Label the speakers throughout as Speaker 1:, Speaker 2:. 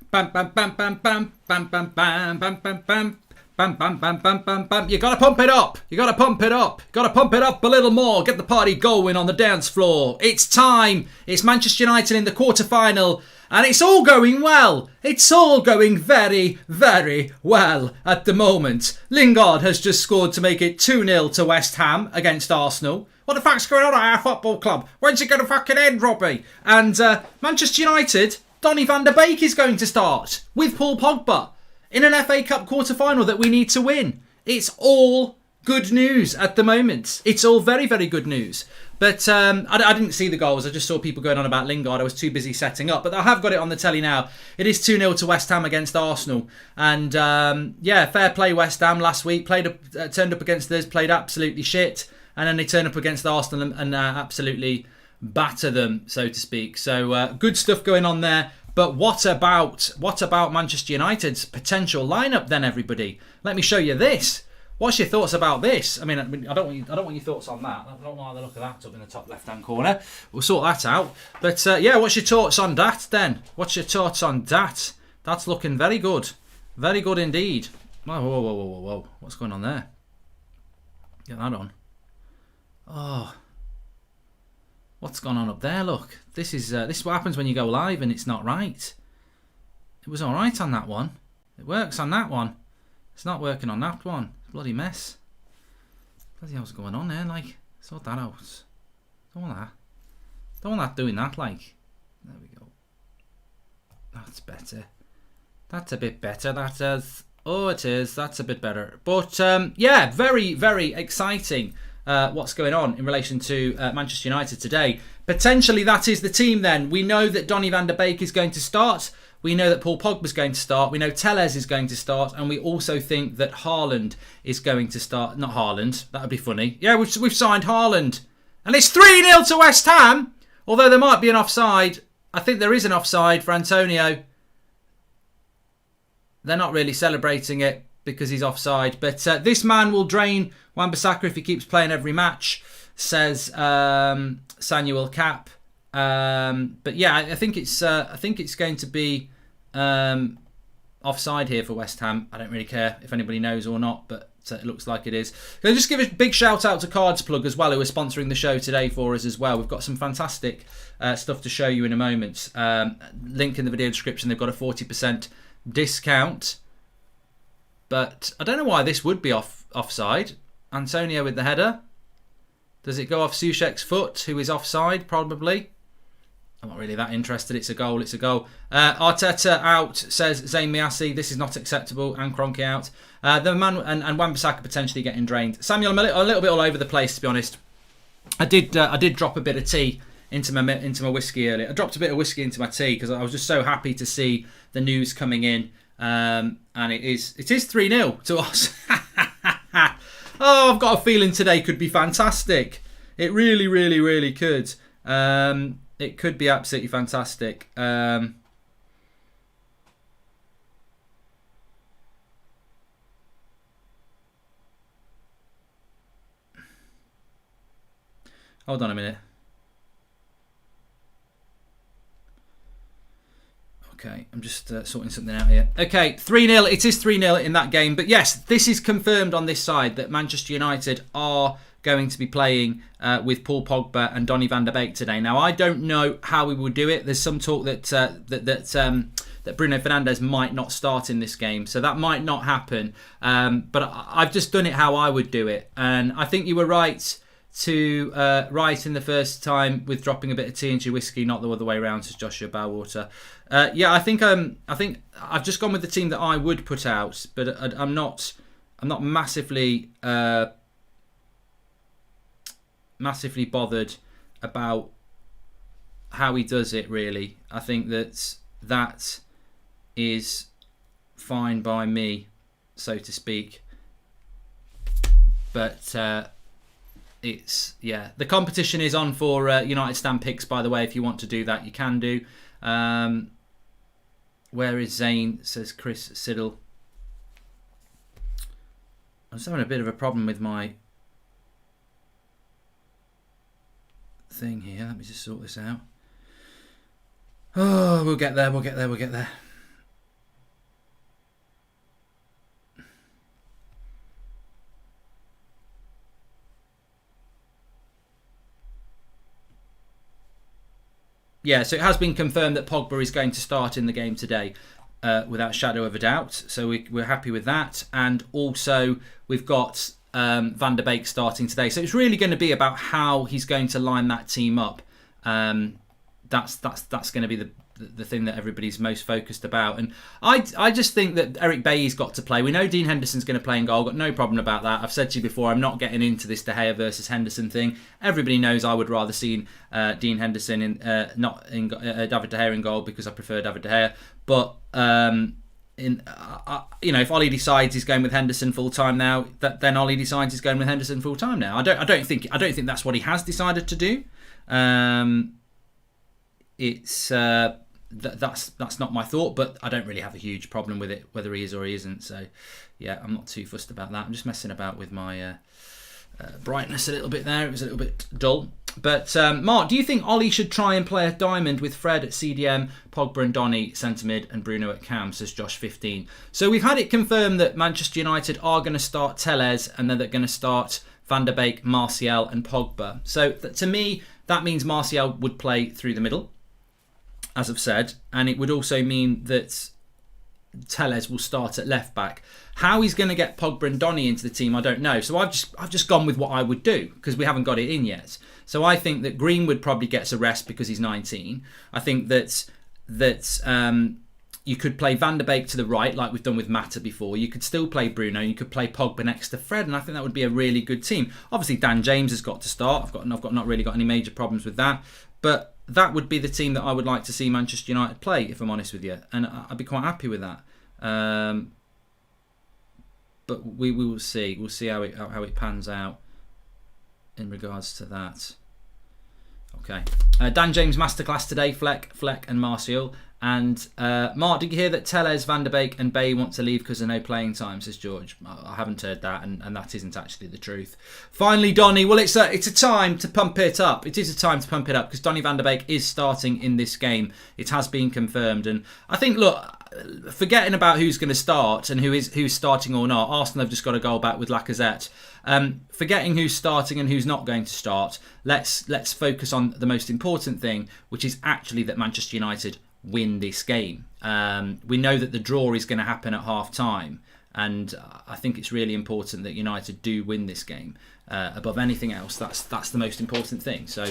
Speaker 1: Bam, bam, bam, bam, bam, bam, bam, bam, bam, bam, bam. Bam, bam, bam, bam, bam, bam. You gotta pump it up. You gotta pump it up. Gotta pump it up a little more. Get the party going on the dance floor. It's time. It's Manchester United in the quarter-final. And it's all going well. It's all going very, very well at the moment. Lingard has just scored to make it 2-0 to West Ham against Arsenal. What the fuck's going on at our football club? When's it going to fucking end, Robbie? And Manchester United, Donny van der Beek is going to start with Paul Pogba in an FA Cup quarter-final that we need to win. It's all good news at the moment. It's all very, very good news. But I didn't see the goals. I just saw people going on about Lingard. I was too busy setting up. But I have got it on the telly now. It is 2-0 to West Ham against Arsenal. And yeah, fair play West Ham last week. Turned up against us, played absolutely shit. And then they turn up against Arsenal and absolutely batter them, so to speak. So good stuff going on there. But what about Manchester United's potential lineup then, everybody? Let me show you this. What's your thoughts about this? I mean, I don't want your thoughts on that. I don't like the look of that up in the top left-hand corner. We'll sort that out. But yeah, what's your thoughts on that then? What's your thoughts on that? That's looking very good. Very good indeed. Whoa, whoa, whoa, whoa, whoa, whoa. What's going on there? Get that on. Oh. What's gone on up there? Look, this is what happens when you go live and it's not right. It was all right on that one. It works on that one. It's not working on that one. Bloody mess. Bloody hell's going on there? Like, sort that out. Don't want that. Don't want that doing that. Like, there we go. That's better. That's a bit better. That is. Oh, it is. That's a bit better. But yeah, very, very exciting. What's going on in relation to Manchester United today. Potentially that is the team then. We know that Donny van der Beek is going to start. We know that Paul Pogba is going to start. We know Telles is going to start. And we also think that Haaland is going to start. Not Haaland. That would be funny. Yeah, we've signed Haaland. And it's 3-0 to West Ham. Although there might be an offside. I think there is an offside for Antonio. They're not really celebrating it because he's offside. But this man will drain Wan-Bissaka if he keeps playing every match, says Samuel Cap. But yeah, I think it's going to be offside here for West Ham. I don't really care if anybody knows or not, but it looks like it is. Can I just give a big shout out to Cards Plug as well, who are sponsoring the show today for us as well. We've got some fantastic stuff to show you in a moment. Link in the video description. They've got a 40% discount. But I don't know why this would be offside. Antonio with the header. Does it go off Soucek's foot, who is offside? Probably. I'm not really that interested. It's a goal. It's a goal. Arteta out, says Zayn Miasi. This is not acceptable. And Kroenke out. The man and Wan-Bissaka potentially getting drained. Samuel, I'm a little bit all over the place, to be honest. I did drop a bit of tea into my whiskey earlier. I dropped a bit of whiskey into my tea because I was just so happy to see the news coming in. And it is 3-0 to us. Oh, I've got a feeling today could be fantastic. It really, really, really could. It could be absolutely fantastic. Hold on a minute. Okay, I'm just sorting something out here. Okay, 3-0. It is 3-0 in that game. But yes, this is confirmed on this side that Manchester United are going to be playing with Paul Pogba and Donny van der Beek today. Now, I don't know how we will do it. There's some talk that Bruno Fernandes might not start in this game, so that might not happen. But I've just done it how I would do it, and I think you were right to write in the first time with dropping a bit of tea into your whiskey, not the other way around, says Joshua Bowater. Yeah, I think I've just gone with the team that I would put out, but I'm not massively bothered about how he does it, really. I think that is fine by me, so to speak. But it's, yeah, the competition is on for United Stand picks, by the way. If you want to do that, you can do. Where is Zane, says Chris Siddle. I'm just having a bit of a problem with my thing here. Let me just sort this out. Oh, we'll get there. Yeah, so it has been confirmed that Pogba is going to start in the game today, without shadow of a doubt. So we're happy with that. And also we've got Van der Beek starting today. So it's really going to be about how he's going to line that team up. That's going to be the thing that everybody's most focused about. And I just think that Eric Bailly's got to play. We know Dean Henderson's going to play in goal. Got no problem about that. I've said to you before, I'm not getting into this De Gea versus Henderson thing. Everybody knows I would rather see Dean Henderson in David De Gea in goal, because I prefer David De Gea. But if Ollie decides he's going with Henderson full time now, then Ollie decides he's going with Henderson full time now. I don't think that's what he has decided to do. That's not my thought, but I don't really have a huge problem with it, whether he is or he isn't. So yeah, I'm not too fussed about that. I'm just messing about with my brightness a little bit there. It was a little bit dull. But Mark, do you think Ollie should try and play a diamond with Fred at CDM, Pogba and Donny centre mid, and Bruno at cam, says Josh15. So we've had it confirmed that Manchester United are going to start Telles, and then they're going to start Van der Beek, Martial and Pogba. So to me, that means Martial would play through the middle, as I've said, and it would also mean that Telles will start at left back. How he's going to get Pogba and Donny into the team, I don't know. So I've just gone with what I would do, because we haven't got it in yet. So I think that Greenwood probably gets a rest because he's 19. I think that you could play Van der Beek to the right, like we've done with Mata before. You could still play Bruno. You could play Pogba next to Fred, and I think that would be a really good team. Obviously, Dan James has got to start. I've not really got any major problems with that, but that would be the team that I would like to see Manchester United play, if I'm honest with you, and I'd be quite happy with that. But we will see. We'll see how it pans out in regards to that. Okay. Dan James masterclass today. Fleck and Martial. And Mark, did you hear that Telles, Van der Beek and Bay want to leave because of no playing time, says George. I haven't heard that, and that isn't actually the truth. Finally, Donny. Well, it's a time to pump it up. It is a time to pump it up, because Donny Van der Beek is starting in this game. It has been confirmed. And I think, look, forgetting about who's going to start and who's starting or not, Arsenal have just got a goal back with Lacazette. Forgetting who's starting and who's not going to start, let's focus on the most important thing, which is actually that Manchester United win this game. We know that the draw is going to happen at half time, and I think it's really important that United do win this game above anything else. That's the most important thing. So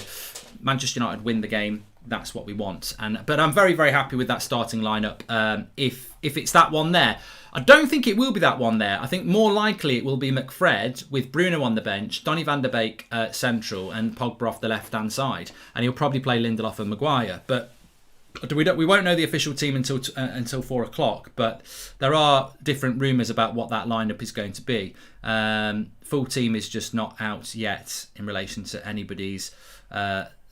Speaker 1: Manchester United win the game. That's what we want. But I'm very, very happy with that starting lineup. If it's that one there, I don't think it will be that one there. I think more likely it will be McFred with Bruno on the bench, Donny Van der Beek central, and Pogba off the left hand side, and he'll probably play Lindelof and Maguire. But we won't know the official team until 4 o'clock, but there are different rumours about what that lineup is going to be. Full team is just not out yet in relation to anybody's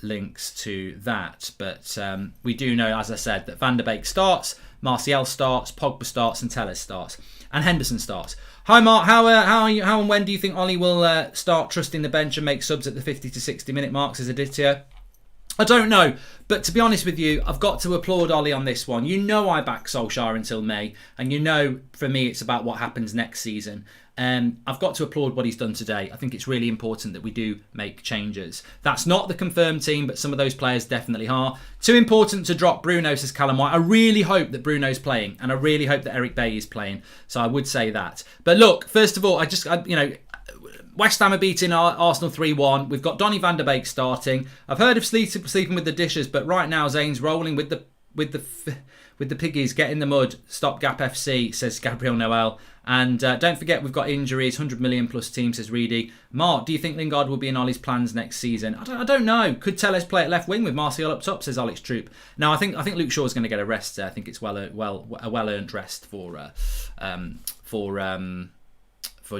Speaker 1: links to that. But we do know, as I said, that Van der Beek starts, Martial starts, Pogba starts, and Telles starts, and Henderson starts. Hi Mark, how and when do you think Ollie will start trusting the bench and make subs at the 50 to 60 minute mark, says Aditya? I don't know, but to be honest with you, I've got to applaud Ollie on this one. You know I back Solskjaer until May, and you know for me it's about what happens next season. I've got to applaud what he's done today. I think it's really important that we do make changes. That's not the confirmed team, but some of those players definitely are. Too important to drop Bruno, says Callum White. I really hope that Bruno's playing, and I really hope that Eric Bailly is playing. So I would say that. But look, first of all, West Ham are beating Arsenal 3-1. We've got Donny Van der Beek starting. I've heard of sleeping with the dishes, but right now Zane's rolling with the piggies. Get in the mud. Stopgap FC, says Gabriel Noel. And don't forget we've got injuries. 100 million plus team, says Reedy. Mark, do you think Lingard will be in Ollie's plans next season? I don't know. Could Telles play at left wing with Martial up top, says Alex Troop. No, I think Luke Shaw's going to get a rest there. I think it's a well earned rest for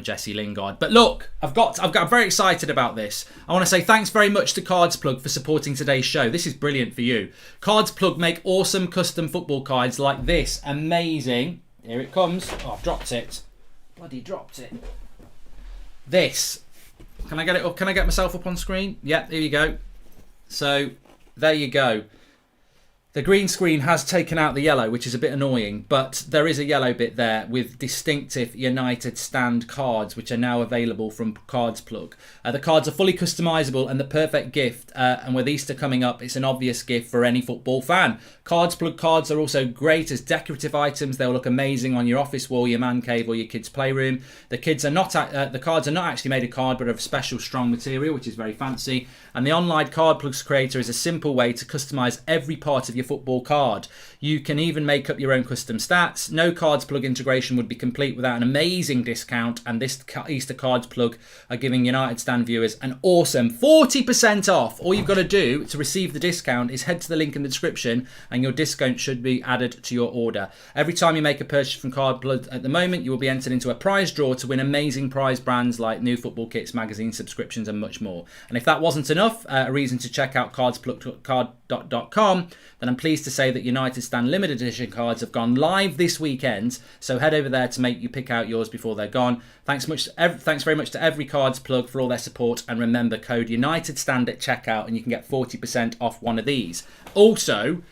Speaker 1: Jesse Lingard. But look, I'm very excited about this. I want to say thanks very much to Cards Plug for supporting today's show. This is brilliant for you. Cards Plug make awesome custom football cards like this. Amazing. Here it comes. Oh, I've dropped it. Bloody dropped it. This. Can I get it up? Can I get myself up on screen? Yeah, here you go. So, there you go. The green screen has taken out the yellow, which is a bit annoying, but there is a yellow bit there with distinctive United Stand cards, which are now available from Cards Plug. The cards are fully customisable and the perfect gift, and with Easter coming up, it's an obvious gift for any football fan. Cards Plug cards are also great as decorative items. They'll look amazing on your office wall, your man cave, or your kids' playroom. The cards are not actually made of card, but of special strong material, which is very fancy. And the online Card Plugs creator is a simple way to customise every part of your football card. You can even make up your own custom stats. No Cards Plug integration would be complete without an amazing discount, and this Easter Cards Plug are giving United Stand viewers an awesome 40% off. All you've got to do to receive the discount is head to the link in the description and your discount should be added to your order. Every time you make a purchase from Card Plug at the moment, you will be entered into a prize draw to win amazing prize brands like new football kits, magazines, subscriptions and much more. And if that wasn't enough, a reason to check out cardsplug.com, then I'm pleased to say that United Stand limited edition cards have gone live this weekend, so head over there to make you pick out yours before they're gone. Thanks very much to every Cards Plug for all their support, and remember code United Stand at checkout and you can get 40% off one of these. Also,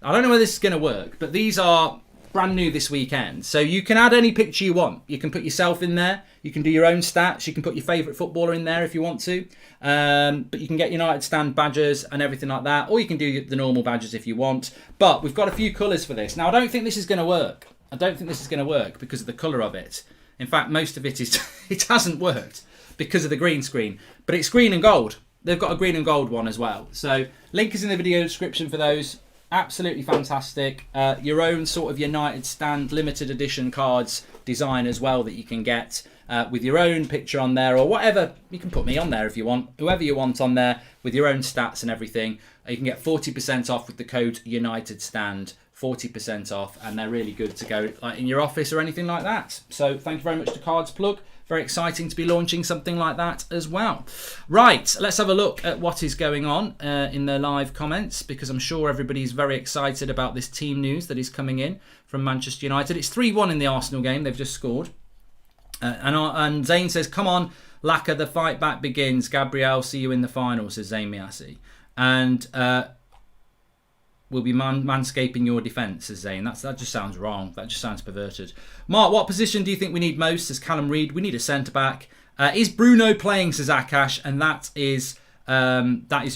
Speaker 1: I don't know whether this is going to work, but these are brand new this weekend, so you can add any picture you want. You can put yourself in there, you can do your own stats, you can put your favourite footballer in there if you want to, but you can get United Stand badges and everything like that, or you can do the normal badges if you want. But we've got a few colours for this. Now I don't think this is going to work. I don't think this is going to work because of the colour of it. In fact, most of it is it hasn't worked because of the green screen, but it's green and gold. They've got a green and gold one as well, so link is in the video description for those. Absolutely fantastic. Your own sort of United Stand limited edition cards design as well that you can get with your own picture on there or whatever. You can put me on there if you want, whoever you want on there with your own stats and everything. You can get 40% off with the code United Stand. 40% off, and they're really good to go like in your office or anything like that. So thank you very much to Cards Plug. Very exciting to be launching something like that as well. Right, let's have a look at what is going on in the live comments, because I'm sure everybody's very excited about this team news that is coming in from Manchester United. It's 3-1 in the Arsenal game. They've just scored. And Zane says, come on, Laka, the fight back begins. Gabriel, see you in the final, says Zane Miassi. And we'll be manscaping your defence, says Zane. That just sounds wrong. That just sounds perverted. Mark, what position do you think we need most, says Callum Reid? We need a centre-back. Is Bruno playing, says Akash? And that is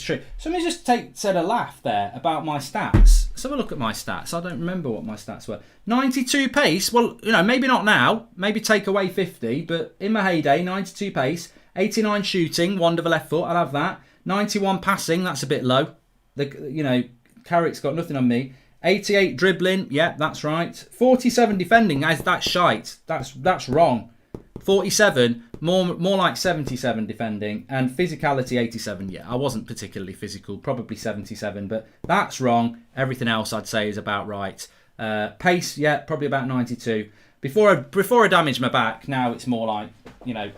Speaker 1: true. So let me just said a laugh there about my stats. Let's have a look at my stats. I don't remember what my stats were. 92 pace. Well, maybe not now. Maybe take away 50. But in my heyday, 92 pace. 89 shooting. One to the left foot. I'll have that. 91 passing. That's a bit low. Carrick's got nothing on me. 88 dribbling. Yeah, that's right. 47 defending. That's shite. That's wrong. 47. More like 77 defending. And physicality 87. Yeah, I wasn't particularly physical. Probably 77. But that's wrong. Everything else I'd say is about right. Pace. Yeah, probably about 92. Before I damage my back, now it's more like,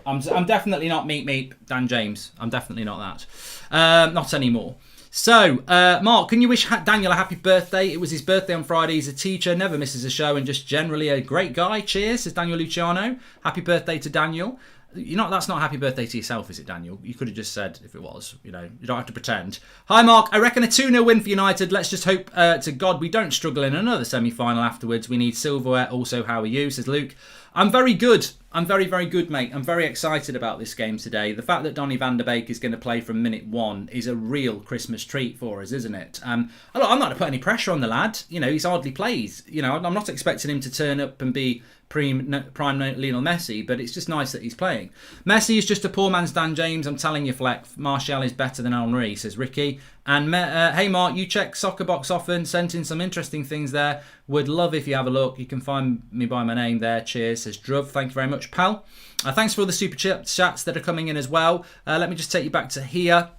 Speaker 1: I'm definitely not meet Dan James. I'm definitely not that. Not anymore. So, Mark, can you wish Daniel a happy birthday? It was his birthday on Friday. He's a teacher, never misses a show, and just generally a great guy. Cheers, says Daniel Luciano. Happy birthday to Daniel. That's not a happy birthday to yourself, is it, Daniel? You could have just said if it was. You don't have to pretend. Hi, Mark. I reckon a 2-0 win for United. Let's just hope to God we don't struggle in another semi-final afterwards. We need silverware. Also, how are you, says Luke. I'm very good. I'm very, very good, mate. I'm very excited about this game today. The fact that Donny van der Beek is going to play from minute 1 is a real Christmas treat for us, isn't it? I'm not going to put any pressure on the lad. He's hardly plays. I'm not expecting him to turn up and be prime Lionel Messi, but it's just nice that he's playing. Messi is just a poor man's Dan James. I'm telling you, Fleck. Martial is better than Henry, says Ricky. And hey, Mark, you check Soccerbox often. Sent in some interesting things there. Would love if you have a look. You can find me by my name there. Cheers, says Druv. Thank you very much, pal. Thanks for all the super chats that are coming in as well. Let me just take you back to here.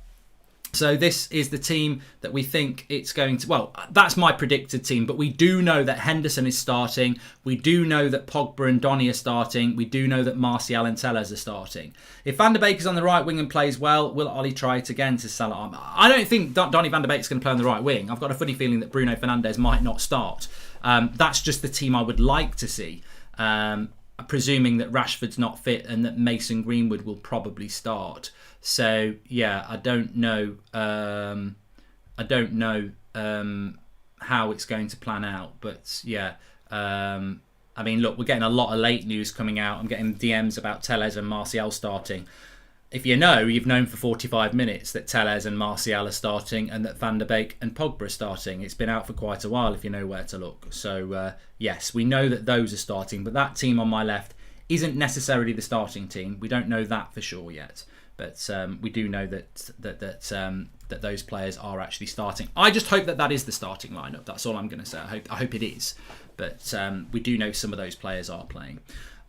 Speaker 1: So this is the team that we think it's going to... Well, that's my predicted team, but we do know that Henderson is starting. We do know that Pogba and Donny are starting. We do know that Martial and Telles are starting. If Van der Beek is on the right wing and plays well, will Ollie try it again to Salah? I don't think Donny van der Beek is going to play on the right wing. I've got a funny feeling that Bruno Fernandes might not start. That's just the team I would like to see. Presuming that Rashford's not fit and that Mason Greenwood will probably start. So yeah, I don't know how it's going to plan out. But yeah, I mean, look, we're getting a lot of late news coming out. I'm getting DMs about Tellez and Martial starting. If you know, you've known for 45 minutes that Tellez and Martial are starting and that Van der Beek and Pogba are starting. It's been out for quite a while if you know where to look. So, yes, we know that those are starting, but that team on my left isn't necessarily the starting team. We don't know that for sure yet, but we do know that those players are actually starting. I just hope that is the starting lineup. That's all I'm going to say. I hope it is, but we do know some of those players are playing.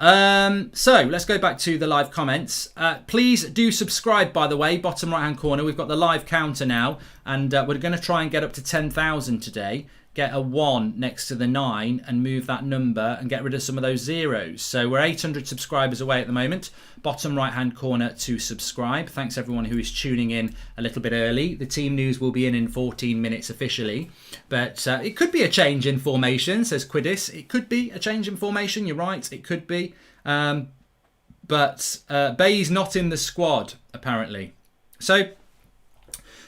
Speaker 1: So let's go back to the live comments. Please do subscribe, by the way, bottom right hand corner. We've got the live counter now, and we're going to try and get up to 10,000 today. Get a 1 next to the 9 and move that number and get rid of some of those zeros. So we're 800 subscribers away at the moment. Bottom right hand corner to subscribe. Thanks everyone who is tuning in a little bit early. The team news will be in 14 minutes officially, but it could be a change in formation, says Quidis. It could be a change in formation. You're right, it could be. But Bay's not in the squad apparently. So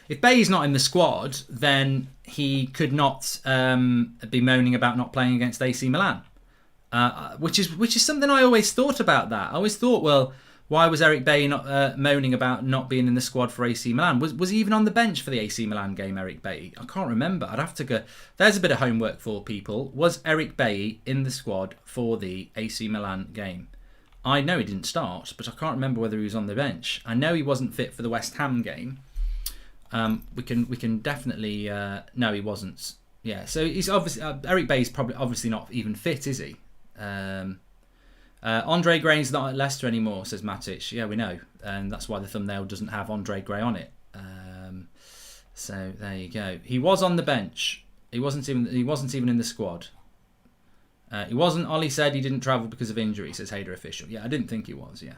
Speaker 1: if Bay's not in the squad, then he could not be moaning about not playing against AC Milan, which is something I always thought about. That I always thought, well, why was Eric Bay not moaning about not being in the squad for AC Milan? Was he even on the bench for the AC Milan game, Eric Bay? I can't remember. I'd have to go. There's a bit of homework for people. Was Eric Bay in the squad for the AC Milan game? I know he didn't start, but I can't remember whether he was on the bench. I know he wasn't fit for the West Ham game. We can definitely no, he wasn't. Yeah, so he's obviously Eric Bay's probably obviously not even fit, is he? Andre Gray's not at Leicester anymore, says Matic. Yeah, we know, and that's why the thumbnail doesn't have Andre Gray on it. So there you go. He was on the bench. He wasn't even in the squad. He wasn't. Ollie said he didn't travel because of injury, says Hader Official. Yeah, I didn't think he was. Yeah.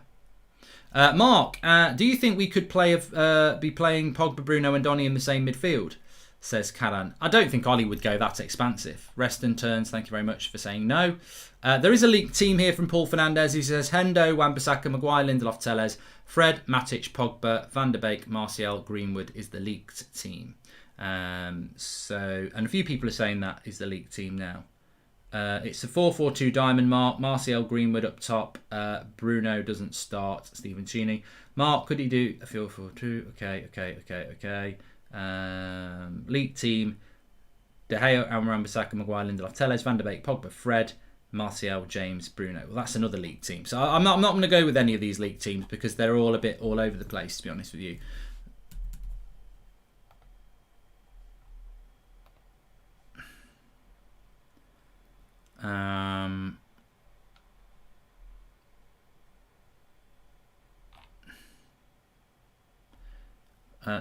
Speaker 1: Mark, do you think we could be playing Pogba, Bruno and Donny in the same midfield? Says Karan. I don't think Ollie would go that expansive. Reston Turns, thank you very much for saying no. There is a leaked team here from Paul Fernandez who says Hendo, Wan-Bissaka, Maguire, Lindelof, Tellez, Fred, Matic, Pogba, Van der Beek, Martial, Greenwood is the leaked team. And a few people are saying that is the leaked team now. It's a 4-4-2 diamond, Mark. Martial, Greenwood up top. Bruno doesn't start. Stephen Cheney. Mark, could he do a 4-4-2? Okay. League team. De Gea, Wan-Bissaka, Maguire, Lindelof, Tellez, Van der Beek, Pogba, Fred, Martial, James, Bruno. Well, that's another league team. So I'm not going to go with any of these league teams because they're all a bit all over the place, to be honest with you.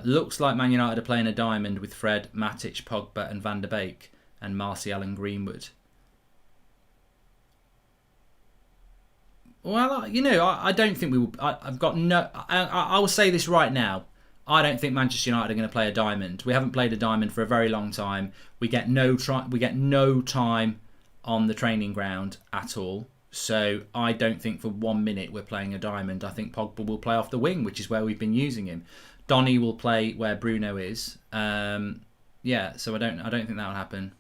Speaker 1: Looks like Man United are playing a diamond with Fred, Matic, Pogba and Van der Beek and Martial and Greenwood. Well, you know, I don't think we will. I've got no. I will say this right now. I don't think Manchester United are going to play a diamond. We haven't played a diamond for a very long time. We get no time on the training ground at all. So I don't think for 1 minute we're playing a diamond. I think Pogba will play off the wing, which is where we've been using him. Donny will play where Bruno is. Yeah, so I don't think that will happen.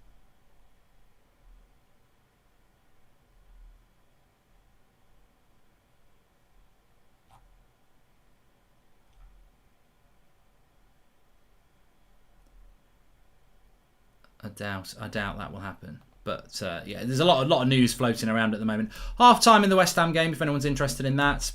Speaker 1: I doubt that will happen. But yeah, there's a lot of news floating around at the moment. Half time in the West Ham game, if anyone's interested in that.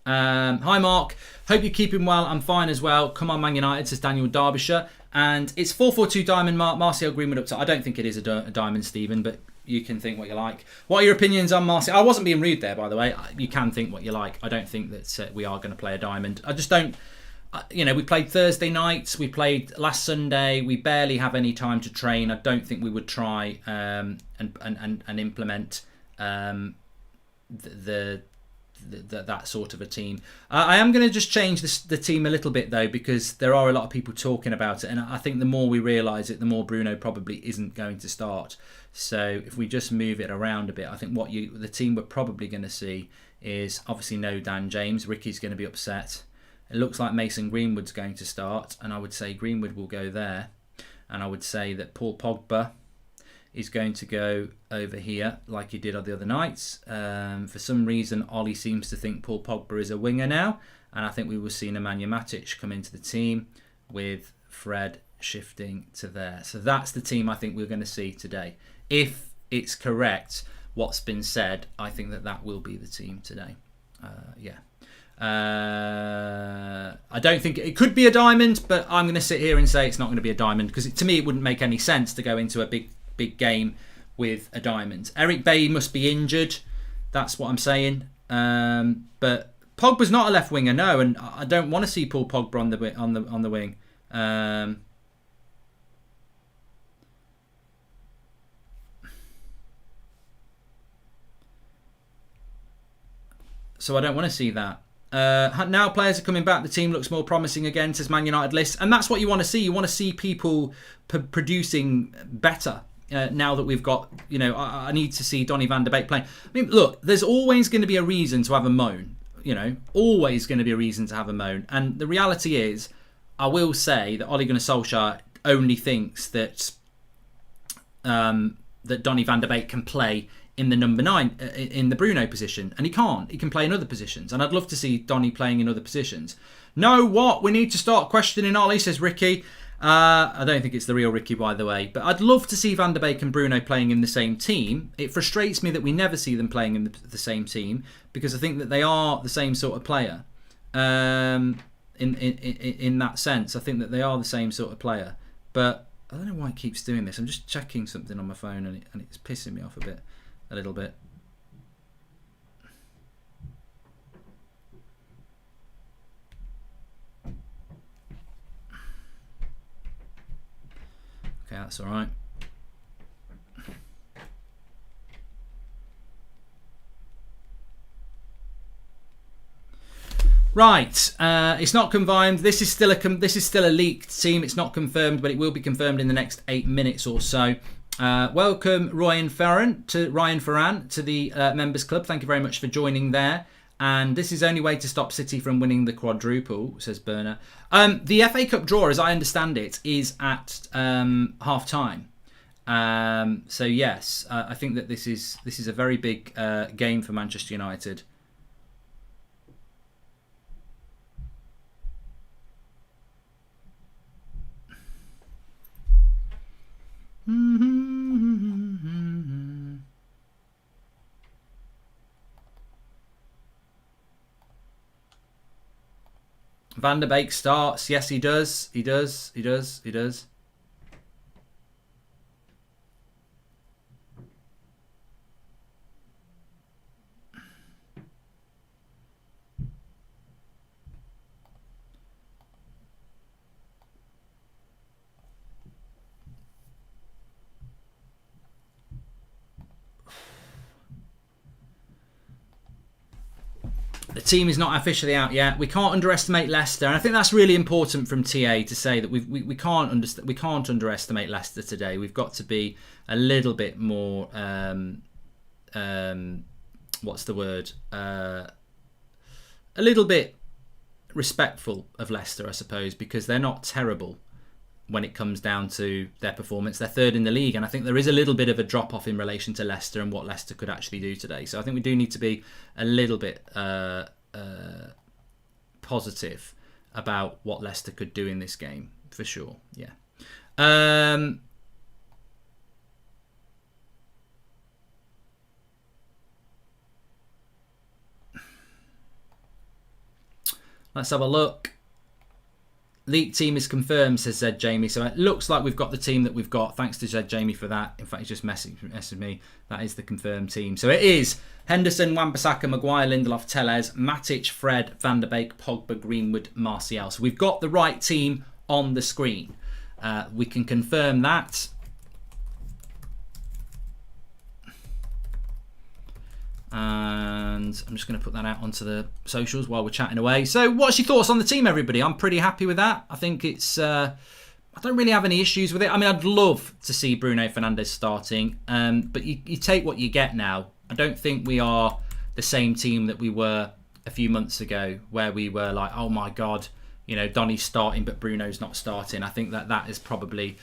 Speaker 1: Hi Mark, hope you're keeping well. I'm fine as well. Come on Man United, says Daniel Derbyshire. And it's 4-4-2 diamond, Mark. Martial, Greenwood up top. I don't think it is a diamond, Stephen, but you can think what you like. What are your opinions on Martial? I wasn't being rude there, by the way. You can think what you like. I don't think that we are going to play a diamond. I just don't. You know, we played Thursday nights. We played last Sunday. We barely have any time to train. I don't think we would try and implement that sort of a team. I am going to just change the team a little bit though, because there are a lot of people talking about it, and I think the more we realise it, the more Bruno probably isn't going to start. So if we just move it around a bit, I think the team we're probably going to see is obviously no Dan James. Ricky's going to be upset. It looks like Mason Greenwood's going to start, and I would say Greenwood will go there. And I would say that Paul Pogba is going to go over here like he did on the other nights. For some reason, Ollie seems to think Paul Pogba is a winger now. And I think we will see Nemanja Matic come into the team with Fred shifting to there. So that's the team I think we're going to see today. If it's correct what's been said, I think that will be the team today. I don't think it could be a diamond, but I'm going to sit here and say it's not going to be a diamond, because to me it wouldn't make any sense to go into a big game with a diamond. Eric Bailly must be injured. That's what I'm saying. But Pogba's not a left winger, no, and I don't want to see Paul Pogba on the wing. So I don't want to see that. Now players are coming back. The team looks more promising again, says Man United list. And that's what you want to see. You want to see people producing better. Now that we've got, I need to see Donny van de Beek playing. I mean, look, there's always going to be a reason to have a moan. Always going to be a reason to have a moan. And the reality is, I will say that Ole Gunnar Solskjaer only thinks that that Donny van de Beek can play in the number 9, in the Bruno position. And he can't. He can play in other positions. And I'd love to see Donny playing in other positions. No, what? We need to start questioning Ollie, says Ricky. I don't think it's the real Ricky, by the way. But I'd love to see Van der Beek and Bruno playing in the same team. It frustrates me that we never see them playing in the same team, because I think that they are the same sort of player. In that sense, I think that they are the same sort of player. But I don't know why it keeps doing this. I'm just checking something on my phone, and it's pissing me off a little bit. Okay, that's all right. Right, it's not confirmed. This is still a leaked team. It's not confirmed, but it will be confirmed in the next 8 minutes or so. Welcome, Ryan Ferran to the members club. Thank you very much for joining there. And this is the only way to stop City from winning the quadruple, says Berner. The FA Cup draw, as I understand it, is at half time. So yes, I think that this is a very big game for Manchester United. Van der Beek starts. Yes, he does. He does. The team is not officially out yet. We can't underestimate Leicester, and I think that's really important from TA to say that we can't underestimate Leicester today. We've got to be a little bit more what's the word? A little bit respectful of Leicester, I suppose, because they're not terrible when it comes down to their performance. They're third in the league, and I think there is a little bit of a drop-off in relation to Leicester and what Leicester could actually do today. So I think we do need to be a little bit positive about what Leicester could do in this game, for sure. Yeah. Let's have a look. League team is confirmed, says Zed Jamie. So it looks like we've got the team that we've got. Thanks to Zed Jamie for that. In fact, he's just messaged me. That is the confirmed team. So it is Henderson, Wan-Bissaka, Maguire, Lindelof, Telles, Matic, Fred, Van der Beek, Pogba, Greenwood, Martial. So we've got the right team on the screen. We can confirm that. And I'm just going to put that out onto the socials while we're chatting away. So what's your thoughts on the team, everybody? I'm pretty happy with that. I think it's... I don't really have any issues with it. I mean, I'd love to see Bruno Fernandes starting. But you take what you get now. I don't think we are the same team that we were a few months ago, where we were like, oh my God, Donny's starting, but Bruno's not starting. I think that is probably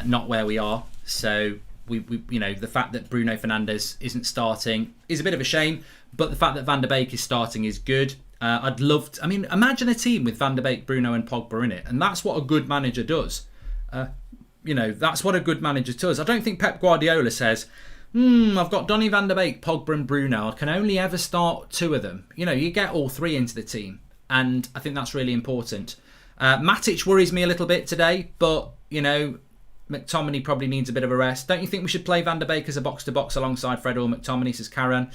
Speaker 1: not where we are. So we the fact that Bruno Fernandes isn't starting is a bit of a shame, but the fact that Van der Beek is starting is good. I'd love to, imagine a team with Van der Beek, Bruno and Pogba in it, and that's what a good manager does. That's what a good manager does. I don't think Pep Guardiola says, I've got Donny van der Beek, Pogba and Bruno. I can only ever start 2 of them. You get all 3 into the team, and I think that's really important. Matic worries me a little bit today, but, McTominay probably needs a bit of a rest. Don't you think we should play Van der Beek as a box-to-box alongside Fred or McTominay, says Karen.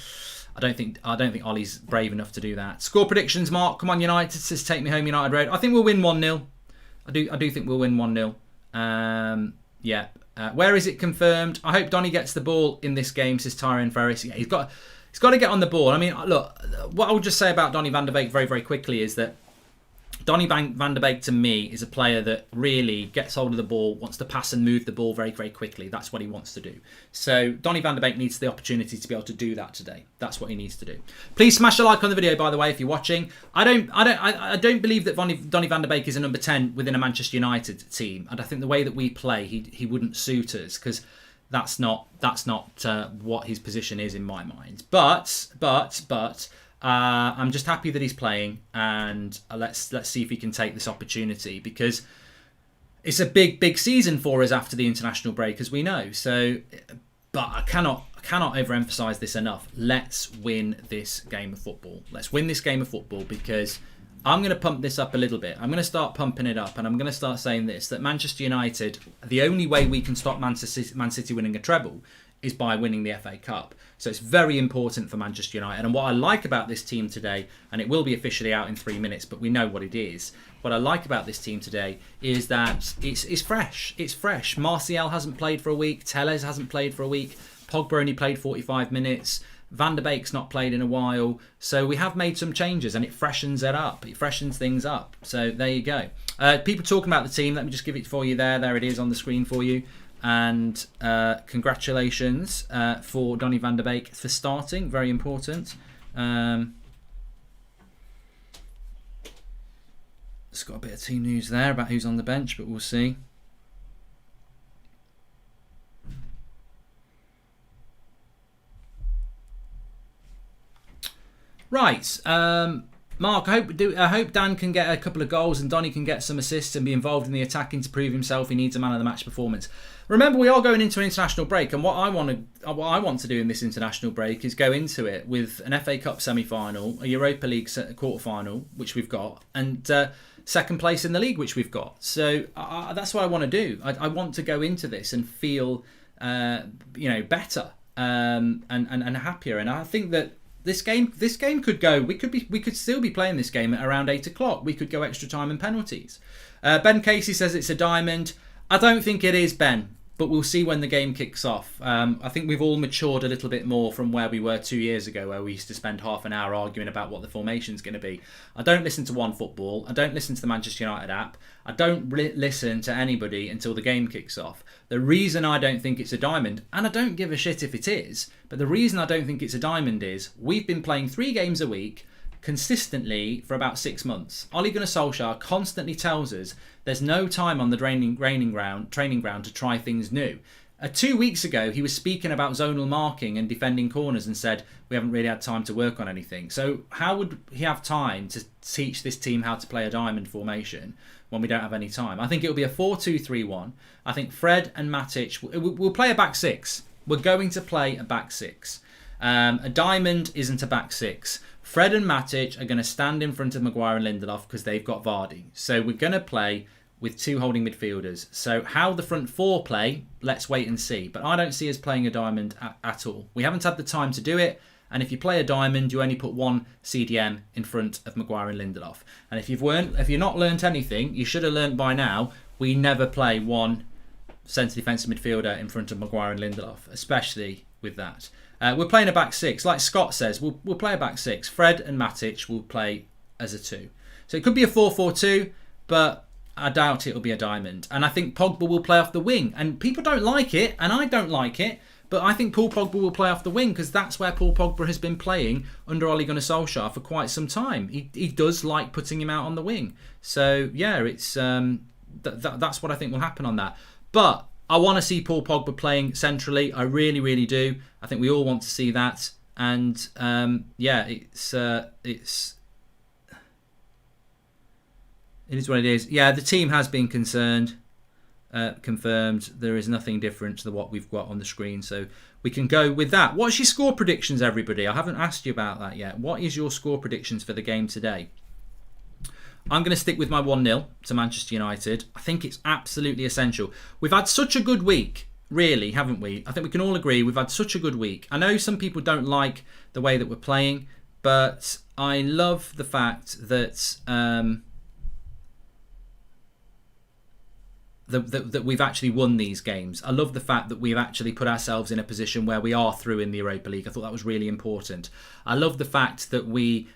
Speaker 1: I don't think Ollie's brave enough to do that. Score predictions, Mark. Come on, United, says Take Me Home United Road. I think we'll win 1-0. I do think we'll win 1-0. Where is it confirmed? I hope Donny gets the ball in this game, says Tyrone Ferris. Yeah, he's got to get on the ball. Look, what I would just say about Donny van der Beek very, very quickly is that Donny van der Beek, to me, is a player that really gets hold of the ball, wants to pass and move the ball very, very quickly. That's what he wants to do. So Donny van der Beek needs the opportunity to be able to do that today. That's what he needs to do. Please smash a like on the video, by the way, if you're watching. I don't believe that Donny van der Beek is a number 10 within a Manchester United team, and I think the way that we play, he wouldn't suit us, because that's not what his position is in my mind. But I'm just happy that he's playing, and let's see if he can take this opportunity, because it's a big season for us after the international break, as we know. So, but I cannot overemphasize this enough. Let's win this game of football. Let's win this game of football, because I'm going to pump this up a little bit. I'm going to start pumping it up, and I'm going to start saying this, that Manchester United, the only way we can stop Man City winning a treble is by winning the FA Cup. So it's very important for Manchester United. And what I like about this team today, and it will be officially out in 3 minutes, but we know what it is. What I like about this team today is that it's fresh. It's fresh. Martial hasn't played for a week. Telles hasn't played for a week. Pogba only played 45 minutes. Van der Beek's not played in a while. So we have made some changes, and it freshens it up. It freshens things up. So there you go. People talking about the team. Let me just give it for you there. There it is on the screen for you. And congratulations for Donny van der Beek for starting. Very important. It's got a bit of team news there about who's on the bench, but we'll see. Right. Mark, I hope Dan can get a couple of goals and Donny can get some assists and be involved in the attacking to prove himself. He needs a man of the match performance. Remember, we are going into an international break, and what I want to do in this international break is go into it with an FA Cup semi-final, a Europa League quarter-final, which we've got, and second place in the league, which we've got. So that's what I want to do. I want to go into this and feel, better and happier. And I think that this game could go. We could still be playing this game at around 8 o'clock. We could go extra time and penalties. Ben Casey says it's a diamond. I don't think it is, Ben, but we'll see when the game kicks off. I think we've all matured a little bit more from where we were 2 years ago, where we used to spend half an hour arguing about what the formation's going to be. I don't listen to One Football. I don't listen to the Manchester United app. I don't listen to anybody until the game kicks off. The reason I don't think it's a diamond, and I don't give a shit if it is, but the reason I don't think it's a diamond is we've been playing 3 games a week consistently for about 6 months. Ole Gunnar Solskjaer constantly tells us there's no time on the training ground to try things new. 2 weeks ago, he was speaking about zonal marking and defending corners and said, we haven't really had time to work on anything. So how would he have time to teach this team how to play a diamond formation when we don't have any time? I think it'll be a 4-2-3-1. I think Fred and Matic, we'll play a back 6. We're going to play a back 6. A diamond isn't a back 6. Fred and Matic are going to stand in front of Maguire and Lindelof because they've got Vardy. So we're going to play with 2 holding midfielders. So how the front 4 play, let's wait and see. But I don't see us playing a diamond at all. We haven't had the time to do it. And if you play a diamond, you only put 1 CDM in front of Maguire and Lindelof. And if you've not learnt anything, you should have learnt by now, we never play 1 centre defensive midfielder in front of Maguire and Lindelof, especially with that. We're playing a back 6. Like Scott says, we'll play a back 6. Fred and Matic will play as a 2. So it could be a 4-4-2, but I doubt it'll be a diamond. And I think Pogba will play off the wing. And people don't like it, and I don't like it, but I think Paul Pogba will play off the wing because that's where Paul Pogba has been playing under Ole Gunnar Solskjaer for quite some time. He does like putting him out on the wing. So, yeah, it's that's what I think will happen on that. But I want to see Paul Pogba playing centrally. I really, really do. I think we all want to see that. And yeah, it is what it is. Yeah, the team has been confirmed. There is nothing different to what we've got on the screen, so we can go with that. What's your score predictions, everybody? I haven't asked you about that yet. What is your score predictions for the game today? I'm going to stick with my 1-0 to Manchester United. I think it's absolutely essential. We've had such a good week, really, haven't we? I think we can all agree we've had such a good week. I know some people don't like the way that we're playing, but I love the fact that that we've actually won these games. I love the fact that we've actually put ourselves in a position where we are through in the Europa League. I thought that was really important. I love the fact that we've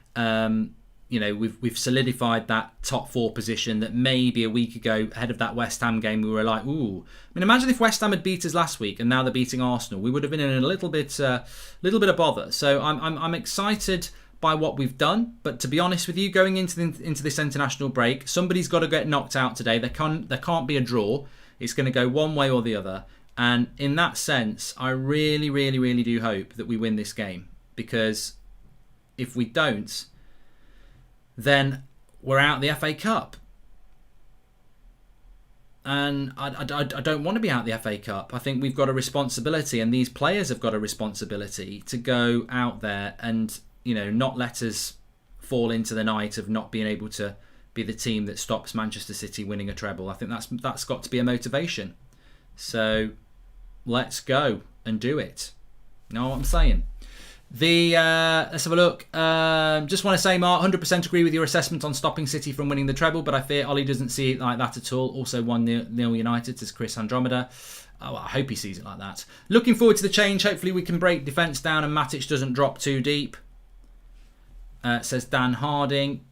Speaker 1: solidified that top 4 position that maybe a week ago, ahead of that West Ham game, we were like, ooh. I mean, imagine if West Ham had beat us last week and now they're beating Arsenal. We would have been in a little bit of bother. So I'm excited by what we've done, but to be honest with you, going into this international break, somebody's got to get knocked out today. There can't be a draw. It's going to go one way or the other, and in that sense, I really, really, really do hope that we win this game, because if we don't, then we're out of the FA Cup, and I don't want to be out of the FA Cup. I think we've got a responsibility, and these players have got a responsibility to go out there and not let us fall into the night of not being able to be the team that stops Manchester City winning a treble. I think that's got to be a motivation. So let's go and do it. You know what I'm saying? Let's have a look. Just want to say, Mark, 100% agree with your assessment on stopping City from winning the treble, but I fear Ollie doesn't see it like that at all. Also 1-0 United, says Chris Andromeda. Oh, I hope he sees it like that. Looking forward to the change. Hopefully we can break defence down and Matic doesn't drop too deep. Says Dan Harding.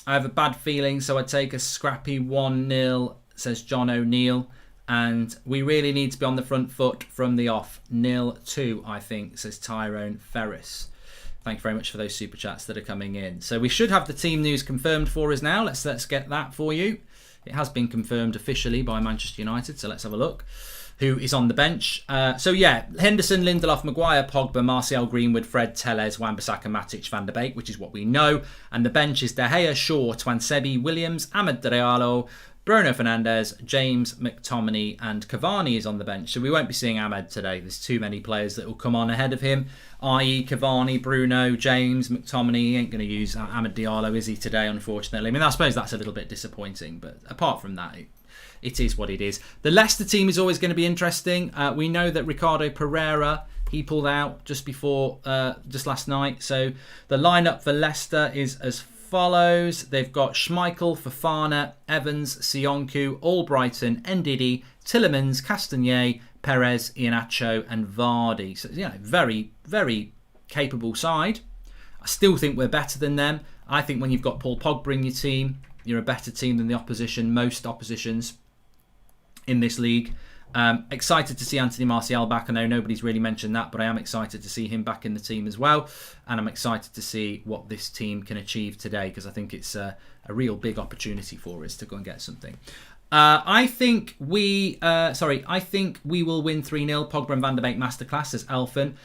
Speaker 1: I have a bad feeling, so I take a scrappy 1-0, says John O'Neill. And we really need to be on the front foot from the off. 0-2, I think, says Tyrone Ferris. Thank you very much for those super chats that are coming in. So we should have the team news confirmed for us now. Let's get that for you. It has been confirmed officially by Manchester United, so let's have a look. Who is on the bench? So yeah, Henderson, Lindelof, Maguire, Pogba, Martial, Greenwood, Fred, Telles, Wan-Bissaka, Matic, Van der Beek, which is what we know. And the bench is De Gea, Shaw, Twansebi, Williams, Ahmed Diallo, Bruno Fernandes, James, McTominay and Cavani is on the bench. So we won't be seeing Ahmed today. There's too many players that will come on ahead of him, i.e. Cavani, Bruno, James, McTominay. He ain't going to use Ahmed Diallo, is he, today, unfortunately? I mean, I suppose that's a little bit disappointing, but apart from that, it is what it is. The Leicester team is always going to be interesting. We know that Ricardo Pereira, he pulled out just last night. So the lineup for Leicester is as follows. They've got Schmeichel, Fofana, Evans, Sionku, Albrighton, Ndidi, Tielemans, Castagnet, Perez, Iheanacho and Vardy. So, very, very capable side. I still think we're better than them. I think when you've got Paul Pogba in your team, you're a better team than the opposition, most oppositions in this league. Excited to see Anthony Martial back. I know nobody's really mentioned that, but I am excited to see him back in the team as well. And I'm excited to see what this team can achieve today, because I think it's a real big opportunity for us to go and get something. I think we will win 3-0. Pogba and Van der Beek masterclass, says Elfin.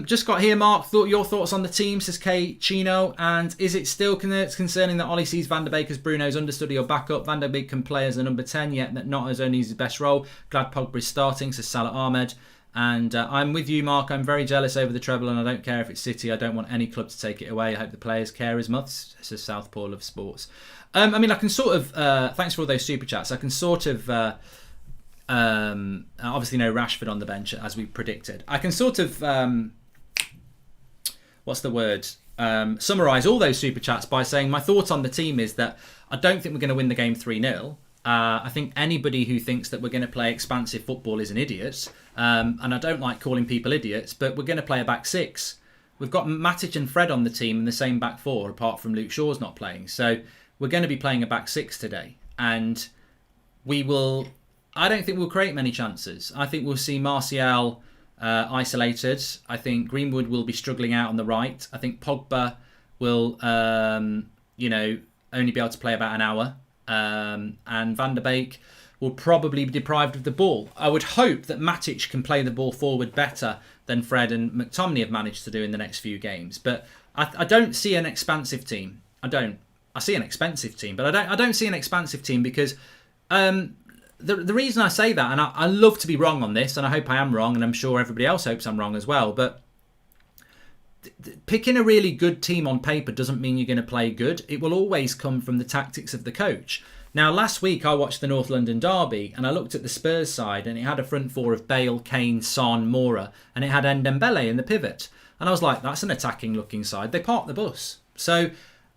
Speaker 1: Just got here, Mark. Your thoughts on the team, says K Chino. And is it still concerning that Ollie sees Van der Beek as Bruno's understudy or backup? Van der Beek can play as a number 10, yet not as only his best role. Glad Pogba is starting, says Salah Ahmed. And I'm with you, Mark. I'm very jealous over the treble, and I don't care if it's City. I don't want any club to take it away. I hope the players care as much, says Southpaw of Sports. I mean, I can sort of... thanks for all those super chats. I can sort of... obviously no Rashford on the bench, as we predicted. I can sort of... what's the word? Summarise all those super chats by saying my thoughts on the team is that I don't think we're going to win the game 3-0. I think anybody who thinks that we're going to play expansive football is an idiot. And I don't like calling people idiots, but we're going to play a back six. We've got Matic and Fred on the team in the same back four, apart from Luke Shaw's not playing. So we're going to be playing a back six today. And I don't think we'll create many chances. I think we'll see Martial isolated. I think Greenwood will be struggling out on the right. I think Pogba will, only be able to play about an hour. And Van der Beek will probably be deprived of the ball. I would hope that Matic can play the ball forward better than Fred and McTominay have managed to do in the next few games. But I don't see an expansive team. I don't. I see an expensive team, but I don't see an expansive team because the reason I say that, and I love to be wrong on this, and I hope I am wrong, and I'm sure everybody else hopes I'm wrong as well, but picking a really good team on paper doesn't mean you're going to play good. It will always come from the tactics of the coach. Now, last week I watched the North London derby and I looked at the Spurs side and it had a front four of Bale, Kane, Son, Nora, and it had Ndembele in the pivot. And I was like, that's an attacking looking side. They parked the bus. So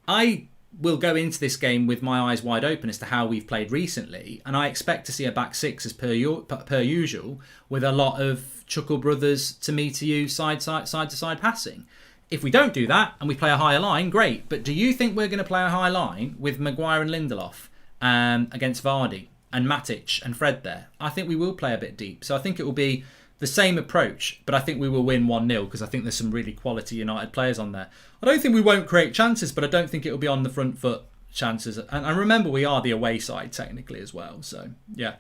Speaker 1: I will go into this game with my eyes wide open as to how we've played recently. And I expect to see a back six as per usual with a lot of Chuckle Brothers to me to you side to side passing. If we don't do that and we play a higher line, great. But do you think we're going to play a high line with Maguire and Lindelof against Vardy and Matic and Fred there? I think we will play a bit deep. So I think it will be the same approach, but I think we will win 1-0 because I think there's some really quality United players on there. I don't think we won't create chances, but I don't think it will be on the front foot chances. And remember, we are the away side technically as well. So, yeah.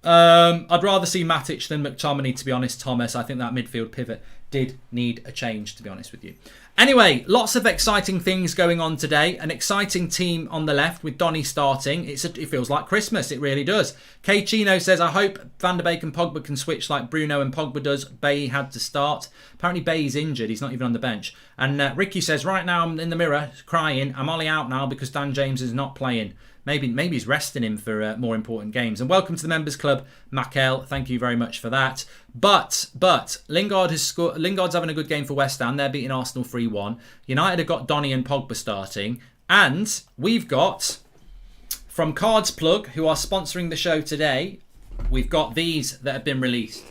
Speaker 1: I'd rather see Matic than McTominay, to be honest, Thomas. I think that midfield pivot did need a change, to be honest with you. Anyway, lots of exciting things going on today. An exciting team on the left with Donny starting. It feels like Christmas. It really does. K Chino says, I hope Van der Beek and Pogba can switch like Bruno and Pogba does. Bay had to start. Apparently Bay's injured. He's not even on the bench. And Ricky says, right now I'm in the mirror crying. I'm Ollie out now because Dan James is not playing. Maybe he's resting him for more important games. And welcome to the Members Club, Makel. Thank you very much for that. But Lingard's having a good game for West Ham. They're beating Arsenal 3-1. United have got Donny and Pogba starting. And we've got, from Cards Plug, who are sponsoring the show today, we've got these that have been released.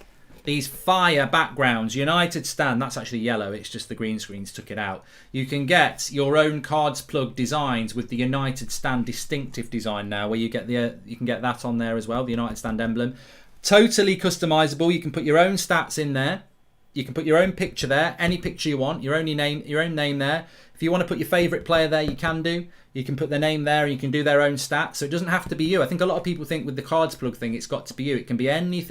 Speaker 1: These fire backgrounds. United stand. That's actually yellow. It's just the green screens took it out. You can get your own Cards Plug designs with the United stand distinctive design now, where you can get that on there as well, the United stand emblem. Totally customizable. You can put your own stats in there. You can put your own picture there, any picture you want, your own name there. If you want to put your favourite player there, you can do. You can put their name there and you can do their own stats. So it doesn't have to be you. I think a lot of people think with the Cards Plug thing, it's got to be you. It can be any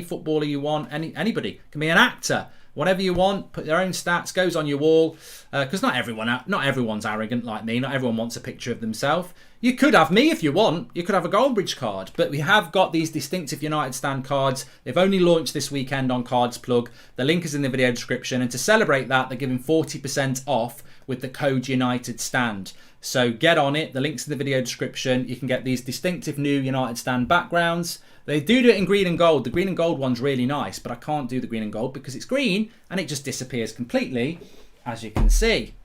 Speaker 1: footballer you want, anybody. It can be an actor. Whatever you want, put their own stats, goes on your wall. Because not everyone's arrogant like me. Not everyone wants a picture of themselves. You could have me if you want. You could have a Goldbridge card. But we have got these distinctive United stand cards. They've only launched this weekend on Cards Plug. The link is in the video description. And to celebrate that, they're giving 40% off with the code United Stand. So get on it. The link's in the video description. You can get these distinctive new United Stand backgrounds. They do it in green and gold. The green and gold one's really nice, but I can't do the green and gold because it's green and it just disappears completely, as you can see.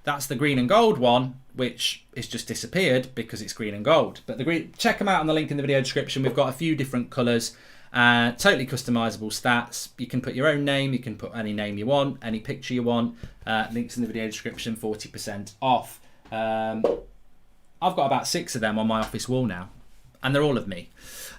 Speaker 1: That's the green and gold one, which is just disappeared because it's green and gold. But the green, check them out on the link in the video description. We've got a few different colours, totally customizable stats. You can put your own name. You can put any name you want, any picture you want. Links in the video description, 40% off. I've got about 6 of them on my office wall now, and they're all of me.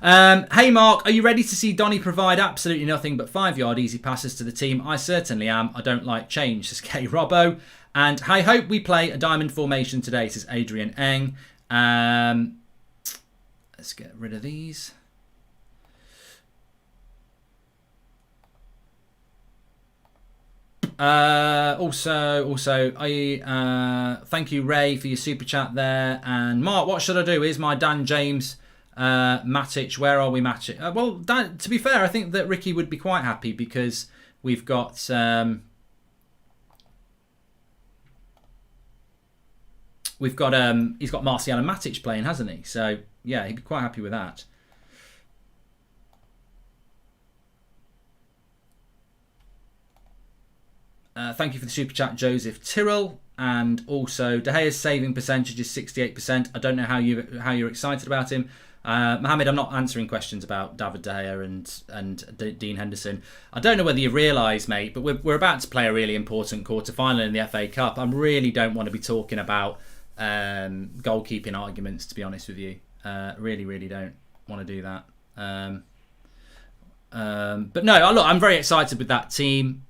Speaker 1: Hey Mark, are you ready to see Donny provide absolutely nothing but 5-yard easy passes to the team? I certainly am. I don't like change, says K Robbo. And I hope we play a diamond formation today, says Adrian Eng. Let's get rid of these. Also, I thank you, Ray, for your super chat there. And Mark, what should I do? Here's my Dan James, Matic. Where are we, Matic? Well, Dan, to be fair, I think that Ricky would be quite happy because we've got he's got Martial and Matic playing, hasn't he? So yeah, he'd be quite happy with that. Thank you for the super chat, Joseph Tyrrell. And also, De Gea's saving percentage is 68%. I don't know how you're excited about him. Mohammed, I'm not answering questions about David De Gea and Dean Henderson. I don't know whether you realise, mate, but we're about to play a really important quarter-final in the FA Cup. I really don't want to be talking about goalkeeping arguments, to be honest with you. Really don't want to do that. But no, look, I'm very excited with that team.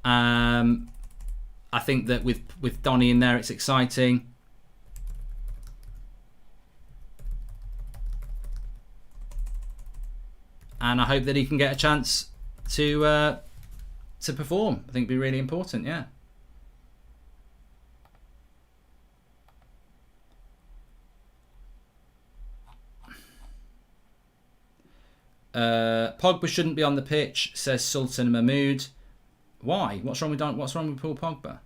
Speaker 1: I think that with Donny in there, it's exciting. and I hope that he can get a chance to perform. I think it'd be really important, yeah. Pogba shouldn't be on the pitch, says Sultan Mahmood. Why? What's wrong with Paul Pogba?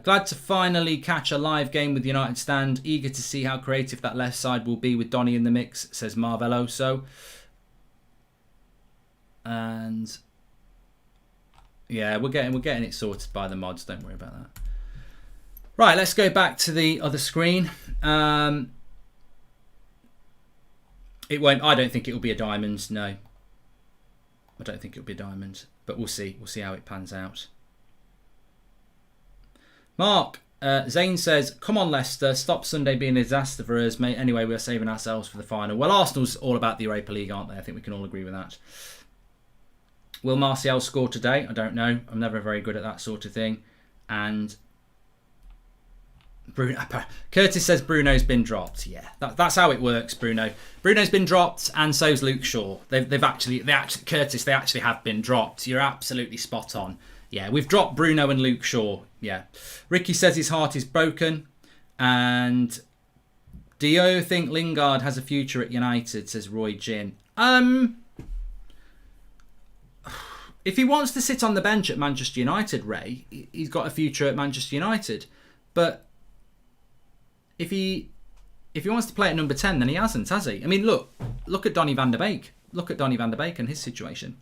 Speaker 1: Glad to finally catch a live game with United Stand. Eager to see how creative that left side will be with Donny in the mix, says Marveloso. And yeah, we're getting it sorted by the mods. Don't worry about that. Right, let's go back to the other screen. It won't. I don't think it will be a diamond. No, I don't think it'll be a diamond. But we'll see. We'll see how it pans out. Mark Zane says, "Come on, Leicester. Stop Sunday being a disaster for us, mate. Anyway, we're saving ourselves for the final." Well, Arsenal's all about the Europa League, aren't they? I think we can all agree with that. Will Martial score today? I don't know. I'm never very good at that sort of thing. And Curtis says Bruno's been dropped. Yeah, that's how it works, Bruno. Bruno's been dropped, and so's Luke Shaw. Curtis, they actually have been dropped. You're absolutely spot on. Yeah, we've dropped Bruno and Luke Shaw. Yeah. Ricky says his heart is broken. And do you think Lingard has a future at United, says Roy Gin. If he wants to sit on the bench at Manchester United, Ray, he's got a future at Manchester United. But if he wants to play at number 10, then he hasn't, has he? I mean, look at Donny van der Beek. Look at Donny van der Beek and his situation.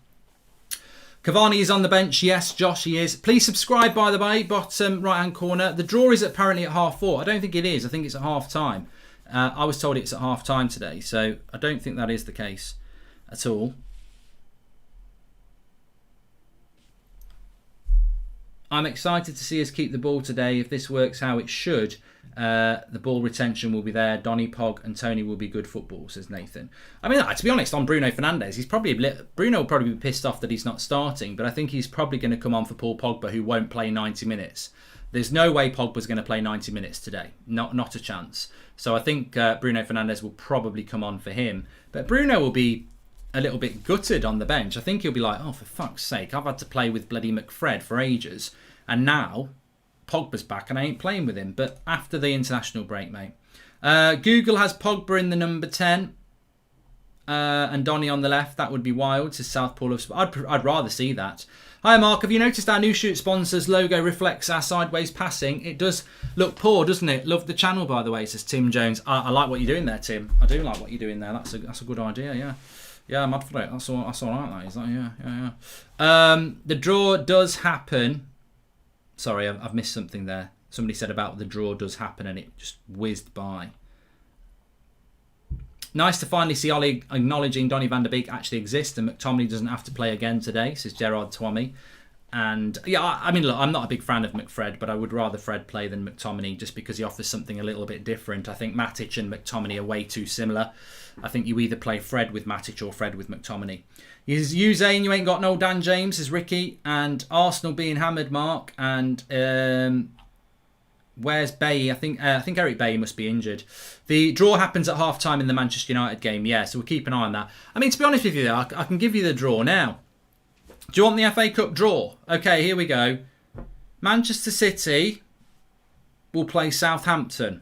Speaker 1: Cavani is on the bench. Yes, Josh, he is. Please subscribe, by the way, bottom right-hand corner. The draw is apparently at 4:30. I don't think it is. I think it's at half-time. I was told it's at half-time today, so I don't think that is the case at all. I'm excited to see us keep the ball today. If this works how it should, the ball retention will be there. Donny, Pog and Tony will be good football, says Nathan. I mean, to be honest, on Bruno Fernandes, Bruno will probably be pissed off that he's not starting, but I think he's probably going to come on for Paul Pogba, who won't play 90 minutes. There's no way Pogba's going to play 90 minutes today. Not a chance. So I think Bruno Fernandes will probably come on for him. But Bruno will be a little bit gutted on the bench. I think he'll be like, oh, for fuck's sake, I've had to play with bloody McFred for ages, and now Pogba's back and I ain't playing with him. But after the international break, mate. Google has Pogba in the number 10 and Donny on the left. That would be wild, says Southpaw of... I'd rather see that. Hi, Mark. Have you noticed our new shoot sponsor's logo reflects our sideways passing? It does look poor, doesn't it? Love the channel, by the way, says Tim Jones. I like what you're doing there, Tim. I do like what you're doing there. That's a good idea, yeah. Yeah, I'm mad for it. That's all right, that is. Yeah. The draw does happen. Sorry, I've missed something there. Somebody said about the draw does happen and it just whizzed by. Nice to finally see Ollie acknowledging Donny van der Beek actually exists and McTominay doesn't have to play again today, says Gerard Twommy. And yeah, I mean, look, I'm not a big fan of McFred, but I would rather Fred play than McTominay just because he offers something a little bit different. I think Matic and McTominay are way too similar. I think you either play Fred with Matic or Fred with McTominay. You Zane, you ain't got no Dan James, says Ricky. And Arsenal being hammered, Mark. And where's Bailly? I think Eric Bailly must be injured. The draw happens at half-time in the Manchester United game, yeah, so we'll keep an eye on that. I mean, to be honest with you, I can give you the draw now. Do you want the FA Cup draw? Okay, here we go. Manchester City will play Southampton.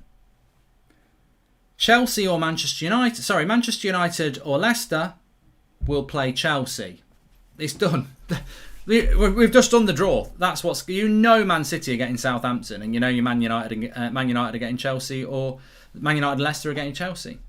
Speaker 1: Chelsea or Manchester United... Sorry, Manchester United or Leicester will play Chelsea. It's done. We've just done the draw. That's what's... You know Man City are getting Southampton and you know your Man United are getting Chelsea, or Man United and Leicester are getting Chelsea.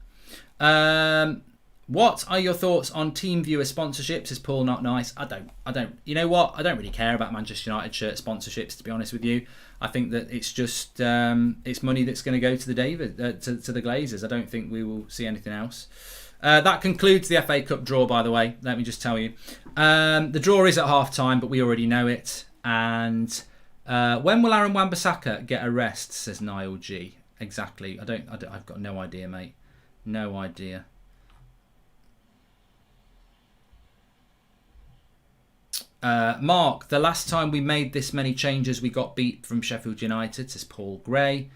Speaker 1: What are your thoughts on Team Viewer sponsorships? Is Paul not nice? I don't. You know what? I don't really care about Manchester United shirt sponsorships, to be honest with you. I think that it's just it's money that's going to go to the to the Glazers. I don't think we will see anything else. That concludes the FA Cup draw, by the way. Let me just tell you. The draw is at half-time, but we already know it. And when will Aaron Wan-Bissaka get a rest, says Niall G. Exactly. I've got no idea, mate. No idea. Mark, the last time we made this many changes, we got beat from Sheffield United, says Paul Gray.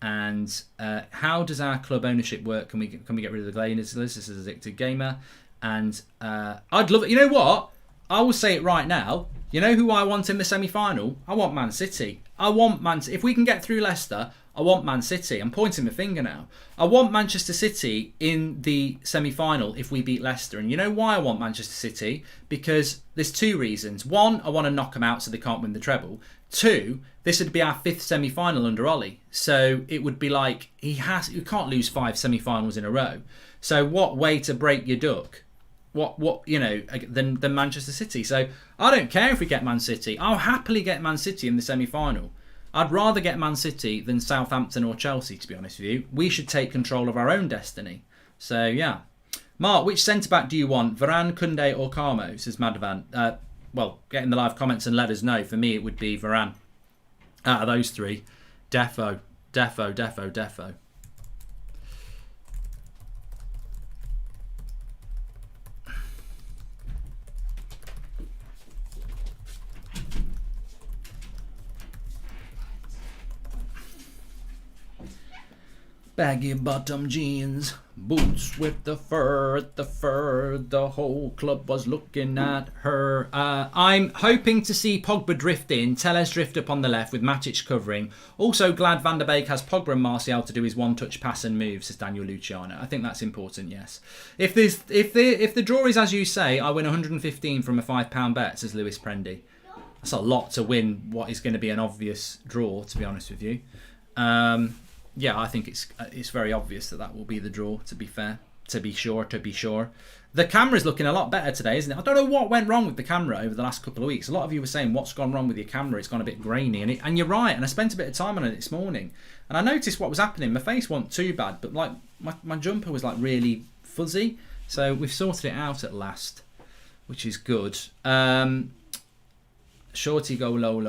Speaker 1: And how does our club ownership work? Can we get rid of the Glazers? This is a addicted gamer. And I'd love it. You know what? I will say it right now. You know who I want in the semi-final? I want Man City. I want Man City. If we can get through Leicester, I want Man City. I'm pointing my finger now. I want Manchester City in the semi-final if we beat Leicester. And you know why I want Manchester City? Because there's two reasons. One, I want to knock them out so they can't win the treble. Two, this would be our 5th semi-final under Ollie. So it would be like, you can't lose 5 semi-finals in a row. So what way to break your duck? What than Manchester City. So I don't care if we get Man City. I'll happily get Man City in the semi-final. I'd rather get Man City than Southampton or Chelsea, to be honest with you. We should take control of our own destiny. So yeah. Mark, which centre-back do you want? Varane, Koundé or Carmo? Says Madhavan. Well, get in the live comments and let us know. For me, it would be Varane. Out of those three, Defo. Baggy bottom jeans, boots with the fur, the whole club was looking at her. I'm hoping to see Pogba drift in, Telles drift up on the left with Matic covering. Also glad Van der Beek has Pogba and Martial to do his one-touch pass and move, says Daniel Luciano. I think that's important, yes. If the draw is as you say, I win 115 from a £5 bet, says Lewis Prendy. That's a lot to win what is going to be an obvious draw, to be honest with you. Yeah, I think it's very obvious that will be the draw, to be fair. To be sure. The camera's looking a lot better today, isn't it? I don't know what went wrong with the camera over the last couple of weeks. A lot of you were saying, what's gone wrong with your camera? It's gone a bit grainy. And you're right. And I spent a bit of time on it this morning. And I noticed what was happening. My face wasn't too bad, but like my jumper was like really fuzzy. So we've sorted it out at last, which is good. Shorty go low.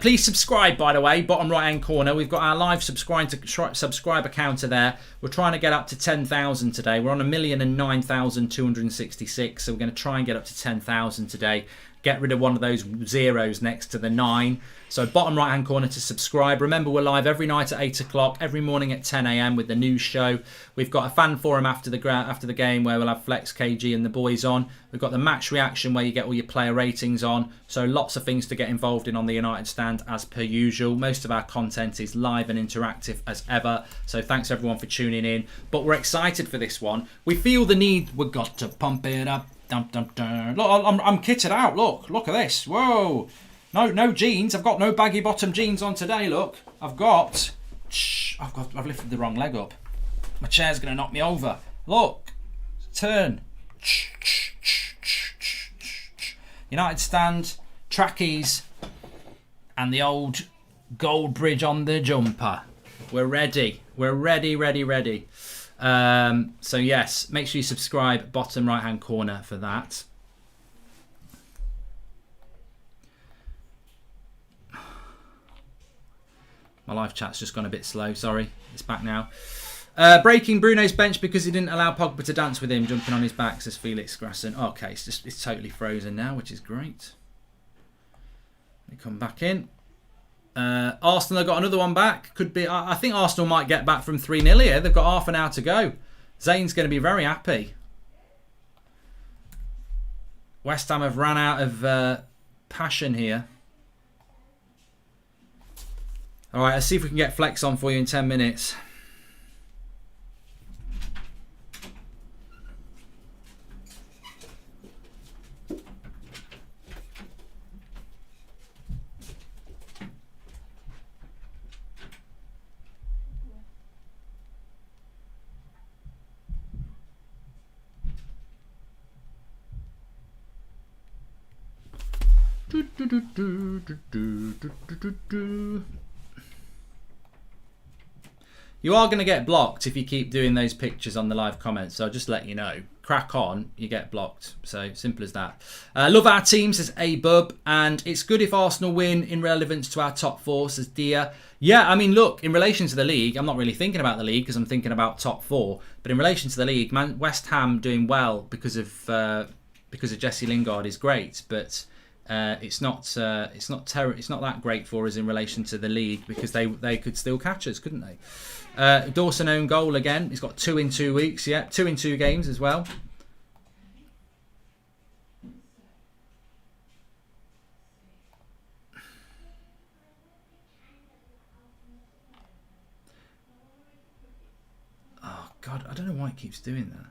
Speaker 1: Please subscribe, by the way, bottom right hand corner. We've got our live subscriber counter there. We're trying to get up to 10,000 today. We're on 1,009,266, so we're going to try and get up to 10,000 today. Get rid of one of those zeros next to the 9. So bottom right hand corner to subscribe. Remember, we're live every night at 8 o'clock, every morning at 10 a.m. with the news show. We've got a fan forum after the game where we'll have Flex, KG and the boys on. We've got the match reaction where you get all your player ratings on. So lots of things to get involved in on the United Stand as per usual. Most of our content is live and interactive as ever. So thanks everyone for tuning in. But we're excited for this one. We feel the need. We've got to pump it up. Dum, dum, dum. Look, I'm kitted out. Look at this. Whoa. No jeans. I've got no baggy bottom jeans on today. Look, I've lifted the wrong leg up. My chair's gonna knock me over. Look, turn. United Stand, trackies, and the old Goldbridge on the jumper. We're ready. We're ready. So yes, make sure you subscribe, bottom right hand corner for that. My live chat's just gone a bit slow, sorry. It's back now. Breaking Bruno's bench because he didn't allow Pogba to dance with him, jumping on his back, says Felix Grasson. Okay, it's totally frozen now, which is great. Let me come back in. Arsenal have got another one back. Could be. I think Arsenal might get back from 3-0 here. They've got half an hour to go. Zane's going to be very happy. West Ham have ran out of passion here. All right, let's see if we can get Flex on for you in 10 minutes. You are going to get blocked if you keep doing those pictures on the live comments, so I'll just let you know. Crack on, you get blocked. So simple as that. Love our team, says A-Bub, and it's good if Arsenal win in relevance to our top 4, says Dia. Yeah, I mean, look, in relation to the league, I'm not really thinking about the league because I'm thinking about top 4. But in relation to the league, West Ham doing well because of Jesse Lingard is great. But It's not that great for us in relation to the league, because they could still catch us, couldn't they? Dawson own goal again. He's got 2 in 2 weeks. Yeah, 2 in 2 games as well. Oh God, I don't know why it keeps doing that.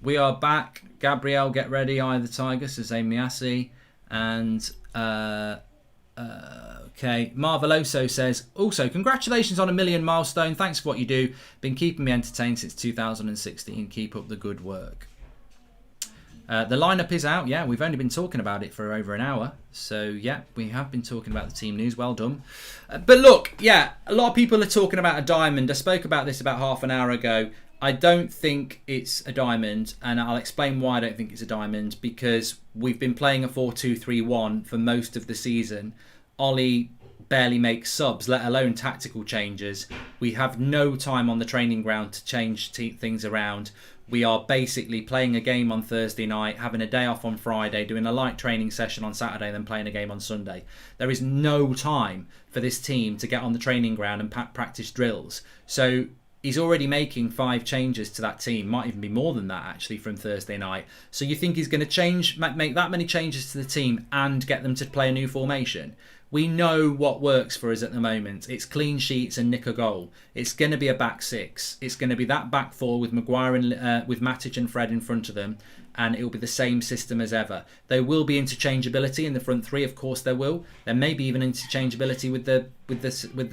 Speaker 1: We are back. Gabrielle, get ready. Eye of the Tiger, says MUFC. And okay, Marveloso says, also, congratulations on a 1 million milestone. Thanks for what you do. Been keeping me entertained since 2016. Keep up the good work. The lineup is out. Yeah, we've only been talking about it for over an hour. So, yeah, we have been talking about the team news. Well done. But look, yeah, a lot of people are talking about a diamond. I spoke about this about half an hour ago. I don't think it's a diamond, and I'll explain why I don't think it's a diamond. Because we've been playing a 4-2-3-1 for most of the season. Ollie barely makes subs, let alone tactical changes. We have no time on the training ground to change things around. We are basically playing a game on Thursday night, having a day off on Friday, doing a light training session on Saturday, and then playing a game on Sunday. There is no time for this team to get on the training ground and practice drills. So he's already making 5 changes to that team. Might even be more than that, actually, from Thursday night. So you think he's going to make that many changes to the team and get them to play a new formation? We know what works for us at the moment. It's clean sheets and nick a goal. It's going to be a back 6. It's going to be that back 4 with Maguire and with Matic and Fred in front of them, and it will be the same system as ever. There will be interchangeability in the front 3, of course there will. There may be even interchangeability with the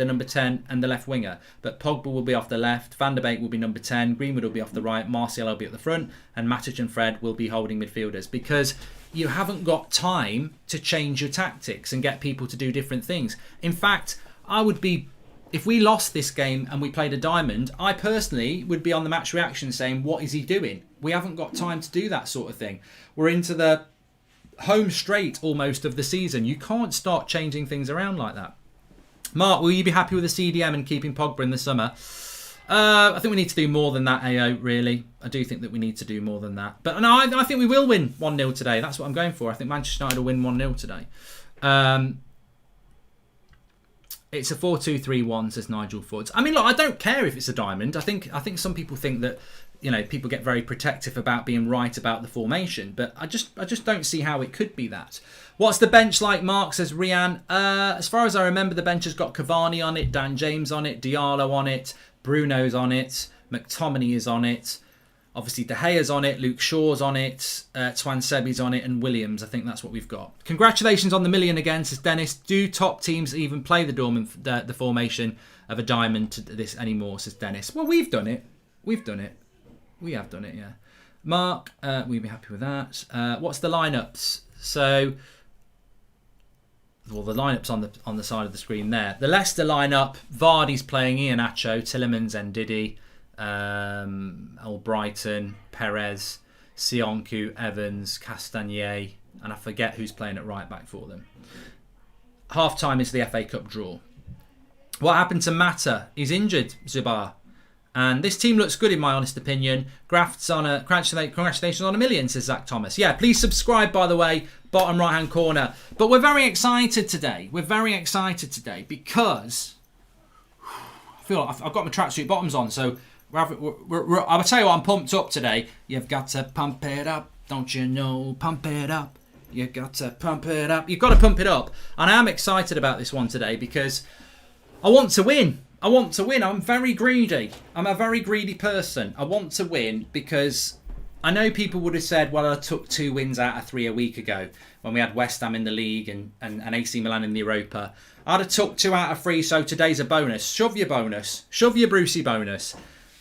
Speaker 1: number 10 and the left winger. But Pogba will be off the left, Van der Beek will be number 10, Greenwood will be off the right, Martial will be at the front, and Matic and Fred will be holding midfielders, because you haven't got time to change your tactics and get people to do different things. In fact, if we lost this game and we played a diamond, I personally would be on the match reaction saying, what is he doing? We haven't got time to do that sort of thing. We're into the home straight almost of the season. You can't start changing things around like that. Mark, will you be happy with the CDM and keeping Pogba in the summer? I think we need to do more than that, AO, really. I do think that we need to do more than that. But no, I think we will win 1-0 today. That's what I'm going for. I think Manchester United will win 1-0 today. It's a 4-2-3-1, says Nigel Ford. I mean, look, I don't care if it's a diamond. I think some people think that, you know, people get very protective about being right about the formation, but I just don't see how it could be that. What's the bench like, Mark, says Rian? As far as I remember, the bench has got Cavani on it, Dan James on it, Diallo on it, Bruno's on it, McTominay is on it, obviously De Gea's on it, Luke Shaw's on it, Twansebi's on it, and Williams. I think that's what we've got. Congratulations on the 1 million again, says Dennis. Do top teams even play the formation of a diamond to this anymore, says Dennis. Well, we've done it. We have done it, yeah. Mark, we'd be happy with that. What's the lineups? So, well, the lineup's on the side of the screen there. The Leicester lineup: Vardy's playing, Iheanacho, Tielemans, Ndidi, Albrighton, Perez, Sionku, Evans, Castagnier, and I forget who's playing at right back for them. Half time is the FA Cup draw. What happened to Mata? He's injured, Zubar. And this team looks good, in my honest opinion. Graft's on congratulations on 1 million, says Zach Thomas. Yeah, please subscribe, by the way, bottom right-hand corner. But we're very excited today. Because I feel like I've got my tracksuit bottoms on. So I'll tell you what, I'm pumped up today. You've got to pump it up, don't you know? Pump it up. You've got to pump it up. You've got to pump it up. And I am excited about this one today because I want to win. I'm very greedy. I'm a very greedy person. I want to win because I know people would have said, well, I took 2 wins out of 3 a week ago when we had West Ham in the league and AC Milan in the Europa. I'd have took 2 out of 3, so today's a bonus. Shove your bonus. Shove your Brucey bonus.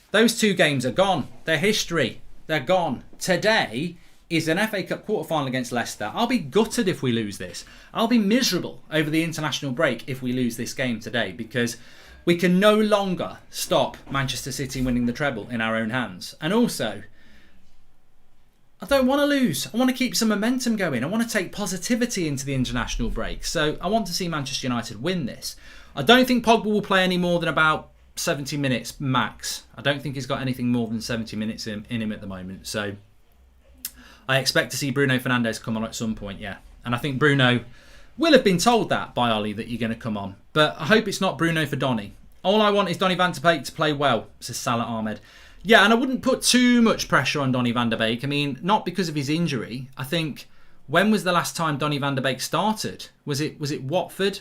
Speaker 1: Those 2 games are gone. They're history. They're gone. Today is an FA Cup quarter-final against Leicester. I'll be gutted if we lose this. I'll be miserable over the international break if we lose this game today because we can no longer stop Manchester City winning the treble in our own hands. And also, I don't want to lose. I want to keep some momentum going. I want to take positivity into the international break. So I want to see Manchester United win this. I don't think Pogba will play any more than about 70 minutes max. I don't think he's got anything more than 70 minutes in him at the moment. So I expect to see Bruno Fernandes come on at some point, yeah. And I think Bruno will have been told that by Ollie that you're going to come on. But I hope it's not Bruno for Donny. All I want is Donny van de Beek to play well, says Salah Ahmed. Yeah, and I wouldn't put too much pressure on Donny van de Beek. I mean, not because of his injury. I think, when was the last time Donny van de Beek started? Was it Watford?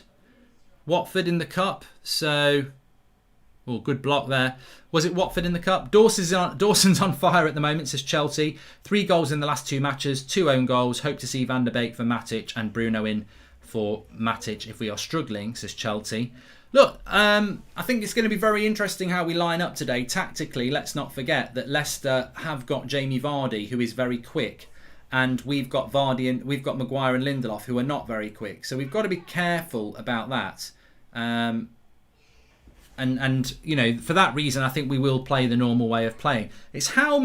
Speaker 1: Watford in the Cup. So, well, good block there. Was it Watford in the Cup? Dawson's on fire at the moment, says Chelsea. 3 goals in the last 2 matches, 2 own goals. Hope to see Van de Beek for Matic and Bruno in for Matic if we are struggling, says Chelsea. Look, I think it's going to be very interesting how we line up today. Tactically, let's not forget that Leicester have got Jamie Vardy, who is very quick. And we've got Maguire and Lindelof, who are not very quick. So we've got to be careful about that. And you know, for that reason, I think we will play the normal way of playing. It's how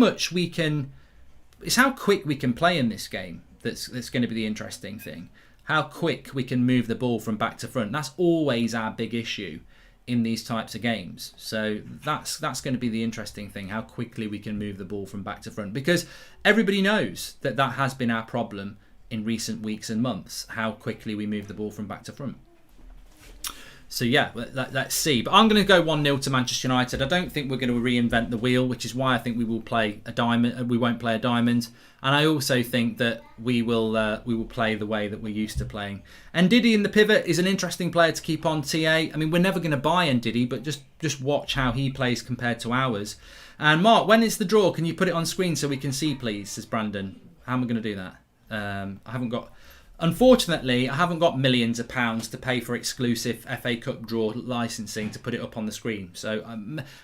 Speaker 1: quick we can play in this game that's going to be the interesting thing. How quick we can move the ball from back to front. That's always our big issue in these types of games. So that's going to be the interesting thing, how quickly we can move the ball from back to front. Because everybody knows that has been our problem in recent weeks and months, how quickly we move the ball from back to front. So yeah, let's see. But I'm going to go 1-0 to Manchester United. I don't think we're going to reinvent the wheel, which is why I think we will play a diamond. We won't play a diamond, and I also think that we will play the way that we're used to playing. And Ndidi in the pivot is an interesting player to keep on. TA. I mean, we're never going to buy Ndidi, but just watch how he plays compared to ours. And Mark, when it's the draw, can you put it on screen so we can see, please? Says Brandon. How am I going to do that? Unfortunately, I haven't got millions of pounds to pay for exclusive FA Cup draw licensing to put it up on the screen. So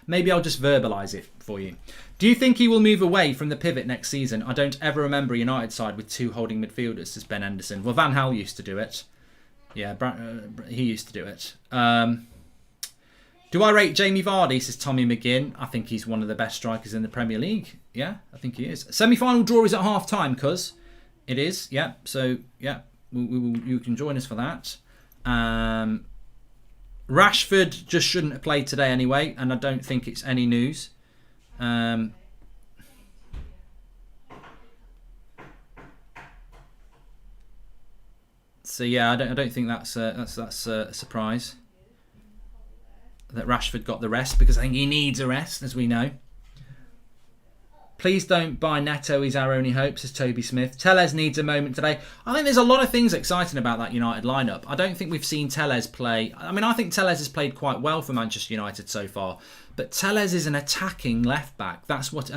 Speaker 1: maybe I'll just verbalise it for you. Do you think he will move away from the pivot next season? I don't ever remember a United side with 2 holding midfielders, says Ben Anderson. Well, Van Gaal used to do it. Yeah, he used to do it. Do I rate Jamie Vardy, says Tommy McGinn. I think he's one of the best strikers in the Premier League. Yeah, I think he is. Semi-final draw is at half-time, cuz. It is, yeah. So, yeah, you can join us for that. Rashford just shouldn't have played today anyway, and I don't think it's any news. So yeah, I don't think that's a surprise that Rashford got the rest, because I think he needs a rest, as we know. Please don't buy Neto, he's our only hope, says Toby Smith. Tellez needs a moment today. I think there's a lot of things exciting about that United lineup. I don't think we've seen Tellez play. I mean, I think Tellez has played quite well for Manchester United so far. But Tellez is an attacking left-back. That's what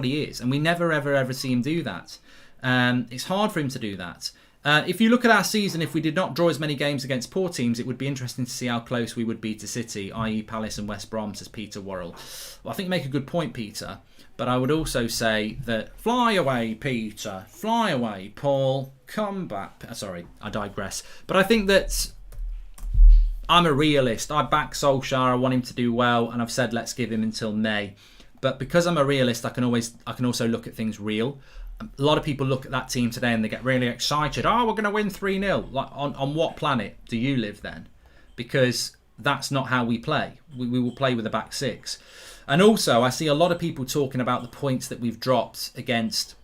Speaker 1: he is. And we never, ever see him do that. It's hard for him to do that. If you look at our season, if we did not draw as many games against poor teams, it would be interesting to see how close we would be to City, i.e. Palace and West Brom, says Peter Worrell. Well, I think you make a good point, Peter. But I would also say that fly away, Peter. Fly away, Paul. Come back. Sorry, I digress. But I think that I'm a realist. I back Solskjaer. I want him to do well. And I've said let's give him until May. But because I'm a realist, I can also look at things real. A lot of people look at that team today and they get really excited. Oh, we're going to win 3-0. Like, on what planet do you live then? Because that's not how we play. We will play with a back 6. And also, I see a lot of people talking about the points that we've dropped against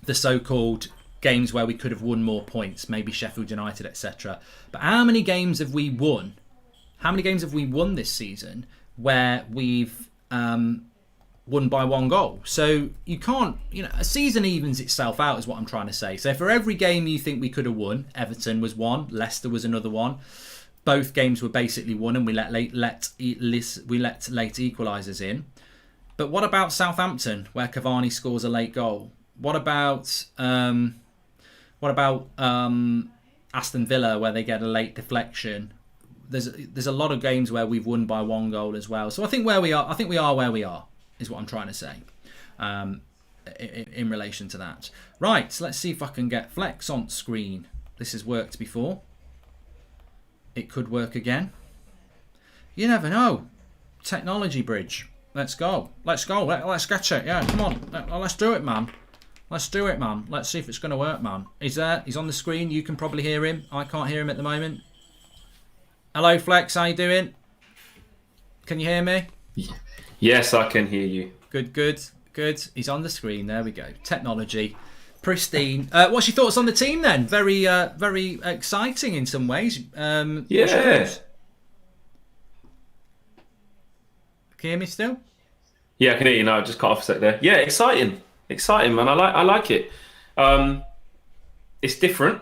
Speaker 1: the so-called games where we could have won more points, maybe Sheffield United, etc. But how many games have we won? How many games have we won this season where we've won by 1 goal? So you can't, a season evens itself out is what I'm trying to say. So for every game you think we could have won, Everton was one, Leicester was another one. Both games were basically won, and we let late equalisers in. But what about Southampton, where Cavani scores a late goal? What about Aston Villa, where they get a late deflection? There's a lot of games where we've won by 1 goal as well. So I think we are where we are, is what I'm trying to say. In relation to that. Right, so let's see if I can get Flex on screen. This has worked before. It could work again. You never know. Technology bridge. Let's go. Let's get it. Yeah, come on. Let's do it, man. Let's do it, man. Let's see if it's going to work, man. He's there. He's on the screen. You can probably hear him. I can't hear him at the moment. Hello, Flex. How you doing? Can you hear me?
Speaker 2: Yes, I can hear you.
Speaker 1: Good. He's on the screen. There we go. Technology. Pristine. What's your thoughts on the team then? Very exciting in some ways. What's your thoughts? Can you hear me still?
Speaker 2: Yeah, I can hear you now. I just cut off a sec there. Yeah, exciting, man. I like it. It's different.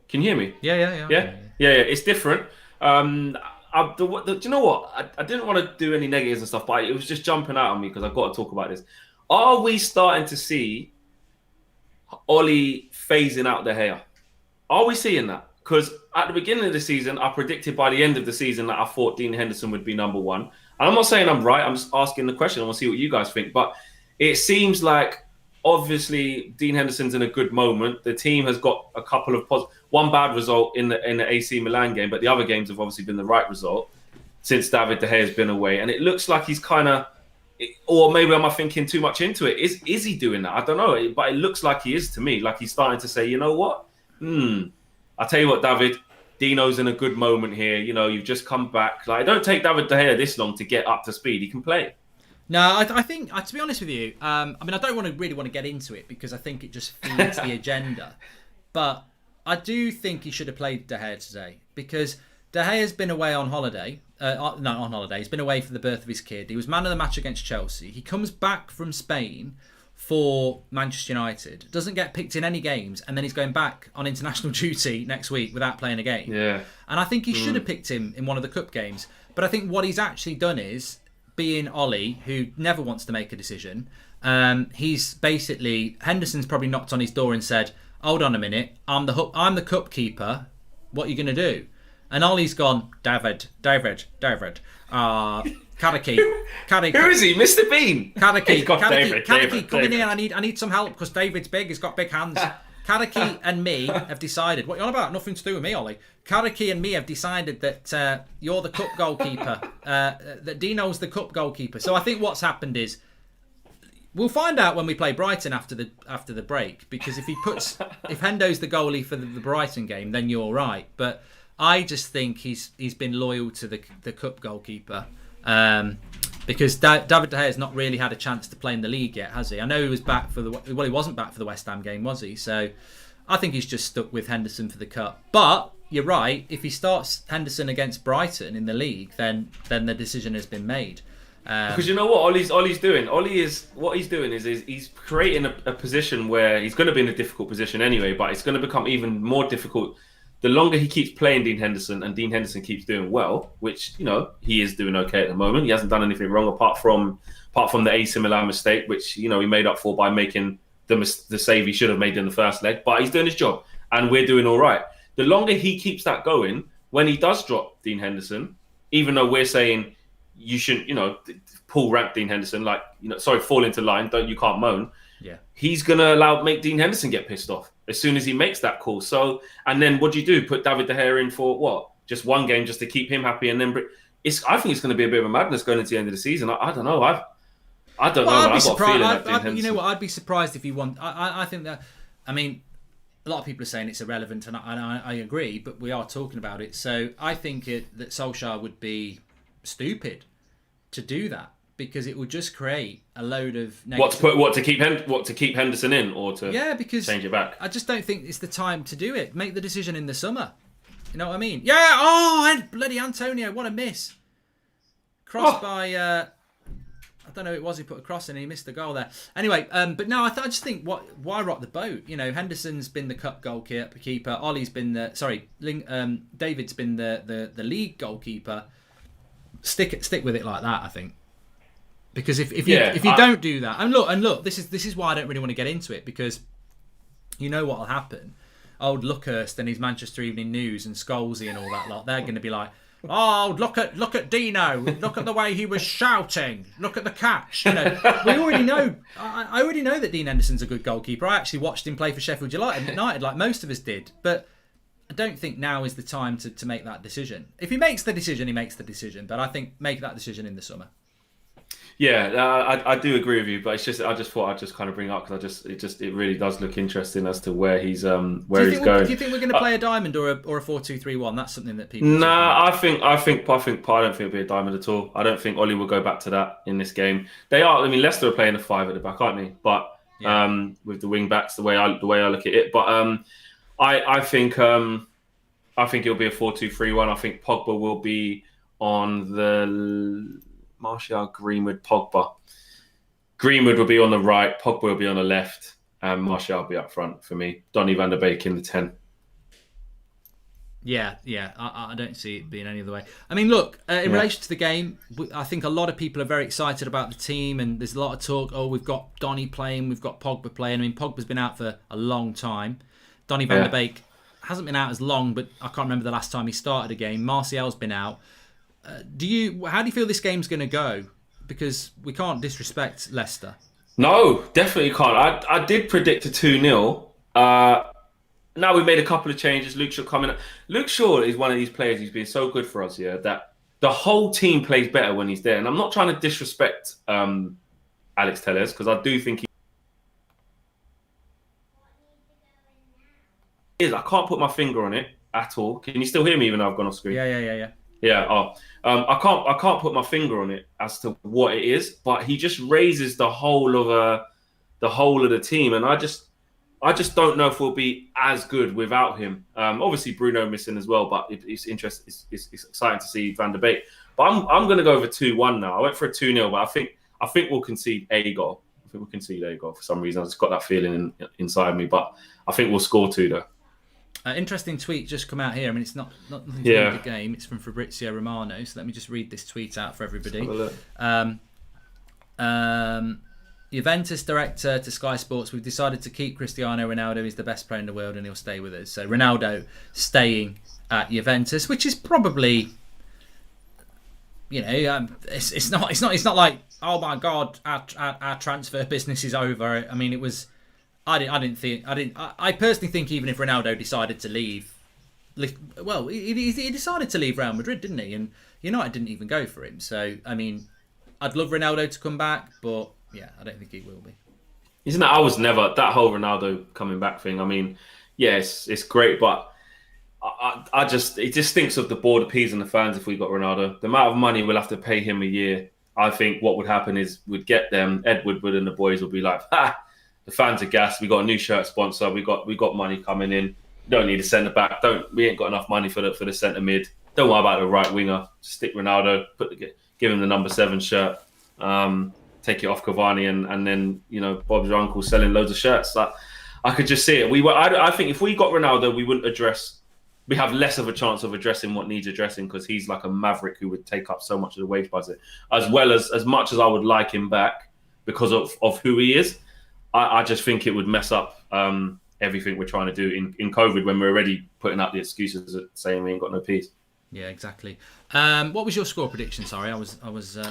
Speaker 2: Can you hear me?
Speaker 1: Yeah.
Speaker 2: Yeah. It's different. Do you know what? I didn't want to do any negatives and stuff, but it was just jumping out on me because I've got to talk about this. Are we starting to see Ollie phasing out De Gea? Are we seeing that? Because at the beginning of the season, I predicted by the end of the season that I thought Dean Henderson would be number one. And I'm not saying I'm right. I'm just asking the question. I want to see what you guys think. But it seems like, obviously, Dean Henderson's in a good moment. The team has got a couple of one bad result in the AC Milan game, but the other games have obviously been the right result since David De Gea has been away. And it looks like he's kind of, or maybe am I thinking too much into it? Is he doing that? I don't know. But it looks like he is to me. Like he's starting to say, you know what? I'll tell you what, David, Dino's in a good moment here. You know, you've just come back. Like, it don't take David De Gea this long to get up to speed. He can play.
Speaker 1: No, I think, to be honest with you, I don't really want to get into it because I think it just feeds the agenda. But I do think he should have played De Gea today because De Gea's been away on holiday. Not on holiday. He's been away for the birth of his kid. He was man of the match against Chelsea. He comes back from Spain for Manchester United. Doesn't get picked in any games. And then he's going back on international duty next week without playing a game.
Speaker 2: Yeah.
Speaker 1: And I think he should have picked him in one of the cup games. But I think what he's actually done is, being Ollie, who never wants to make a decision, he's basically, Henderson's probably knocked on his door and said, hold on a minute, I'm the cup keeper, what are you going to do? And Ollie's gone, David, Karaki.
Speaker 2: Who is he? Mr. Bean?
Speaker 1: Karaki, come in here, I need some help because David's big, he's got big hands. Karaki and me have decided, what are you on about? Nothing to do with me, Ollie. Karaki and me have decided that you're the cup goalkeeper, that Dino's the cup goalkeeper. So I think what's happened is, we'll find out when we play Brighton after the break, because if Hendo's the goalie for the Brighton game, then you're right. But I just think he's been loyal to the cup goalkeeper. Because David De Gea has not really had a chance to play in the league yet, has he? I know he was back he wasn't back for the West Ham game, was he? So I think he's just stuck with Henderson for the cup. But you're right, if he starts Henderson against Brighton in the league, then the decision has been made.
Speaker 2: Because you know what Ollie's doing? He's creating a position where he's going to be in a difficult position anyway, but it's going to become even more difficult the longer he keeps playing Dean Henderson, and Dean Henderson keeps doing well, which, you know, he is doing okay at the moment. He hasn't done anything wrong apart from the AC Milan mistake, which, you know, he made up for by making the save he should have made in the first leg. But he's doing his job, and we're doing all right. The longer he keeps that going, when he does drop Dean Henderson, even though we're saying you shouldn't, you know, pull rank Dean Henderson, like, you know, fall into line, you can't moan.
Speaker 1: Yeah, he's
Speaker 2: gonna make Dean Henderson get pissed off as soon as he makes that call. So, and then what do? Put David De Gea in for what? Just one game, just to keep him happy, and then I think it's going to be a bit of a madness going into the end of the season. I don't know. I don't know.
Speaker 1: I'd be surprised. You know what? I'd be surprised if he won. I think that. I mean, a lot of people are saying it's irrelevant, and I agree, but we are talking about it. So I think that Solskjaer would be stupid to do that, because it would just create a load of negative...
Speaker 2: to keep Henderson in, or to change it back.
Speaker 1: I just don't think it's the time to do it. Make the decision in the summer. You know what I mean? Yeah. Oh, and bloody Antonio! What a miss. Crossed by. I don't know who it was. He put a cross in and he missed the goal there. Anyway, but no, I just think why rock the boat? You know, Henderson's been the cup goalkeeper. Ollie's been David's been the league goalkeeper. Stick with it like that, I think. Because if you don't do that, and look, this is why I don't really want to get into it, because you know what will happen. Old Luckhurst and his Manchester Evening News and Scholesy and all that lot, they're going to be like, oh, look at Dino, look at the way he was shouting, look at the catch. You know, we already know. I already know that Dean Henderson's a good goalkeeper. I actually watched him play for Sheffield United, like most of us did, but I don't think now is the time to make that decision. If he makes the decision, he makes the decision, but I think make that decision in the summer.
Speaker 2: Yeah, I do agree with you, but it's just I just thought I'd just kind of bring it up because it really does look interesting as to where he's going.
Speaker 1: Do you think we're going to play a diamond or a 4-2-3-1? That's something that people.
Speaker 2: Nah, I don't think it'll be a diamond at all. I don't think Ollie will go back to that in this game. They are. I mean, Leicester are playing a 5 at the back, aren't they? But with the wing backs, the way I look at it. But I think it'll be a 4-2-3-1. I think Pogba will be on the Martial, Greenwood, Pogba. Greenwood will be on the right, Pogba will be on the left, and Martial will be up front for me. Donny van der Beek in the 10.
Speaker 1: Yeah, I don't see it being any other way. I mean, look, in relation to the game, I think a lot of people are very excited about the team, and there's a lot of talk, we've got Donny playing, we've got Pogba playing. I mean, Pogba's been out for a long time. Donny van der Beek hasn't been out as long, but I can't remember the last time he started a game. Martial's been out. How do you feel this game's going to go? Because we can't disrespect Leicester.
Speaker 2: No, definitely can't. I did predict a 2-0. Now we've made a couple of changes. Luke Shaw coming up. Luke Shaw is one of these players who's been so good for us, that the whole team plays better when he's there. And I'm not trying to disrespect Alex Telles, because I do think he is. I can't put my finger on it at all. Can you still hear me even though I've gone off screen?
Speaker 1: Yeah.
Speaker 2: Yeah. I can't put my finger on it as to what it is, but he just raises the whole of the team, and I just don't know if we'll be as good without him. Obviously Bruno missing as well, but it's interesting. It's exciting to see Van der Beek. But I'm going to go over 2-1 now. I went for a 2-0, but I think we'll concede a goal. I think we'll concede a goal for some reason. I've just got that feeling inside me, but I think we'll score 2 though.
Speaker 1: Interesting tweet just come out here. I mean, it's not nothing to do with the game. It's from Fabrizio Romano. So let me just read this tweet out for everybody. Juventus director to Sky Sports: we've decided to keep Cristiano Ronaldo. He's the best player in the world, and he'll stay with us. So Ronaldo staying at Juventus, which is probably, it's not like, oh my God, our transfer business is over. I mean, it was. I personally think even if Ronaldo decided to leave, well, he decided to leave Real Madrid, didn't he? And United didn't even go for him. So, I mean, I'd love Ronaldo to come back, but yeah, I don't think he will be.
Speaker 2: Isn't it? I was never that whole Ronaldo coming back thing. I mean, yes, it's great, but it just stinks of the board appeasing the fans if we got Ronaldo. The amount of money we'll have to pay him a year, I think what would happen is we'd get them. Ed Woodward and the boys will be like, the fans are gassed. We got a new shirt sponsor. We got money coming in. Don't need a centre back. We ain't got enough money for the centre mid. Don't worry about the right winger. Stick Ronaldo. Give him the number 7 shirt. Take it off Cavani, and then Bob's your uncle selling loads of shirts. I could just see it. I think if we got Ronaldo, we wouldn't address. We have less of a chance of addressing what needs addressing, because he's like a maverick who would take up so much of the wage budget. As well as much as I would like him back because of who he is. I just think it would mess up everything we're trying to do in COVID, when we're already putting out the excuses saying we ain't got no peace.
Speaker 1: Yeah, exactly. What was your score prediction? Sorry, I was
Speaker 2: 2-1.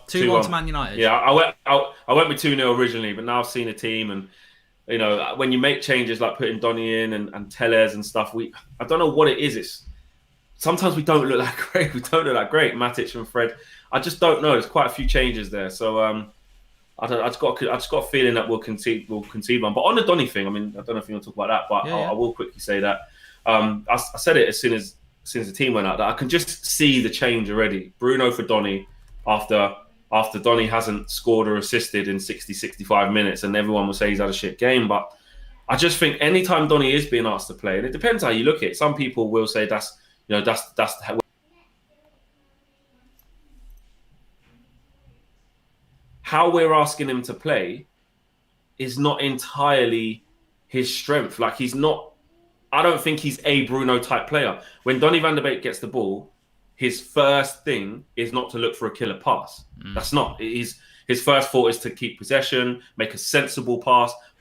Speaker 1: 2-1 to Man United.
Speaker 2: Yeah, I went with 2-0 originally, but now I've seen a team, and when you make changes like putting Donny in and Telles and stuff, I don't know what it is. It's sometimes we don't look that great. Matic and Fred. I just don't know. There's quite a few changes there, so. I just got a feeling that we'll concede one. But on the Donny thing, I mean, I don't know if you want to talk about that, but I will quickly say that I said it as soon as the team went out, that I can just see the change already. Bruno for Donny after Donny hasn't scored or assisted in 65 minutes, and everyone will say he's had a shit game. But I just think anytime Donny is being asked to play, and it depends how you look at it. Some people will say that's how we're asking him to play is not entirely his strength. Like, he's not. I don't think he's a Bruno type player. When Donny van der Beek gets the ball, his first thing is not to look for a killer pass. That's not. His first thought is to keep possession, make a sensible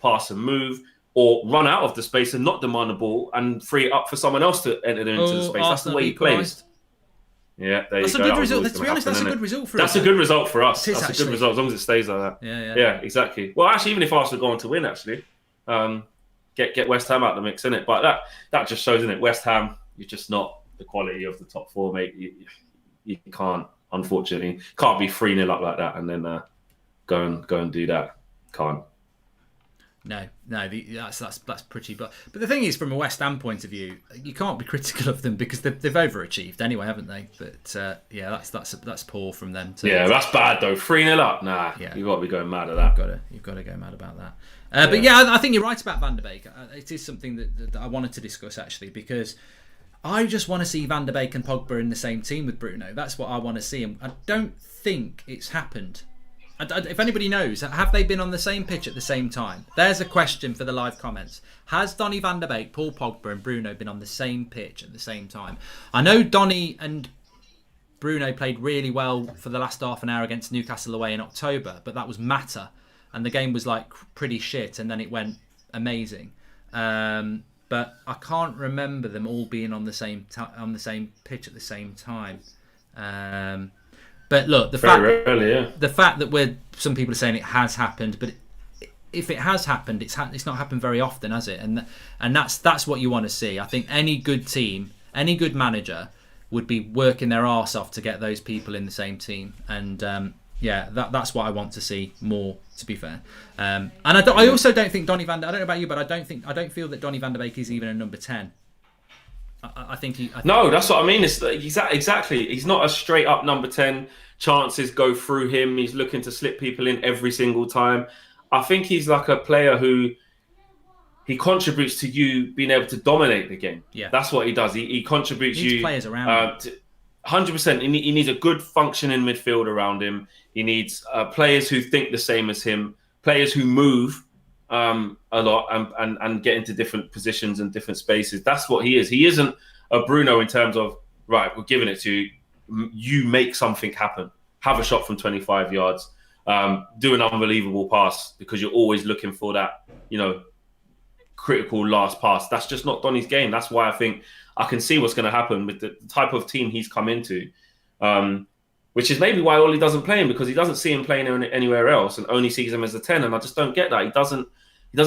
Speaker 2: pass and move, or run out of the space and not demand the ball and free it up for someone else to enter into the space. That's the way he plays. Yeah, that's a good result.
Speaker 1: To be honest, that's a good result for
Speaker 2: us. That's a good result for us. That's
Speaker 1: a
Speaker 2: good result as long as it stays like that.
Speaker 1: Yeah,
Speaker 2: exactly. Well, actually, even if Arsenal go on to win, actually, get West Ham out of the mix, innit? But that just shows, innit? West Ham, you're just not the quality of the top 4, mate. You can't. unfortunately. Can't be 3-0 up like that and then go and do that. Can't.
Speaker 1: No, that's pretty. But the thing is, from a West Ham point of view, you can't be critical of them because they've overachieved anyway, haven't they? But yeah, that's poor from them.
Speaker 2: Yeah, that's bad though. 3-0 up, nah. Yeah. You've got to be going mad at that.
Speaker 1: You've got to go mad about that. But yeah, I think you're right about Van der Beek. It is something that I wanted to discuss actually because I just want to see Van der Beek and Pogba in the same team with Bruno. That's what I want to see, and I don't think it's happened. If anybody knows, have they been on the same pitch at the same time? There's a question for the live comments. Has Donny van der Beek, Paul Pogba and Bruno been on the same pitch at the same time? I know Donny and Bruno played really well for the last half an hour against Newcastle away in October, but that was matter. And the game was like pretty shit and then it went amazing. But I can't remember them all being on the same pitch at the same time. But look, the fact that some people are saying it has happened, but if it has happened, it's not happened very often, has it? And that's what you want to see. I think any good team, any good manager would be working their arse off to get those people in the same team. And yeah, that's what I want to see more. To be fair, and I also don't think Donny van der. I don't know about you, but I don't feel that Donny van der Beek is even a number 10. I think no,
Speaker 2: that's what I mean. It's exactly. He's not a straight up number 10. Chances go through him. He's looking to slip people in every single time. I think he's like a player who he contributes to you being able to dominate the game. Yeah, that's what he does. He contributes
Speaker 1: he needs players around.
Speaker 2: 100%. He needs a good functioning midfield around him. He needs players who think the same as him. Players who move a lot and get into different positions and different spaces. That's what he is. He isn't a Bruno in terms of, right, we're giving it to you. You make something happen. Have a shot from 25 yards. Do an unbelievable pass because you're always looking for that, critical last pass. That's just not Donny's game. That's why I think I can see what's going to happen with the type of team he's come into, which is maybe why Ollie doesn't play him, because he doesn't see him playing anywhere else and only sees him as a 10. And I just don't get that. He doesn't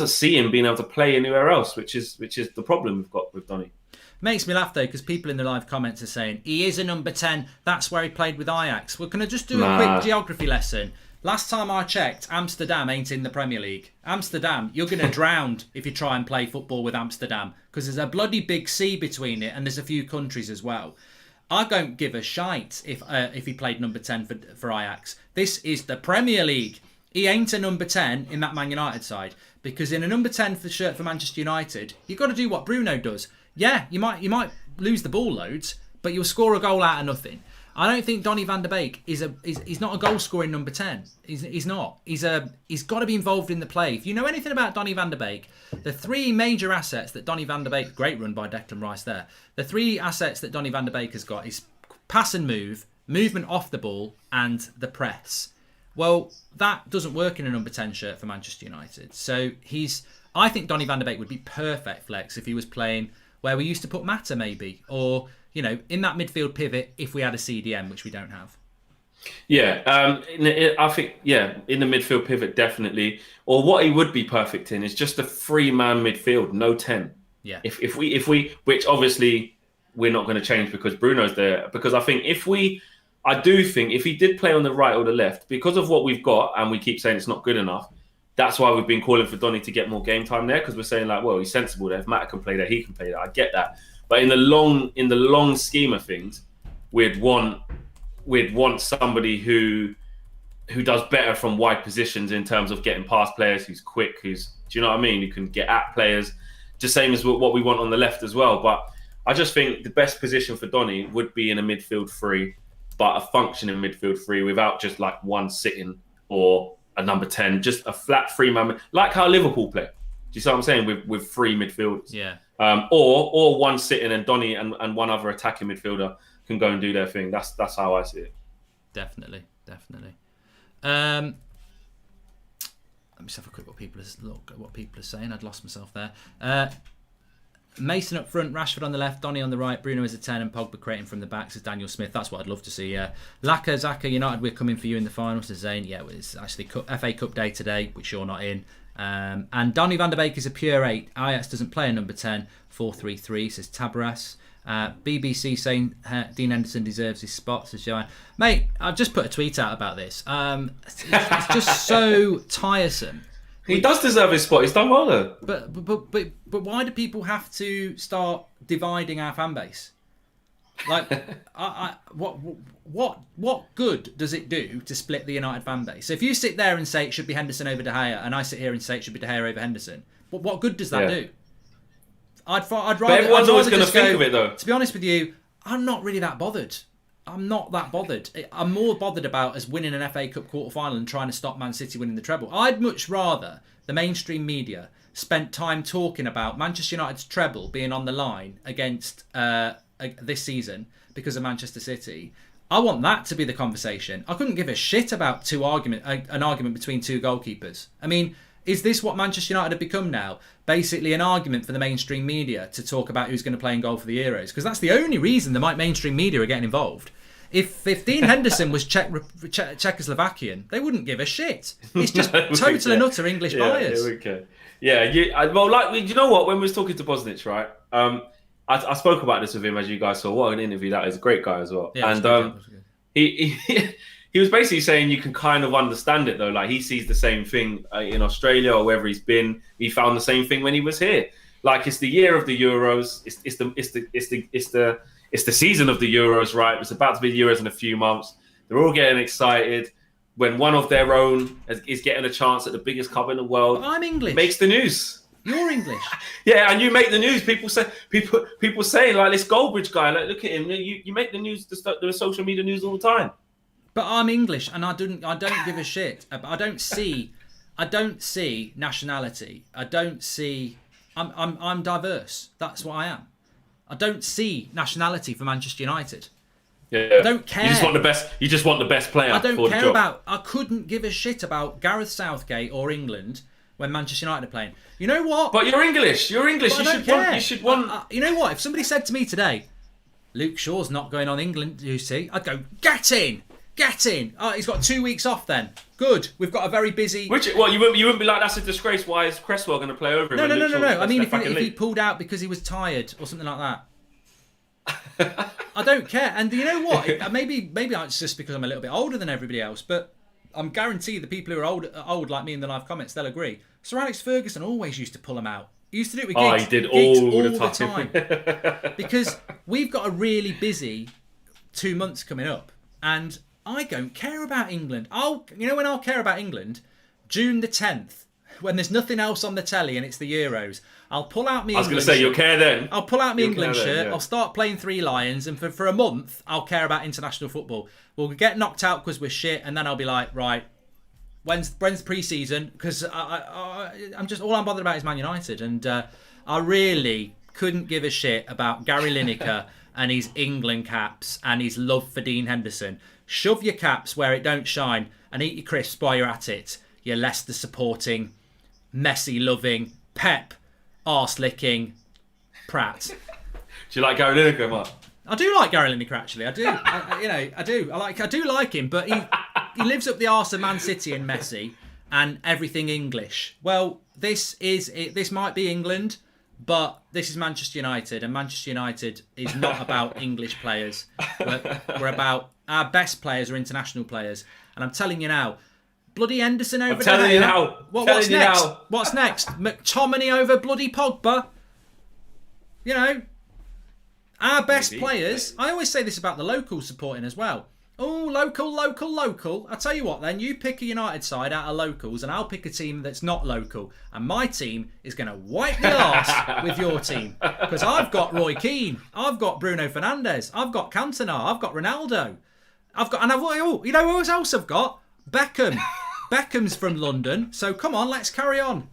Speaker 2: see him being able to play anywhere else, which is the problem we've got with Donny.
Speaker 1: Makes me laugh though, because people in the live comments are saying he is a number 10. That's where he played with Ajax. Well, can I just do a quick geography lesson? Last time I checked, Amsterdam ain't in the Premier League. Amsterdam, you're going to drown if you try and play football with Amsterdam, because there's a bloody big sea between it and there's a few countries as well. I don't give a shite if he played number 10 for Ajax. This is the Premier League. He ain't a number 10 in that Man United side, because in a number 10 shirt for Manchester United, you've got to do what Bruno does. Yeah, you might lose the ball loads, but you'll score a goal out of nothing. I don't think Donny van der Beek he's not a goal scoring number 10. He's not. He's got to be involved in the play. If you know anything about Donny van der Beek, the three major assets that Donny van der Beek, great run by Declan Rice there. The three assets that Donny van der Beek has got is pass and move, movement off the ball, and the press. Well, that doesn't work in a number 10 shirt for Manchester United. So I think Donny van der Beek would be perfect flex if he was playing where we used to put Mata maybe, or in that midfield pivot if we had a CDM, which we don't have.
Speaker 2: Yeah, I think in the midfield pivot definitely. Or what he would be perfect in is just a 3-man midfield, no 10.
Speaker 1: Yeah.
Speaker 2: If we, which obviously we're not going to change because Bruno's there. Because I do think if he did play on the right or the left, because of what we've got, and we keep saying it's not good enough, that's why we've been calling for Donny to get more game time there, because we're saying like, well, he's sensible there. If Matt can play there, he can play there. I get that. But in the long scheme of things, we'd want somebody who does better from wide positions in terms of getting past players, who's quick, do you know what I mean? Who can get at players, just same as what we want on the left as well. But I just think the best position for Donny would be in a midfield 3, but a functioning midfield 3 without just like one sitting or a number 10, just a flat 3-man, like how Liverpool play. Do you see what I'm saying? With 3 midfielders.
Speaker 1: Yeah.
Speaker 2: Or one sitting and Donny and one other attacking midfielder can go and do their thing. That's how I see it.
Speaker 1: Definitely. Let me just have a quick look at what people are saying. I'd lost myself there. Mason up front, Rashford on the left, Donny on the right, Bruno is a 10 and Pogba creating from the back, says Daniel Smith. That's what I'd love to see, yeah. Laka, Zaka, United, we're coming for you in the final, says Zane. Yeah, it's actually FA Cup day today, which you're not in. And Donny van der Beek is a pure 8. Ajax doesn't play a number 10, 4-3-3, says Tabras. BBC saying Dean Henderson deserves his spot, says Joanne. Mate, I've just put a tweet out about this. It's just so tiresome.
Speaker 2: He does deserve his spot. He's done well though.
Speaker 1: But why do people have to start dividing our fan base? Like, what good does it do to split the United fan base? So if you sit there and say it should be Henderson over De Gea, and I sit here and say it should be De Gea over Henderson, what good does that do? I'd rather.
Speaker 2: But everyone's always going to think
Speaker 1: go,
Speaker 2: of it though.
Speaker 1: To be honest with you, I'm not really that bothered. I'm not that bothered. I'm more bothered about us winning an FA Cup quarter-final and trying to stop Man City winning the treble. I'd much rather the mainstream media spent time talking about Manchester United's treble being on the line against this season because of Manchester City. I want that to be the conversation. I couldn't give a shit about an argument between two goalkeepers. I mean, is this what Manchester United have become now? Basically an argument for the mainstream media to talk about who's going to play in goal for the Euros? Because that's the only reason the mainstream media are getting involved. If Dean Henderson was Czechoslovakian, they wouldn't give a shit. It's just total and utter English bias.
Speaker 2: Yeah, you know what? When we was talking to Bosnich, right? I spoke about this with him, as you guys saw. What an interview that is! A great guy as well. Yeah, and he was basically saying you can kind of understand it though. Like he sees the same thing in Australia or wherever he's been. He found the same thing when he was here. Like it's the year of the Euros. It's the season of the Euros, right? It's about to be the Euros in a few months. They're all getting excited when one of their own is getting a chance at the biggest club in the world.
Speaker 1: But I'm English.
Speaker 2: Makes the news.
Speaker 1: You're English.
Speaker 2: Yeah, and you make the news. People saying like this Goldbridge guy, like look at him. You make the news, the social media news all the time.
Speaker 1: But I'm English, and I don't give a shit. I don't see nationality. I don't see. I'm diverse. That's what I am. I don't see nationality for Manchester United.
Speaker 2: Yeah.
Speaker 1: I don't care.
Speaker 2: You just want the best player.
Speaker 1: I don't care about. I couldn't give a shit about Gareth Southgate or England when Manchester United are playing. You know what?
Speaker 2: But you're English. You're English.
Speaker 1: But
Speaker 2: you should want.
Speaker 1: You know what? If somebody said to me today, Luke Shaw's not going on England, you see, I'd go, get in. Oh, he's got 2 weeks off then. Good. We've got a very busy.
Speaker 2: You wouldn't be like, that's a disgrace. Why is Cresswell going to play over him?
Speaker 1: No. I mean, if he pulled out because he was tired or something like that. I don't care. And you know what? Maybe it's just because I'm a little bit older than everybody else, but I'm guaranteed the people who are old like me in the live comments, they'll agree. Sir Alex Ferguson always used to pull him out. He used to do it with gigs.
Speaker 2: He did all the
Speaker 1: time. Because we've got a really busy 2 months coming up, and I don't care about England. When I'll care about England? June the 10th, when there's nothing else on the telly and it's the Euros. I'll pull out my England shirt. I was going to say,
Speaker 2: you'll care then.
Speaker 1: I'll pull out my England shirt. Yeah. I'll start playing Three Lions, and for a month, I'll care about international football. We'll get knocked out because we're shit, and then I'll be like, right, when's pre-season? Because I'm just all I'm bothered about is Man United, and I really couldn't give a shit about Gary Lineker and his England caps and his love for Dean Henderson. Shove your caps where it don't shine and eat your crisps while you're at it. You Leicester supporting, Messi loving, Pep arse-licking Pratt.
Speaker 2: Do you like Gary Lineker, Mark?
Speaker 1: I do like Gary Lineker, actually. I do. I do. I do like him, but he lives up the arse of Man City and Messi and everything English. Well, this might be England, but this is Manchester United, and Manchester United is not about English players. We're about our best players are international players, and I'm telling you now. Bloody Henderson over there.
Speaker 2: I'm telling you now.
Speaker 1: What's next? What's next? McTominay over bloody Pogba. You know, our best players. I always say this about the locals supporting as well. Oh, local. I'll tell you what then. You pick a United side out of locals, and I'll pick a team that's not local. And my team is going to wipe the arse with your team. Because I've got Roy Keane. I've got Bruno Fernandes. I've got Cantona. I've got Ronaldo. You know who else I've got? Beckham. Beckham's from London, so come on, let's carry on.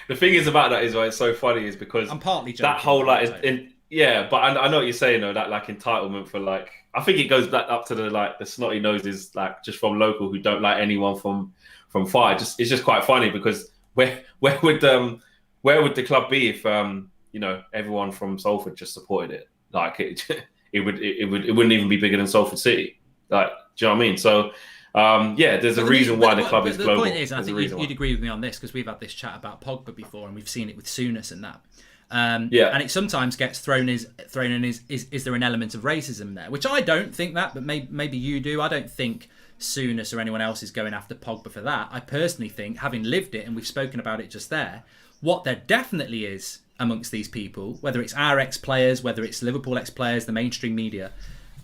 Speaker 2: The thing is about that is why it's so funny is because
Speaker 1: I'm partly joking.
Speaker 2: That whole but I know what you're saying though. That like entitlement for like, I think it goes back up to the snotty noses like just from local who don't like anyone from far. It's just quite funny because where would the club be if everyone from Salford just supported it? Like it wouldn't even be bigger than Salford City. Like, do you know what I mean? So. There's a reason why the club is global.
Speaker 1: The point is, and I think you'd agree with me on this because we've had this chat about Pogba before and we've seen it with Souness and that. And it sometimes gets thrown in is there an element of racism there? Which I don't think that, but maybe you do. I don't think Souness or anyone else is going after Pogba for that. I personally think, having lived it, and we've spoken about it just there, what there definitely is amongst these people, whether it's our ex-players, whether it's Liverpool ex-players, the mainstream media,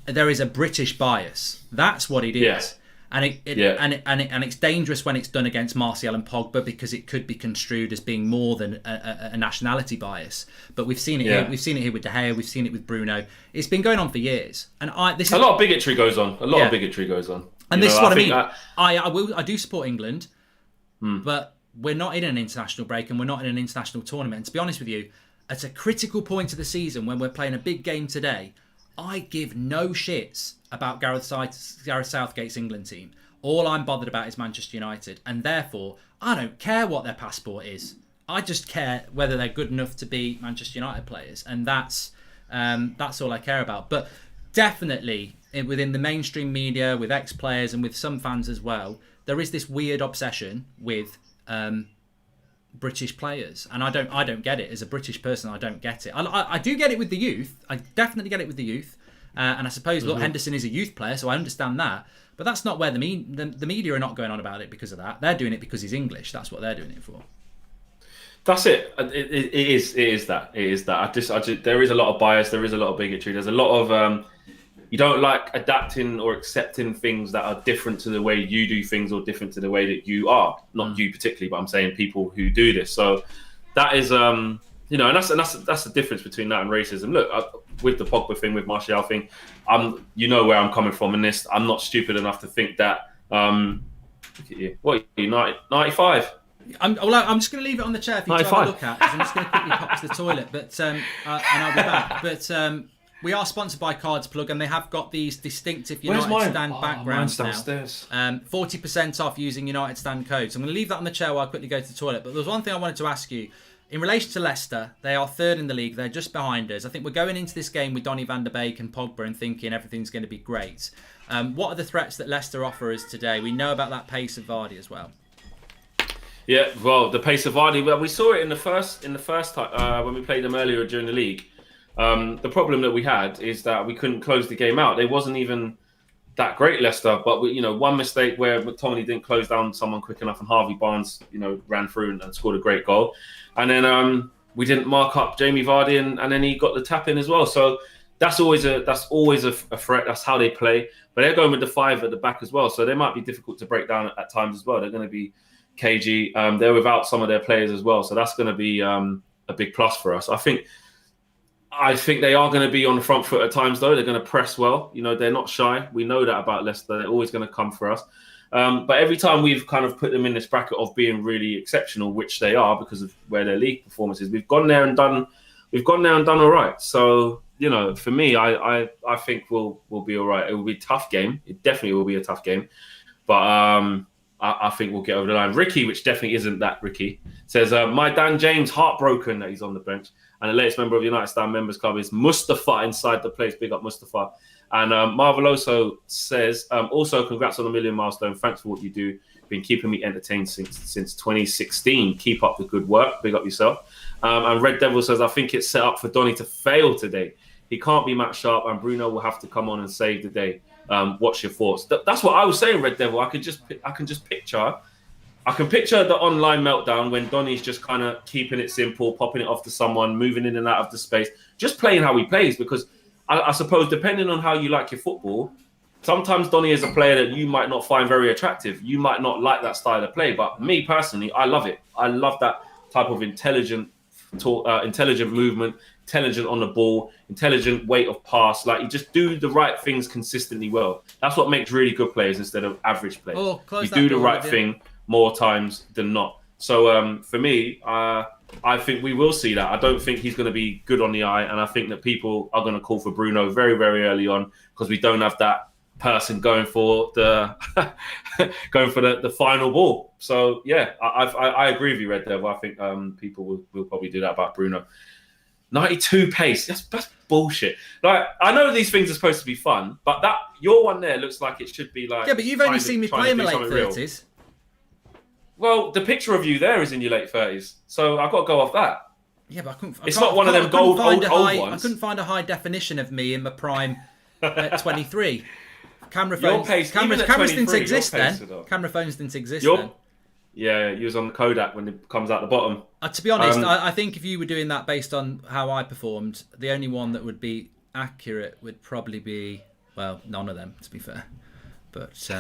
Speaker 1: there is a British bias. That's what it is.
Speaker 2: Yeah.
Speaker 1: And it's dangerous when it's done against Martial and Pogba, because it could be construed as being more than a nationality bias. But we've seen it here. We've seen it here with De Gea. We've seen it with Bruno. It's been going on for years. And a lot
Speaker 2: of bigotry goes on. A lot of bigotry goes on.
Speaker 1: And this is what I mean. I do support England, but we're not in an international break and we're not in an international tournament. And to be honest with you, at a critical point of the season when we're playing a big game today, I give no shits about Gareth Southgate's England team. All I'm bothered about is Manchester United, and therefore I don't care what their passport is. I just care whether they're good enough to be Manchester United players, and that's all I care about. But definitely within the mainstream media, with ex-players and with some fans as well, there is this weird obsession with British players, and I don't get it. As a British person, I don't get it. I do get it with the youth. I definitely get it with the youth, and I suppose look, Henderson is a youth player, so I understand that. But that's not where the media are not going on about it because of that. They're doing it because he's English. That's what they're doing it for.
Speaker 2: That's it. It is that. I just there is a lot of bias. There is a lot of bigotry. There's a lot of you don't like adapting or accepting things that are different to the way you do things or different to the way that you are. Not you particularly, but I'm saying people who do this. So that is, and that's the difference between that and racism. Look, with the Pogba thing, with Martial thing, you know where I'm coming from in this. I'm not stupid enough to think that. Look at you. What are you, 95?
Speaker 1: I'm just going to leave it on the chair for you to have a look at, because I'm just going to quickly pop to the toilet, and I'll be back. But we are sponsored by Cards Plug, and they have got these distinctive United Stand backgrounds now. 40% off using United Stand codes. I'm going to leave that on the chair while I quickly go to the toilet. But there's one thing I wanted to ask you. In relation to Leicester, they are third in the league. They're just behind us. I think we're going into this game with Donny van der Beek and Pogba and thinking everything's going to be great. What are the threats that Leicester offer us today? We know about that pace of Vardy as well.
Speaker 2: Yeah, well, the pace of Vardy. Well, we saw it in the first time when we played them earlier during the league. The problem that we had is that we couldn't close the game out. It wasn't even that great, Leicester, but one mistake where McTominay didn't close down someone quick enough, and Harvey Barnes, ran through and scored a great goal. And then we didn't mark up Jamie Vardy, and then he got the tap in as well. So that's always a threat. That's how they play. But they're going with the 5 at the back as well, so they might be difficult to break down at times as well. They're going to be cagey. They're without some of their players as well, so that's going to be a big plus for us. I think they are going to be on the front foot at times, though. They're going to press well. They're not shy. We know that about Leicester. They're always going to come for us. But every time we've kind of put them in this bracket of being really exceptional, which they are because of where their league performance is, we've gone there and done all right. So, for me, I think we'll be all right. It will be a tough game. It definitely will be a tough game. But I think we'll get over the line. Ricky, which definitely isn't that Ricky, says, my Dan James heartbroken that he's on the bench. And the latest member of the United Stand Members Club is Mustafa inside the place. Big up Mustafa. And Marveloso says, also congrats on the 1 million milestone. Thanks for what you do. Been keeping me entertained since 2016. Keep up the good work. Big up yourself. And Red Devil says, I think it's set up for Donny to fail today. He can't be Matt Sharp, and Bruno will have to come on and save the day. What's your thoughts? That's what I was saying, Red Devil. I can picture the online meltdown when Donny's just kind of keeping it simple, popping it off to someone, moving in and out of the space, just playing how he plays. Because I suppose depending on how you like your football, sometimes Donny is a player that you might not find very attractive. You might not like that style of play. But me personally, I love it. I love that type of intelligent movement, intelligent on the ball, intelligent weight of pass. Like, you just do the right things consistently well. That's what makes really good players instead of average players. You do the right thing more times than not. So for me, I think we will see that. I don't think he's going to be good on the eye, and I think that people are going to call for Bruno very, very early on because we don't have that person going for the final ball. So yeah, I agree with you, Red Devil. I think people will probably do that about Bruno. 92 pace. That's bullshit. Like, I know these things are supposed to be fun, but that your one there looks like it should be like.
Speaker 1: Yeah, but you've only seen me play in my late 30s.
Speaker 2: Well, the picture of you there is in your late 30s, so I've got to go off that.
Speaker 1: Yeah, but I couldn't.
Speaker 2: It's not one of them gold old ones.
Speaker 1: I couldn't find a high definition of me in my prime at 23. Camera phones didn't exist then. Camera phones didn't exist then.
Speaker 2: Yeah, you was on the Kodak when it comes out the bottom.
Speaker 1: To be honest, I think if you were doing that based on how I performed, the only one that would be accurate would probably be, well, none of them, to be fair. But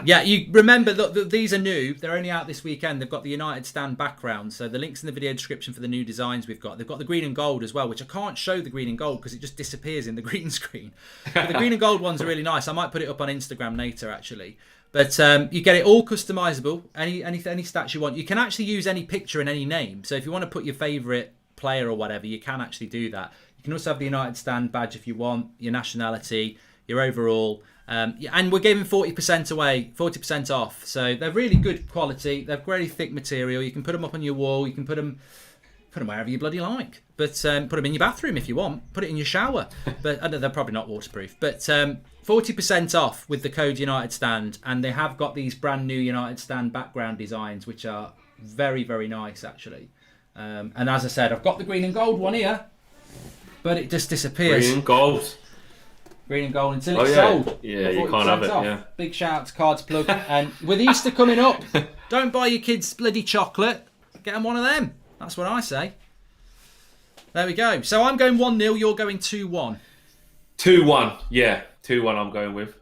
Speaker 1: yeah, you remember that these are new. They're only out this weekend. They've got the United Stand background. So the link's in the video description for the new designs we've got. They've got the green and gold as well, which I can't show the green and gold because it just disappears in the green screen. But the green and gold ones are really nice. I might put it up on Instagram later, actually. But you get it all customizable. Any stats you want. You can actually use any picture and any name. So if you want to put your favourite player or whatever, you can actually do that. You can also have the United Stand badge if you want, your nationality, your overall. And we're giving 40% away, 40% off. So they're really good quality. They're really thick material. You can put them up on your wall. You can put them wherever you bloody like. But put them in your bathroom if you want. Put it in your shower. But they're probably not waterproof. But 40% off with the code United Stand. And they have got these brand new United Stand background designs, which are very, very nice, actually. And as I said, I've got the green and gold one here. But it just disappears.
Speaker 2: Green and gold.
Speaker 1: Green and gold until it's sold.
Speaker 2: Yeah, you can't have it. Yeah.
Speaker 1: Big shout out to Cards Plug. And with Easter coming up, don't buy your kids bloody chocolate. Get them one of them. That's what I say. There we go. So I'm going 1-0. You're going 2-1.
Speaker 2: 2-1. Yeah, 2-1 I'm going with.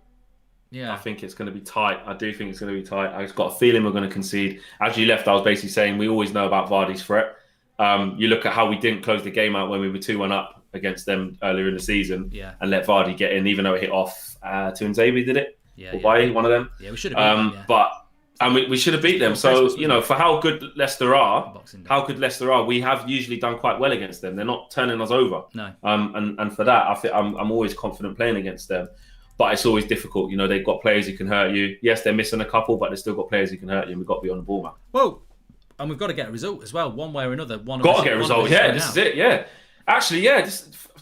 Speaker 1: Yeah.
Speaker 2: I think it's going to be tight. I do think it's going to be tight. I've got a feeling we're going to concede. As you left, I was basically saying we always know about Vardy's threat. You look at how we didn't close the game out when we were 2-1 up against them earlier in the season, and let Vardy get in, even though it hit off to Nzabi, did it?
Speaker 1: Yeah,
Speaker 2: or by one of them.
Speaker 1: Yeah, we should have beat them.
Speaker 2: But we should have beat them. So for how good Leicester are, we have usually done quite well against them. They're not turning us over.
Speaker 1: No.
Speaker 2: And for that, I think I'm always confident playing against them. But it's always difficult. They've got players who can hurt you. Yes, they're missing a couple, but they've still got players who can hurt you. And we've got to be on the ball, man.
Speaker 1: Whoa. And we've got to get a result as well, one way or another.
Speaker 2: Got to get a result. Yeah, this is it. Yeah. Actually, yeah.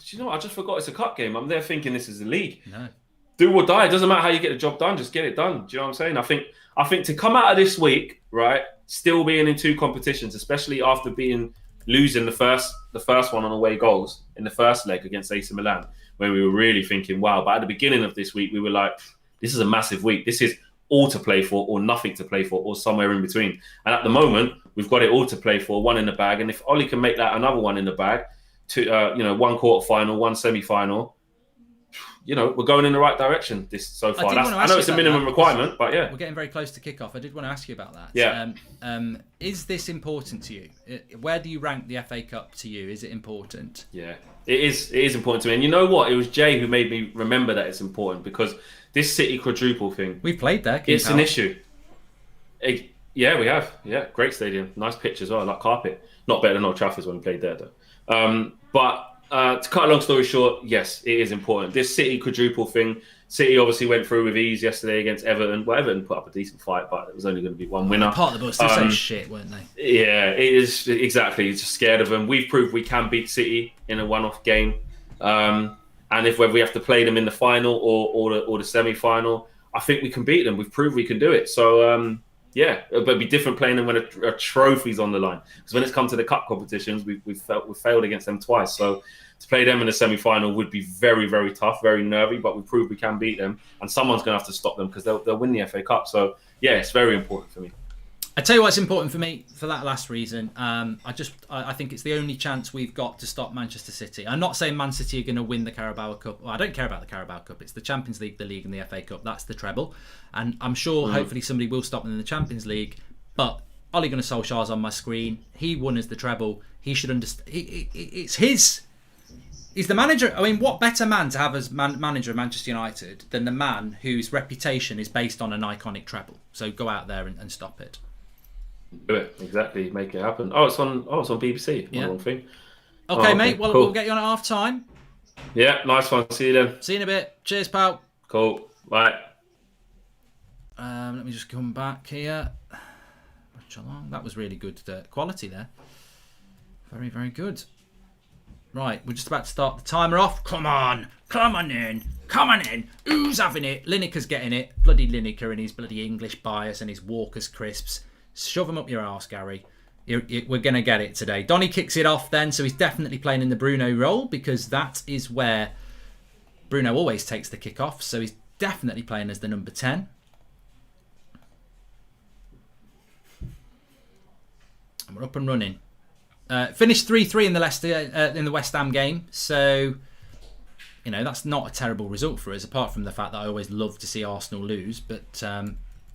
Speaker 2: You know what? I just forgot it's a cup game. I'm there thinking this is the league.
Speaker 1: No.
Speaker 2: Do or die. It doesn't matter how you get the job done. Just get it done. Do you know what I'm saying? I think to come out of this week, right, still being in two competitions, especially after losing the first one on away goals in the first leg against AC Milan, when we were really thinking, wow. But at the beginning of this week, we were like, this is a massive week. This is all to play for or nothing to play for or somewhere in between. And at the moment, we've got it all to play for, one in the bag. And if Ollie can make that another one in the bag, one quarter-final, one semi-final, we're going in the right direction so far. I know it's a minimum requirement, but yeah.
Speaker 1: We're getting very close to kickoff. I did want to ask you about that.
Speaker 2: Yeah.
Speaker 1: Is this important to you? Where do you rank the FA Cup to you? Is it important?
Speaker 2: Yeah, it is. It is important to me. And you know what? It was Jay who made me remember that it's important, because this City quadruple thing.
Speaker 1: We've played there.
Speaker 2: It's an issue. Yeah, we have. Yeah, great stadium. Nice pitch as well, like carpet. Not better than Old Trafford when we played there, though. But to cut a long story short, yes, it is important. This City quadruple thing, City obviously went through with ease yesterday against Everton. Well, Everton put up a decent fight, but it was only going to be one winner.
Speaker 1: Part of the bus, they're so shit, weren't they?
Speaker 2: Yeah, it is. Exactly. Just scared of them. We've proved we can beat City in a one-off game. And whether we have to play them in the final or the semi-final, I think we can beat them. We've proved we can do it. So, yeah, it'd be different playing them when a trophy's on the line. Because when it's come to the cup competitions, we've failed against them twice. So to play them in the semi-final would be very, very tough, very nervy. But we proved we can beat them, and someone's going to have to stop them because they'll win the FA Cup. So yeah, it's very important for me.
Speaker 1: I tell you what's important for me for that last reason. I think it's the only chance we've got to stop Manchester City. I'm not saying Man City are going to win the Carabao Cup. Well, I don't care about the Carabao Cup. It's the Champions League, the league, and the FA Cup. That's the treble. And I'm sure hopefully somebody will stop them in the Champions League. But Ole Gunnar Solskjaer's on my screen. He won as the treble. He should understand. It's his. He's the manager. I mean, what better man to have as manager of Manchester United than the man whose reputation is based on an iconic treble? So go out there and stop it.
Speaker 2: Do it, exactly, make it happen. It's on BBC.
Speaker 1: Yeah.
Speaker 2: Wrong thing.
Speaker 1: Okay, mate. Well, cool. We'll get you on at half time.
Speaker 2: Yeah, nice one. See you then.
Speaker 1: See you in a bit. Cheers, pal.
Speaker 2: Cool. Bye.
Speaker 1: Let me just come back here. That was really good quality there. Very, very good. Right, we're just about to start the timer off. Come on in. Who's having it? Lineker's getting it. Bloody Lineker and his bloody English bias and his Walker's crisps. Shove them up your arse, Gary. We're going to get it today. Donny kicks it off then, so he's definitely playing in the Bruno role because that is where Bruno always takes the kick off. So he's definitely playing as the number 10. And we're up and running. Finished 3-3 in the Leicester in the West Ham game, so you know that's not a terrible result for us. Apart from the fact that I always love to see Arsenal lose, but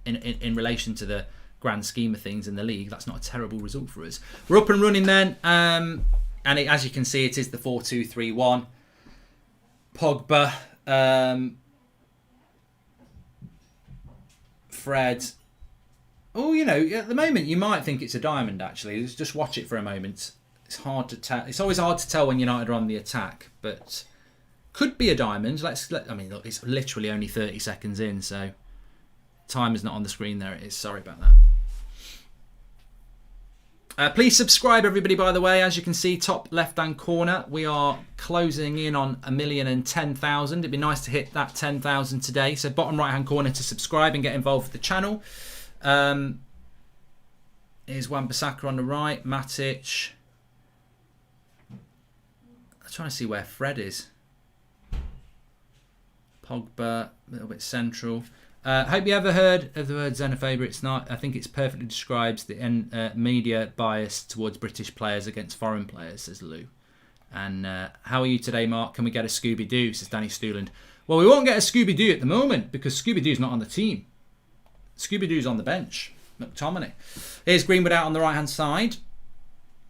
Speaker 1: in relation to the grand scheme of things in the league, that's not a terrible result for us. We're up and running then, and as you can see, it is the 4-2-3-1. Pogba, Fred. Oh, you know, at the moment you might think it's a diamond. Actually, just watch it for a moment. It's hard to tell. It's always hard to tell when United are on the attack, but could be a diamond. I mean, look, it's literally only 30 seconds in, so time is not on the screen. There it is. Sorry about that. Please subscribe, everybody. By the way, as you can see, top left-hand corner, we are closing in on 1,010,000. It'd be nice to hit that 10,000 today. So bottom right-hand corner to subscribe and get involved with the channel. Here's Wan-Bissaka on the right, Matic. I'm trying to see where Fred is. Pogba, a little bit central. Hope you ever heard of the word xenophobia. It's not. I think it perfectly describes the media bias towards British players against foreign players, says Lou. And how are you today, Mark? Can we get a Scooby-Doo, says Danny Stuland. Well, we won't get a Scooby-Doo at the moment because Scooby-Doo's not on the team. Scooby-Doo's on the bench. McTominay. Here's Greenwood out on the right-hand side.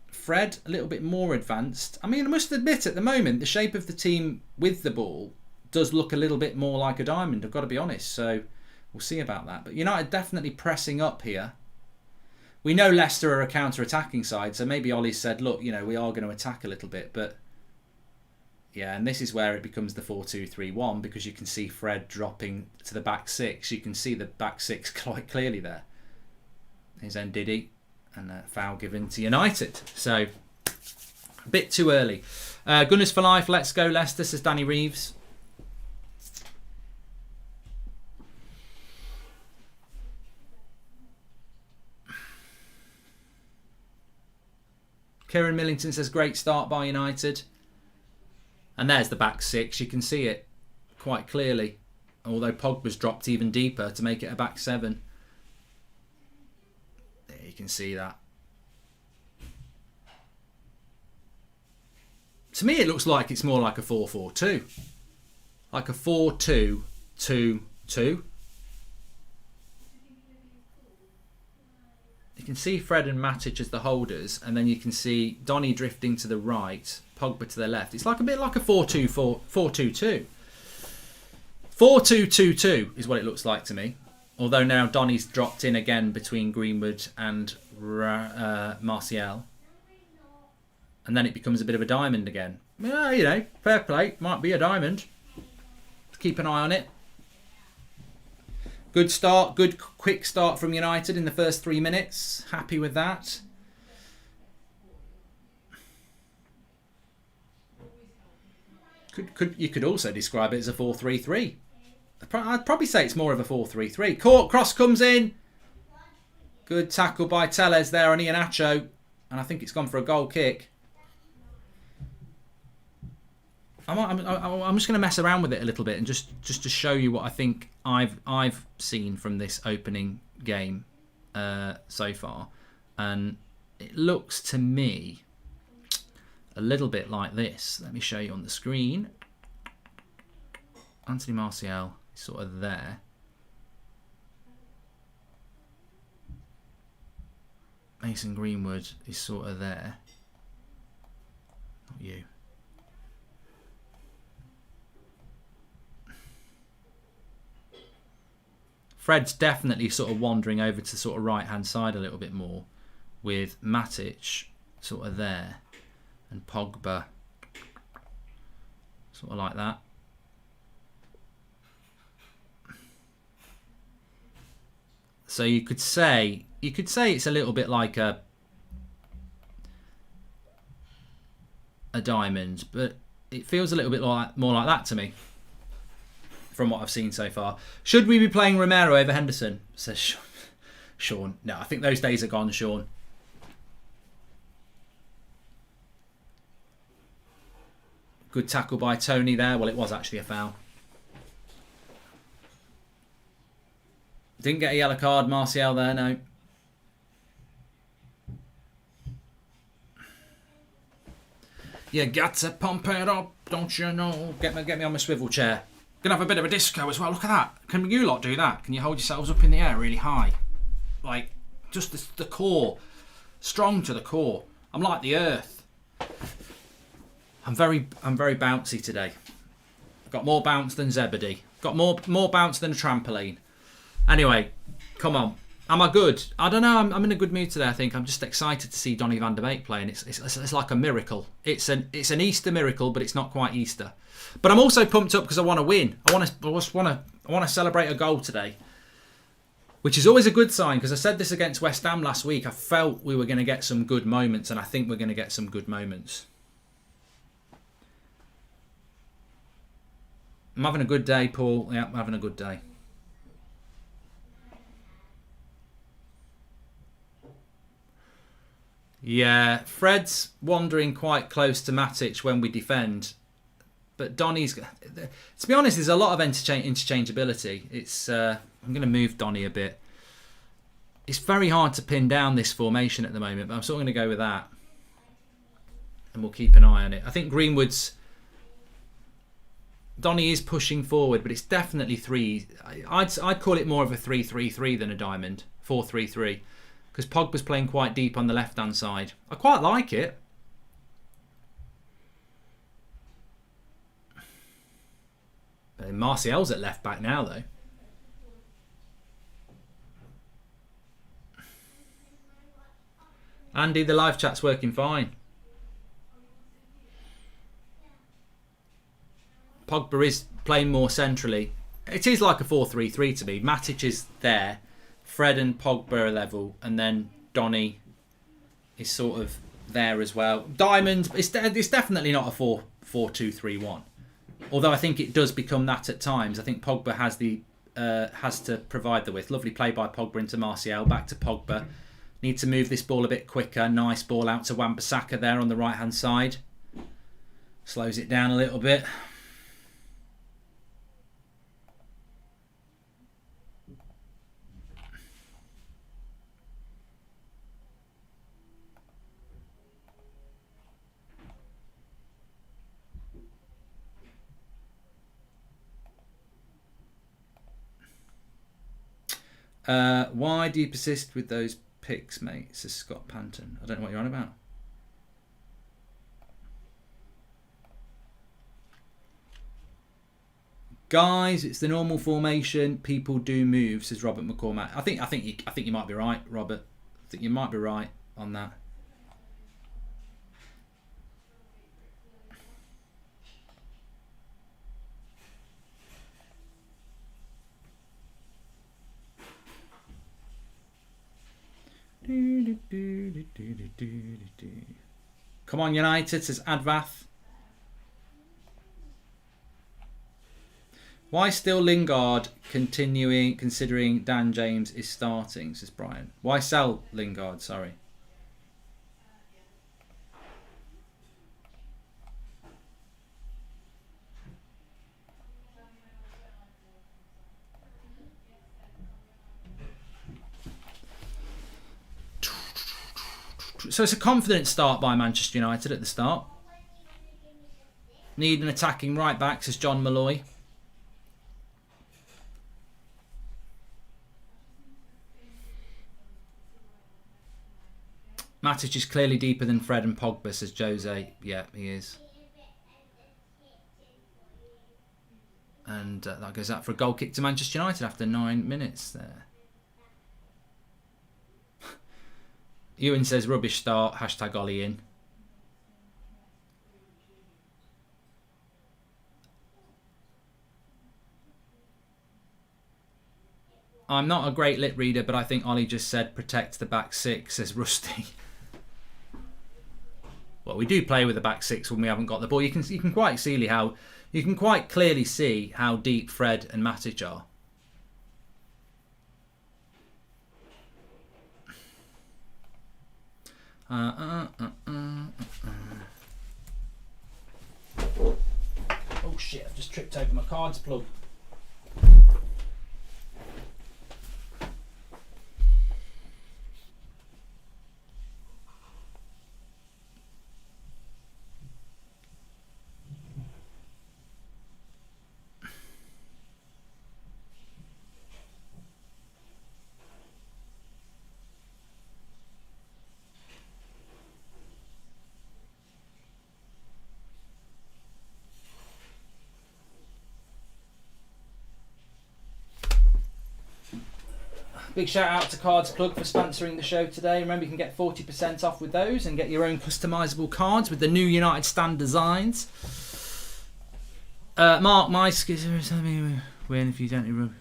Speaker 1: Fred, a little bit more advanced. I mean, I must admit, at the moment, the shape of the team with the ball does look a little bit more like a diamond, I've got to be honest. So we'll see about that. But United definitely pressing up here. We know Leicester are a counter-attacking side, so maybe Ollie's said, look, you know, we are going to attack a little bit. But yeah, and this is where it becomes the 4-2-3-1 because you can see Fred dropping to the back six. You can see the back six quite clearly there. Here's Ndidi and a foul given to United. So a bit too early. Gunners for life, let's go Leicester, says Danny Reeves. Kieran Millington says great start by United. And there's the back six. You can see it quite clearly. Although Pogba's dropped even deeper to make it a back seven. There you can see that. To me it looks like it's more like a 4-4-2. Like a 4-2-2-2. You can see Fred and Matic as the holders, and then you can see Donny drifting to the right, Pogba to the left. It's like a bit like a 4-2-2. 4-2-2-2 is what it looks like to me. Although now Donny's dropped in again between Greenwood and Martial. And then it becomes a bit of a diamond again. Yeah, you know, fair play. Might be a diamond. Keep an eye on it. Good start, good quick start from United in the first 3 minutes. Happy with that. You could also describe it as a 4-3-3. I'd probably say it's more of a 4-3-3. Cross comes in. Good tackle by Tellez there on Iheanacho. And I think it's gone for a goal kick. I'm just going to mess around with it a little bit and just to show you what I think I've seen from this opening game so far, and it looks to me a little bit like this. Let me show you on the screen. Anthony Martial is sort of there. Mason Greenwood is sort of there. Not you. Fred's definitely sort of wandering over to sort of right-hand side a little bit more, with Matic sort of there and Pogba sort of like that. So you could say it's a little bit like a diamond, but it feels a little bit more like that to me. From what I've seen so far. Should we be playing Romero over Henderson? Says Sean. No, I think those days are gone, Sean. Good tackle by Tony there. Well, it was actually a foul. Didn't get a yellow card, Martial there, no. You got to pump it up, don't you know? Get me on my swivel chair. Gonna have a bit of a disco as well. Look at that. Can you lot do that? Can you hold yourselves up in the air really high? Like, just the core. Strong to the core. I'm like the earth. I'm very bouncy today. Got more bounce than Zebedee. Got more bounce than a trampoline. Anyway, come on. Am I good? I don't know. I'm in a good mood today, I think. I'm just excited to see Donny van der Beek playing. It's like a miracle. It's an Easter miracle, but it's not quite Easter. But I'm also pumped up because I want to win. I want to celebrate a goal today, which is always a good sign, because I said this against West Ham last week. I felt we were going to get some good moments, and I think we're going to get some good moments. I'm having a good day, Paul. Yeah, I'm having a good day. Yeah, Fred's wandering quite close to Matic when we defend. But Donny's... To be honest, there's a lot of interchangeability. It's I'm going to move Donny a bit. It's very hard to pin down this formation at the moment, but I'm sort of going to go with that. And we'll keep an eye on it. I think Greenwood's... Donny is pushing forward, but it's definitely three. I'd call it more of a 3-3-3 than a diamond. 4-3-3. Because Pogba's playing quite deep on the left-hand side. I quite like it. Martial's at left-back now, though. Andy, the live chat's working fine. Pogba is playing more centrally. It is like a 4-3-3 to me. Matic is there. Fred and Pogba are level, and then Donny is sort of there as well. Diamond, it's definitely not a 4-2-3-1. Although I think it does become that at times. I think Pogba has to provide the width. Lovely play by Pogba into Martial. Back to Pogba. Need to move this ball a bit quicker. Nice ball out to Wan-Bissaka there on the right-hand side. Slows it down a little bit. Why do you persist with those picks, mate? Says Scott Panton. I don't know what you're on about. Guys, it's the normal formation. People do move, says Robert McCormack. I think you might be right, Robert. I think you might be right on that. Come on, United, says Advath. Why still Lingard considering Dan James is starting, says Brian. Why sell Lingard, sorry. So it's a confident start by Manchester United at the start. Need an attacking right back, says John Malloy. Matic is clearly deeper than Fred and Pogba, says Jose. Yeah, he is. And that goes out for a goal kick to Manchester United after 9 minutes there. Ewan says rubbish start, hashtag Ollie in. I'm not a great lip reader, but I think Ollie just said protect the back six, says Rusty. Well, we do play with the back six when we haven't got the ball. You can quite clearly see how deep Fred and Matic are. just tripped over my cards plug. Big shout out to Cards Plug for sponsoring the show today. Remember, you can get 40% off with those and get your own customisable cards with the new United Stand designs. Mark, my win if you don't get one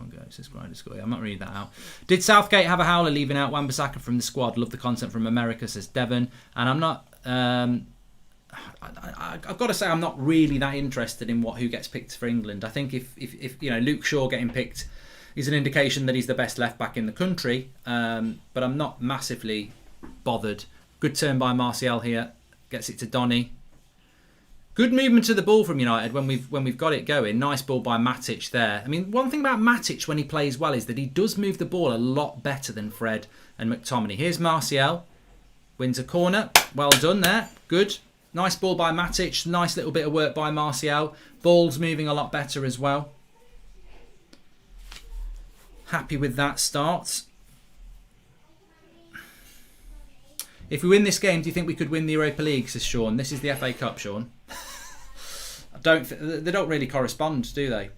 Speaker 1: go. It says grinder score. I'm not reading that out. Did Southgate have a howler leaving out Wan-Bissaka from the squad? Love the content from America, says Devon. And I'm not. I've got to say, I'm not really that interested in who gets picked for England. I think if Luke Shaw getting picked is an indication that he's the best left back in the country, but I'm not massively bothered. Good turn by Martial here, gets it to Donny. Good movement to the ball from United when we've got it going. Nice ball by Matic there. I mean, one thing about Matic when he plays well is that he does move the ball a lot better than Fred and McTominay. Here's Martial, wins a corner. Well done there. Good. Nice ball by Matic. Nice little bit of work by Martial. Ball's moving a lot better as well. Happy with that start. If we win this game, do you think we could win the Europa League, says Sean? This is the FA Cup, Sean. They don't really correspond, do they?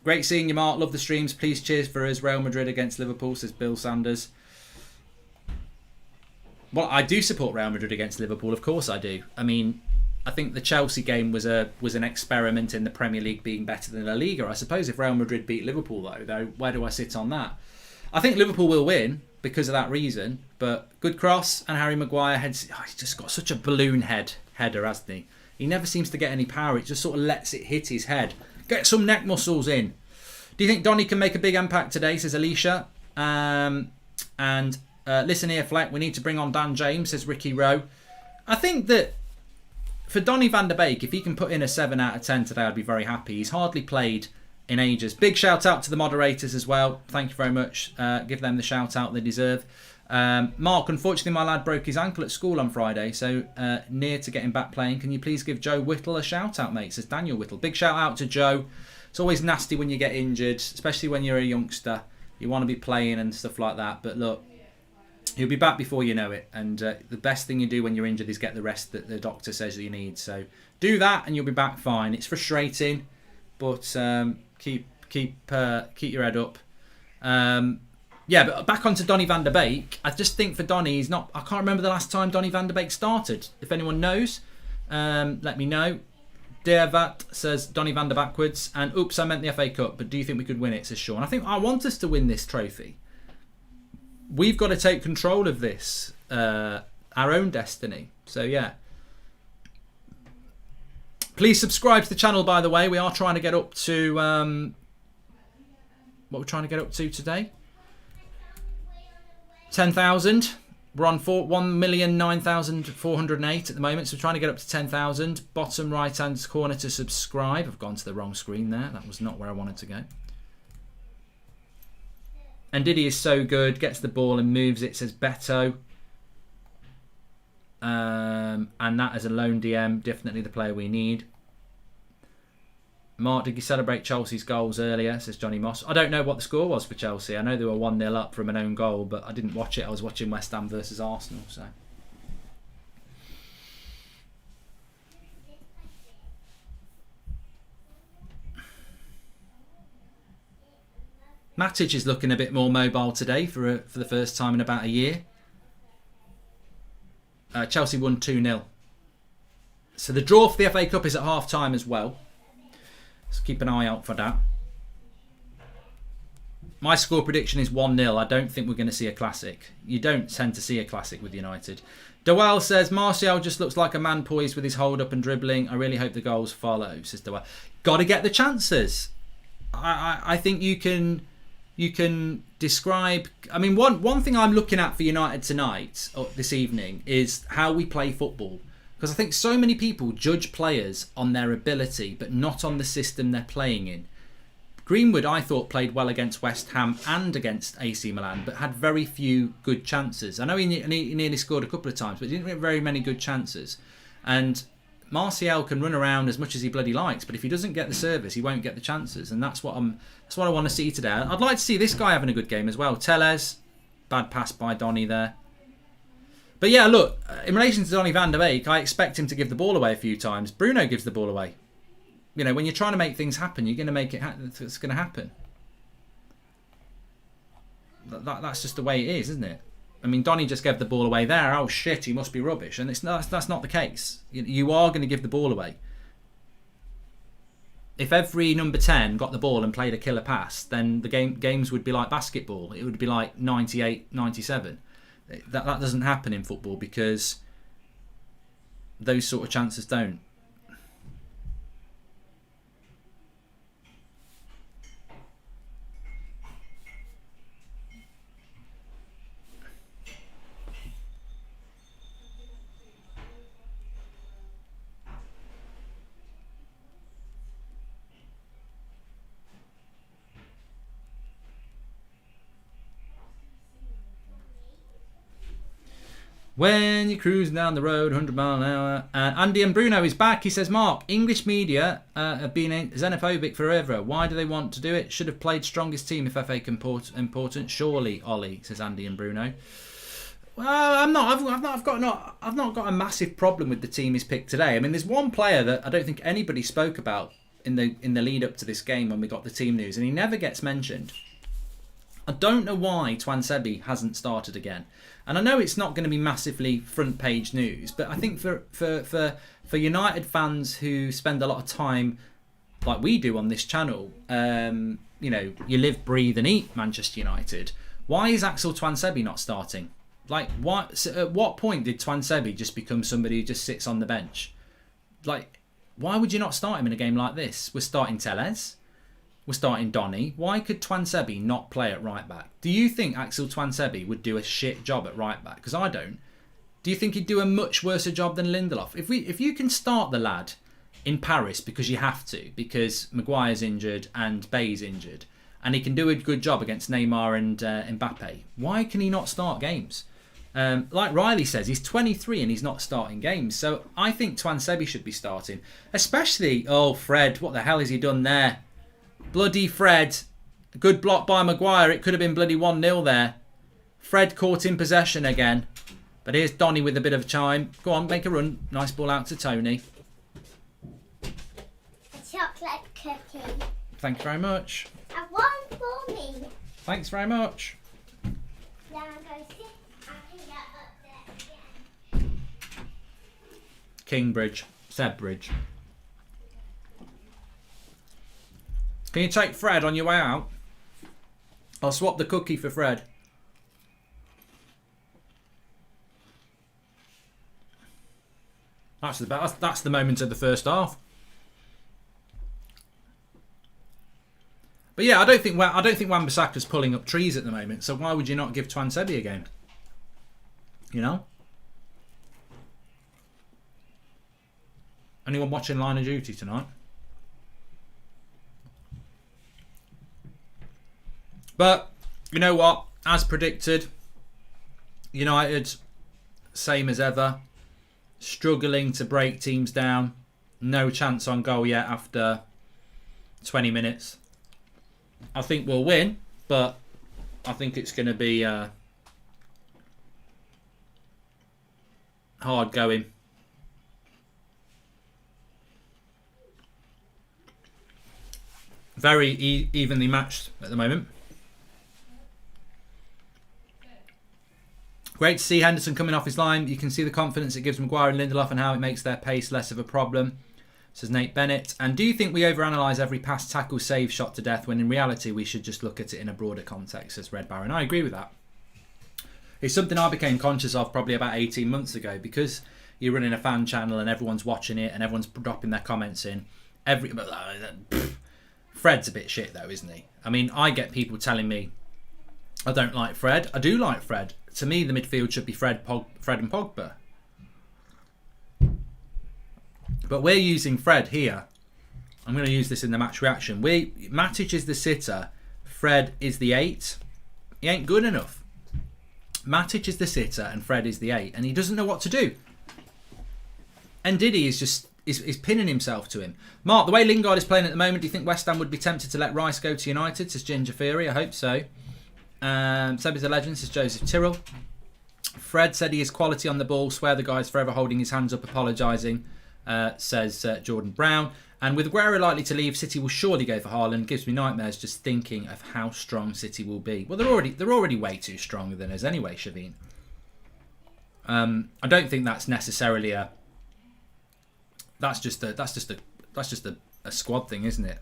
Speaker 1: Great seeing you, Mark. Love the streams. Please cheers for us. Real Madrid against Liverpool, says Bill Sanders. Well, I do support Real Madrid against Liverpool. Of course I do. I mean, I think the Chelsea game was an experiment in the Premier League being better than La Liga. I suppose if Real Madrid beat Liverpool, though, where do I sit on that? I think Liverpool will win because of that reason. But good cross, and Harry Maguire he's just got such a balloon header, hasn't he? He never seems to get any power. It just sort of lets it hit his head. Get some neck muscles in. Do you think Donny can make a big impact today, says Alicia? Listen here, Fleck, we need to bring on Dan James, says Ricky Rowe. I think that for Donny van der Beek, if he can put in a 7 out of 10 today, I'd be very happy. He's hardly played in ages. Big shout out to the moderators as well. Thank you very much. Give them the shout out they deserve. Mark, unfortunately my lad broke his ankle at school on Friday, so near to getting back playing. Can you please give Joe Whittle a shout out, mate? Says Daniel Whittle. Big shout out to Joe. It's always nasty when you get injured, especially when you're a youngster. You want to be playing and stuff like that, but look, he'll be back before you know it, and the best thing you do when you're injured is get the rest that the doctor says you need. So do that and you'll be back fine. It's frustrating, but keep your head up. But back onto Donny van der Beek. I just think for Donny, I can't remember the last time Donny van der Beek started. If anyone knows, let me know. Devat says Donny van der backwards, and oops, I meant the FA Cup, but do you think we could win it, says Sean. I want us to win this trophy. We've got to take control of this, our own destiny. So yeah. Please subscribe to the channel, by the way. We are trying to get up to what we're trying to get up to today. 10,000. We're on 1,009,408 at the moment, so we're trying to get up to 10,000. Bottom right hand corner to subscribe. I've gone to the wrong screen there. That was not where I wanted to go. And Diddy is so good. Gets the ball and moves it, says Beto. And that as a lone DM, definitely the player we need. Mark, did you celebrate Chelsea's goals earlier, says Johnny Moss. I don't know what the score was for Chelsea. I know they were 1-0 up from an own goal, but I didn't watch it. I was watching West Ham versus Arsenal. So Matic is looking a bit more mobile today for the first time in about a year. Chelsea won 2-0. So the draw for the FA Cup is at half time as well. So keep an eye out for that. My score prediction is 1-0. I don't think we're going to see a classic. You don't tend to see a classic with United. Dewell says, Martial just looks like a man poised with his hold up and dribbling. I really hope the goals follow, says Dewell. Got to get the chances. I think you can describe... I mean, one thing I'm looking at for United tonight, or this evening, is how we play football. Because I think so many people judge players on their ability, but not on the system they're playing in. Greenwood, I thought, played well against West Ham and against AC Milan, but had very few good chances. I know he nearly scored a couple of times, but he didn't get very many good chances. And Martial can run around as much as he bloody likes, but if he doesn't get the service, he won't get the chances, and that's what I want to see today. I'd like to see this guy having a good game as well. Tellez, bad pass by Donny there. But yeah, look, in relation to Donny van der Beek, I expect him to give the ball away a few times. Bruno gives the ball away. You know, when you're trying to make things happen, you're going to make it. It's going to happen. That's just the way it is, isn't it? I mean, Donny just gave the ball away there. Oh shit, he must be rubbish, and that's not the case. You are going to give the ball away. If every number 10 got the ball and played a killer pass, then the games would be like basketball. It would be like 98, 97. That doesn't happen in football because those sort of chances don't. When you're cruising down the road, 100 mile an hour. Andy and Bruno is back. He says, Mark, English media have been xenophobic forever. Why do they want to do it? Should have played strongest team if FA important. Surely, Ollie, says Andy and Bruno. Well, I'm not. I've not got a massive problem with the team he's picked today. I mean, there's one player that I don't think anybody spoke about in the lead up to this game when we got the team news, and he never gets mentioned. I don't know why Twansebi hasn't started again. And I know it's not going to be massively front page news, but I think for United fans who spend a lot of time, like we do on this channel, you know, you live, breathe and eat Manchester United. Why is Axel Twansebi not starting? Like, at what point did Twansebi just become somebody who just sits on the bench? Like, why would you not start him in a game like this? We're starting Tellez. We're starting Donny. Why could Twansebi not play at right back? Do you think Axel Twansebi would do a shit job at right back? Because I don't. Do you think he'd do a much worse job than Lindelof? If you can start the lad in Paris because you have to, because Maguire's injured and Bay's injured, and he can do a good job against Neymar and Mbappe, why can he not start games? Like Riley says, he's 23 and he's not starting games. So I think Twansebi should be starting. Especially, Fred, what the hell has he done there? Bloody Fred. Good block by Maguire. It could have been bloody 1-0 there. Fred caught in possession again. But here's Donny with a bit of time. Go on, make a run. Nice ball out to Tony.
Speaker 3: A chocolate cookie.
Speaker 1: Thank you very much.
Speaker 3: And one for me.
Speaker 1: Thanks very much.
Speaker 3: Then I'll go sit. I can get up there again.
Speaker 1: Kingbridge. Sebridge. Can you take Fred on your way out? I'll swap the cookie for Fred. That's the moment of the first half. But yeah, I don't think Wan-Bissaka's pulling up trees at the moment. So why would you not give Twansebi a game? You know? Anyone watching Line of Duty tonight? But, you know what? As predicted, United, same as ever, struggling to break teams down. No chance on goal yet after 20 minutes. I think we'll win, but I think it's going to be hard going. Very evenly matched at the moment. Great to see Henderson coming off his line. You can see the confidence it gives Maguire and Lindelof and how it makes their pace less of a problem, says Nate Bennett. And do you think we overanalyse every pass, tackle, save, shot to death when in reality we should just look at it in a broader context, says Red Baron? I agree with that. It's something I became conscious of probably about 18 months ago because you're running a fan channel and everyone's watching it and everyone's dropping their comments in. Fred's a bit shit though, isn't he? I mean, I get people telling me I don't like Fred. I do like Fred. To me, the midfield should be Fred and Pogba. But we're using Fred here. I'm going to use this in the match reaction. Matic is the sitter. Fred is the 8. He ain't good enough. Matic is the sitter and Fred is the 8. And he doesn't know what to do. And Diddy is just is pinning himself to him. Mark, the way Lingard is playing at the moment, do you think West Ham would be tempted to let Rice go to United? Says Ginger Fury. I hope so. Seb is a legend, says Joseph Tyrrell. Fred said he is quality on the ball. Swear the guy's forever holding his hands up, apologising, says Jordan Brown. And with Guerrero likely to leave, City will surely go for Haaland. Gives me nightmares just thinking of how strong City will be. Well, they're already way too stronger than us anyway, Shaveen. I don't think that's necessarily a. That's just a squad thing, isn't it?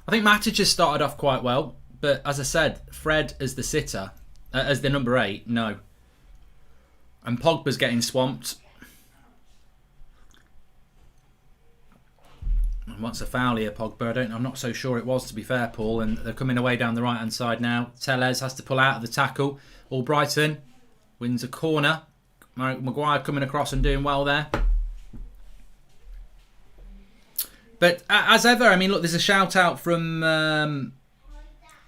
Speaker 1: I think Matic has started off quite well, but as I said, Fred as the sitter, as the number 8, no. And Pogba's getting swamped. And what's a foul here, Pogba? I'm not so sure it was, to be fair, Paul. And they're coming away down the right-hand side now. Tellez has to pull out of the tackle. Albrighton wins a corner. Maguire coming across and doing well there. But as ever, I mean, look, there's a shout out from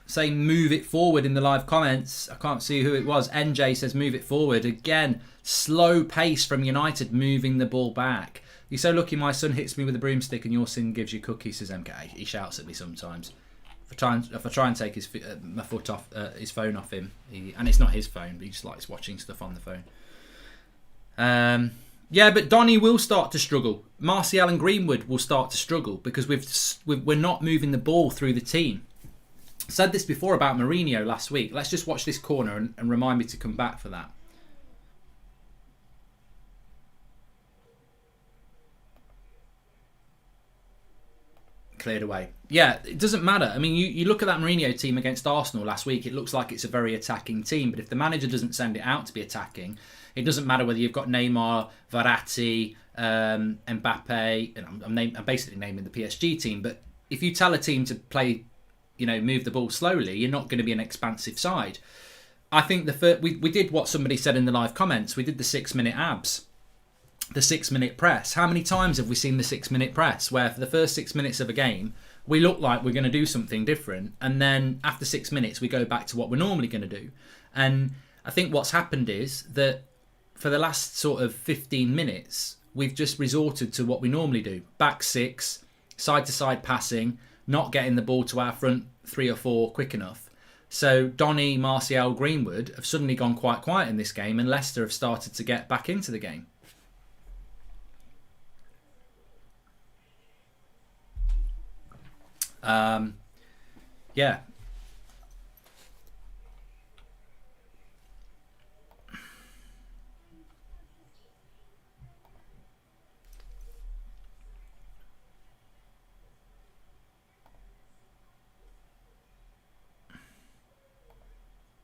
Speaker 1: saying move it forward in the live comments. I can't see who it was. NJ says move it forward. Again, slow pace from United moving the ball back. You're so lucky my son hits me with a broomstick and your son gives you cookies, says MK. He shouts at me sometimes. If I try and take his my foot off his phone off him, and it's not his phone, but he just likes watching stuff on the phone. Yeah, but Donny will start to struggle. Martial and Greenwood will start to struggle because we're not moving the ball through the team. I said this before about Mourinho last week. Let's just watch this corner and remind me to come back for that. Cleared away. Yeah, it doesn't matter. I mean, you look at that Mourinho team against Arsenal last week, it looks like it's a very attacking team. But if the manager doesn't send it out to be attacking, it doesn't matter whether you've got Neymar, Verratti, Mbappe. And I'm basically naming the PSG team. But if you tell a team to play, move the ball slowly, you're not going to be an expansive side. I think we did what somebody said in the live comments. We did the 6-minute abs. The 6-minute press. How many times have we seen the 6-minute press where for the first 6 minutes of a game we look like we're going to do something different, and then after 6 minutes we go back to what we're normally going to do? And I think what's happened is that for the last sort of 15 minutes we've just resorted to what we normally do: back 6, side to side passing, not getting the ball to our front 3 or 4 quick enough. So Donny, Martial, Greenwood have suddenly gone quite quiet in this game, and Leicester have started to get back into the game. Yeah.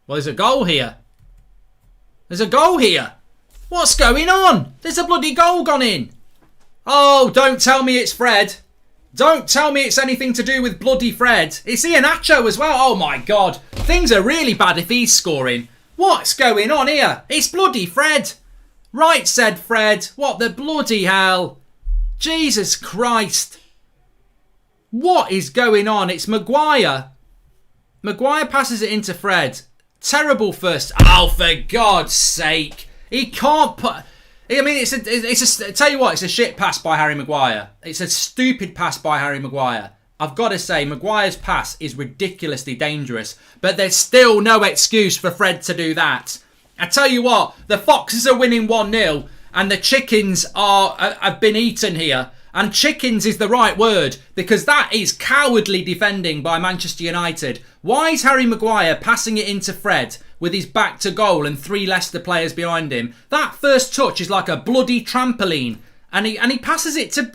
Speaker 1: Well, there's a goal here. There's a goal here. What's going on? There's a bloody goal gone in. Oh, don't tell me it's Fred. Don't tell me it's anything to do with bloody Fred. It's Iheanacho as well. Oh my God. Things are really bad if he's scoring. What's going on here? It's bloody Fred. Right, said Fred. What the bloody hell? Jesus Christ. What is going on? It's Maguire. Maguire passes it into Fred. Terrible first. Oh, for God's sake. He can't put... I mean, tell you what, it's a shit pass by Harry Maguire. It's a stupid pass by Harry Maguire. I've got to say, Maguire's pass is ridiculously dangerous, but there's still no excuse for Fred to do that. I tell you what, the Foxes are winning 1-0, and the chickens have been eaten here. And chickens is the right word, because that is cowardly defending by Manchester United. Why is Harry Maguire passing it into Fred with his back to goal and 3 Leicester players behind him? That first touch is like a bloody trampoline. And he passes it to...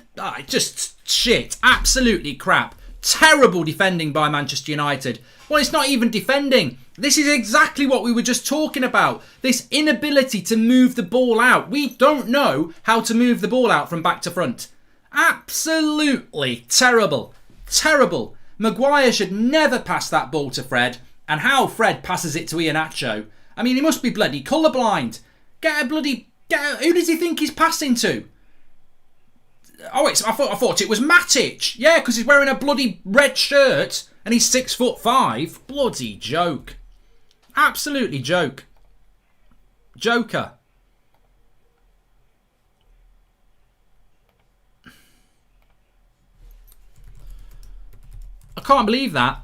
Speaker 1: just shit. Absolutely crap. Terrible defending by Manchester United. Well, it's not even defending. This is exactly what we were just talking about. This inability to move the ball out. We don't know how to move the ball out from back to front. Absolutely terrible. Terrible. Maguire should never pass that ball to Fred. And how Fred passes it to Iheanacho. I mean, he must be bloody colourblind. Who does he think he's passing to? Oh, I thought it was Matic. Yeah, because he's wearing a bloody red shirt and he's 6'5". Bloody joke. Absolutely joke. Joker. I can't believe that.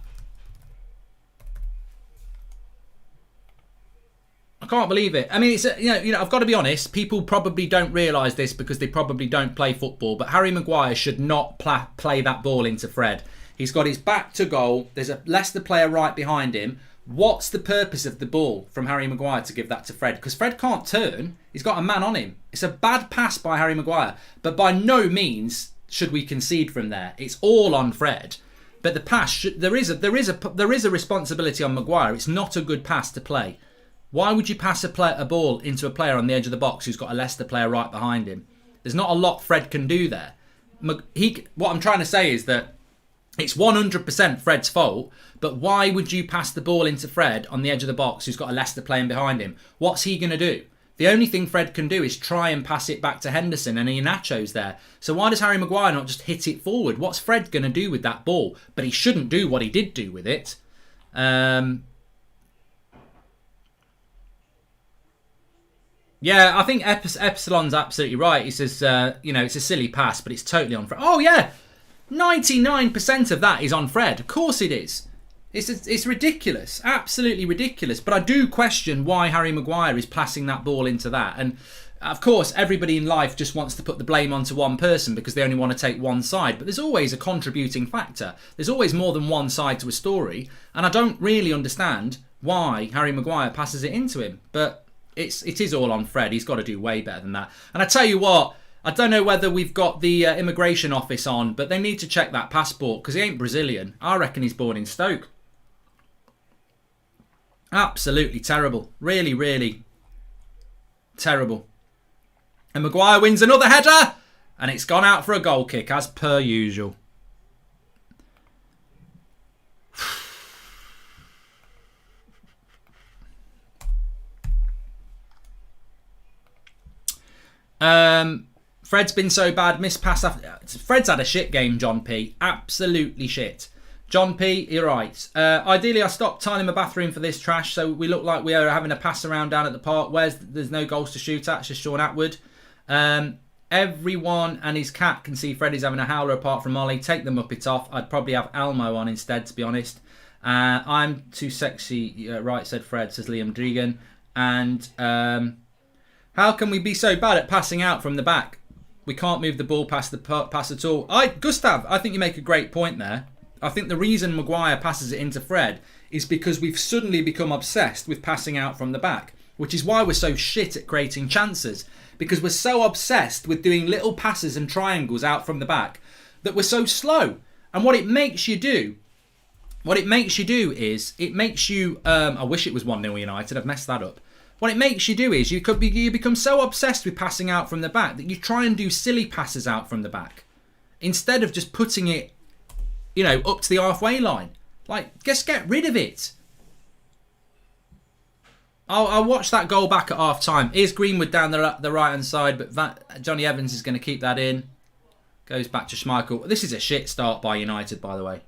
Speaker 1: I can't believe it. I mean, it's you know, I've got to be honest. People probably don't realise this because they probably don't play football. But Harry Maguire should not play that ball into Fred. He's got his back to goal. There's a Leicester player right behind him. What's the purpose of the ball from Harry Maguire to give that to Fred? Because Fred can't turn. He's got a man on him. It's a bad pass by Harry Maguire. But by no means should we concede from there. It's all on Fred. But the pass, there is a responsibility on Maguire. It's not a good pass to play. Why would you pass a ball into a player on the edge of the box who's got a Leicester player right behind him? There's not a lot Fred can do there. What I'm trying to say is that it's 100% Fred's fault, but why would you pass the ball into Fred on the edge of the box who's got a Leicester playing behind him? What's he going to do? The only thing Fred can do is try and pass it back to Henderson, and Iheanacho's there. So why does Harry Maguire not just hit it forward? What's Fred going to do with that ball? But he shouldn't do what he did do with it. Yeah, I think Epsilon's absolutely right. He says, it's a silly pass, but it's totally on Fred. Oh, yeah. 99% of that is on Fred. Of course it is. It's ridiculous. Absolutely ridiculous. But I do question why Harry Maguire is passing that ball into that. And, of course, everybody in life just wants to put the blame onto one person because they only want to take one side. But there's always a contributing factor. There's always more than one side to a story. And I don't really understand why Harry Maguire passes it into him. But... It is all on Fred. He's got to do way better than that. And I tell you what, I don't know whether we've got the immigration office on, but they need to check that passport because he ain't Brazilian. I reckon he's born in Stoke. Absolutely terrible. Really, really terrible. And Maguire wins another header, and it's gone out for a goal kick as per usual. Fred's been so bad, missed pass after... Fred's had a shit game, John P. Absolutely shit. John P, you're right. Ideally, I stopped tiling my bathroom for this trash, so we look like we are having a pass around down at the park. There's no goals to shoot at, it's just Sean Atwood. Everyone and his cat can see Freddie's having a howler apart from Molly. Take the Muppet off. I'd probably have Elmo on instead, to be honest. I'm too sexy, right, said Fred, says Liam Dregan. And... how can we be so bad at passing out from the back? We can't move the ball past the pass at all. Gustav, I think you make a great point there. I think the reason Maguire passes it into Fred is because we've suddenly become obsessed with passing out from the back, which is why we're so shit at creating chances. Because we're so obsessed with doing little passes and triangles out from the back that we're so slow. And what it makes you do is, it makes you... I wish it was 1-0 United, I've messed that up. What it makes you do is you become so obsessed with passing out from the back that you try and do silly passes out from the back instead of just putting it, up to the halfway line. Like, just get rid of it. I'll watch that goal back at half time. Here's Greenwood down the right hand side, but Johnny Evans is going to keep that in. Goes back to Schmeichel. This is a shit start by United, by the way.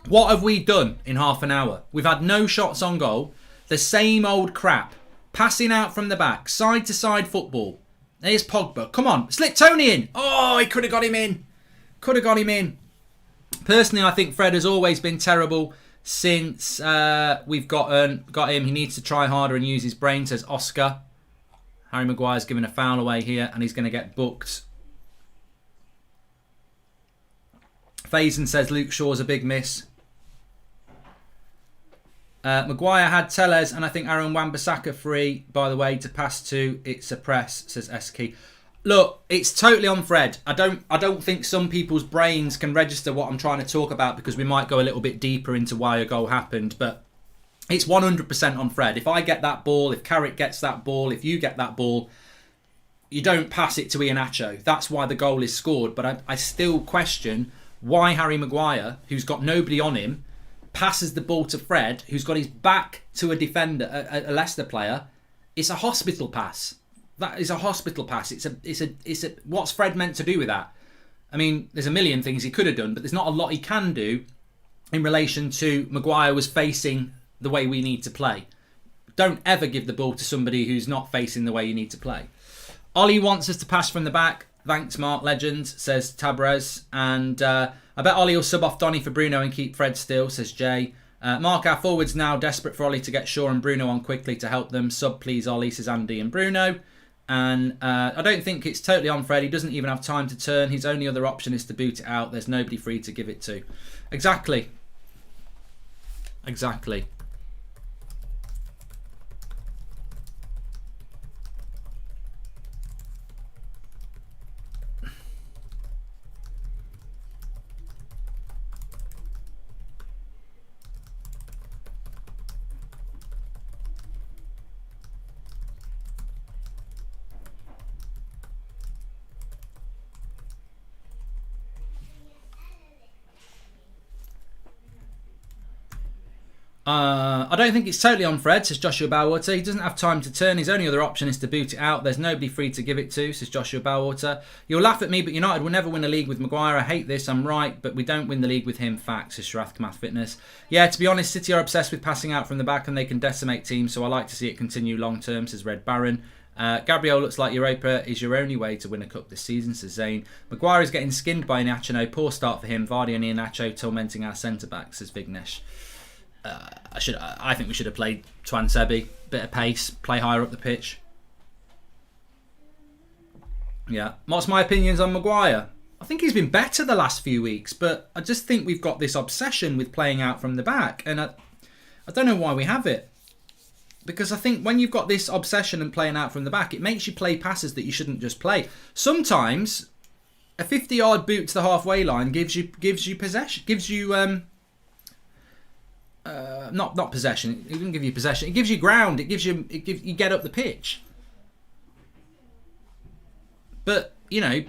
Speaker 1: What have we done in half an hour? We've had no shots on goal. The same old crap. Passing out from the back. Side to side football. There's Pogba. Come on. Slip Tony in. Oh, he could have got him in. Could have got him in. Personally, I think Fred has always been terrible since we've got him. He needs to try harder and use his brain, says Oscar. Harry Maguire's given a foul away here and he's going to get booked. Faison says Luke Shaw's a big miss. Maguire had Tellez and I think Aaron Wan-Bissaka free, by the way, to pass to. It's a press, says Eski. Look, it's totally on Fred. I don't think some people's brains can register what I'm trying to talk about because we might go a little bit deeper into why a goal happened, but it's 100% on Fred. If I get that ball, if Carrick gets that ball, if you get that ball, you don't pass it to Iheanacho. That's why the goal is scored. But I still question why Harry Maguire, who's got nobody on him, passes the ball to Fred, who's got his back to a defender, a Leicester player. It's a hospital pass. That is a hospital pass. It's a. What's Fred meant to do with that? I mean, there's a million things he could have done, but there's not a lot he can do in relation to Maguire was facing the way we need to play. Don't ever give the ball to somebody who's not facing the way you need to play. Ollie wants us to pass from the back. Thanks, Mark Legend, says Tabrez. And I bet Ollie will sub off Donny for Bruno and keep Fred still, says Jay. Mark, our forwards now desperate for Ollie to get Shaw and Bruno on quickly to help them. Sub, please, Ollie, says Andy and Bruno. And I don't think it's totally on Fred. He doesn't even have time to turn. His only other option is to boot it out. There's nobody free to give it to. Exactly. Exactly. I don't think it's totally on Fred, says Joshua Bowater. He doesn't have time to turn. His only other option is to boot it out. There's nobody free to give it to, says Joshua Bowater. You'll laugh at me, but United will never win a league with Maguire. I hate this, I'm right, but we don't win the league with him. Facts, says Shrathmath Fitness. Yeah, to be honest, City are obsessed with passing out from the back and they can decimate teams, so I like to see it continue long term, says Red Baron. Gabriel looks like Europa is your only way to win a cup this season, says Zane. Maguire is getting skinned by Iheanacho. Poor start for him. Vardy and Iheanacho tormenting our centre-back, says Vignesh. I think we should have played Twansebi. Bit of pace, play higher up the pitch. Yeah. What's my opinions on Maguire? I think he's been better the last few weeks, but I just think we've got this obsession with playing out from the back, and I don't know why we have it. Because I think when you've got this obsession and playing out from the back, it makes you play passes that you shouldn't just play. Sometimes a 50-yard boot to the halfway line gives you possession, gives you not possession. It doesn't give you possession. It gives you ground. You get up the pitch. But you know,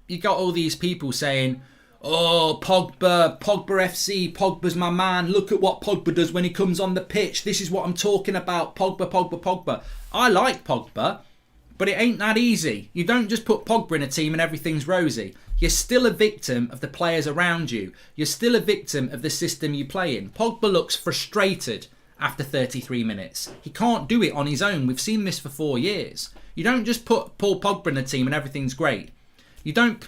Speaker 1: you got all these people saying, "Oh, Pogba FC, Pogba's my man. Look at what Pogba does when he comes on the pitch. This is what I'm talking about. Pogba." I like Pogba, but it ain't that easy. You don't just put Pogba in a team and everything's rosy. You're still a victim of the players around you. You're still a victim of the system you play in. Pogba looks frustrated after 33 minutes. He can't do it on his own. We've seen this for 4 years. You don't just put Paul Pogba in a team and everything's great. You don't,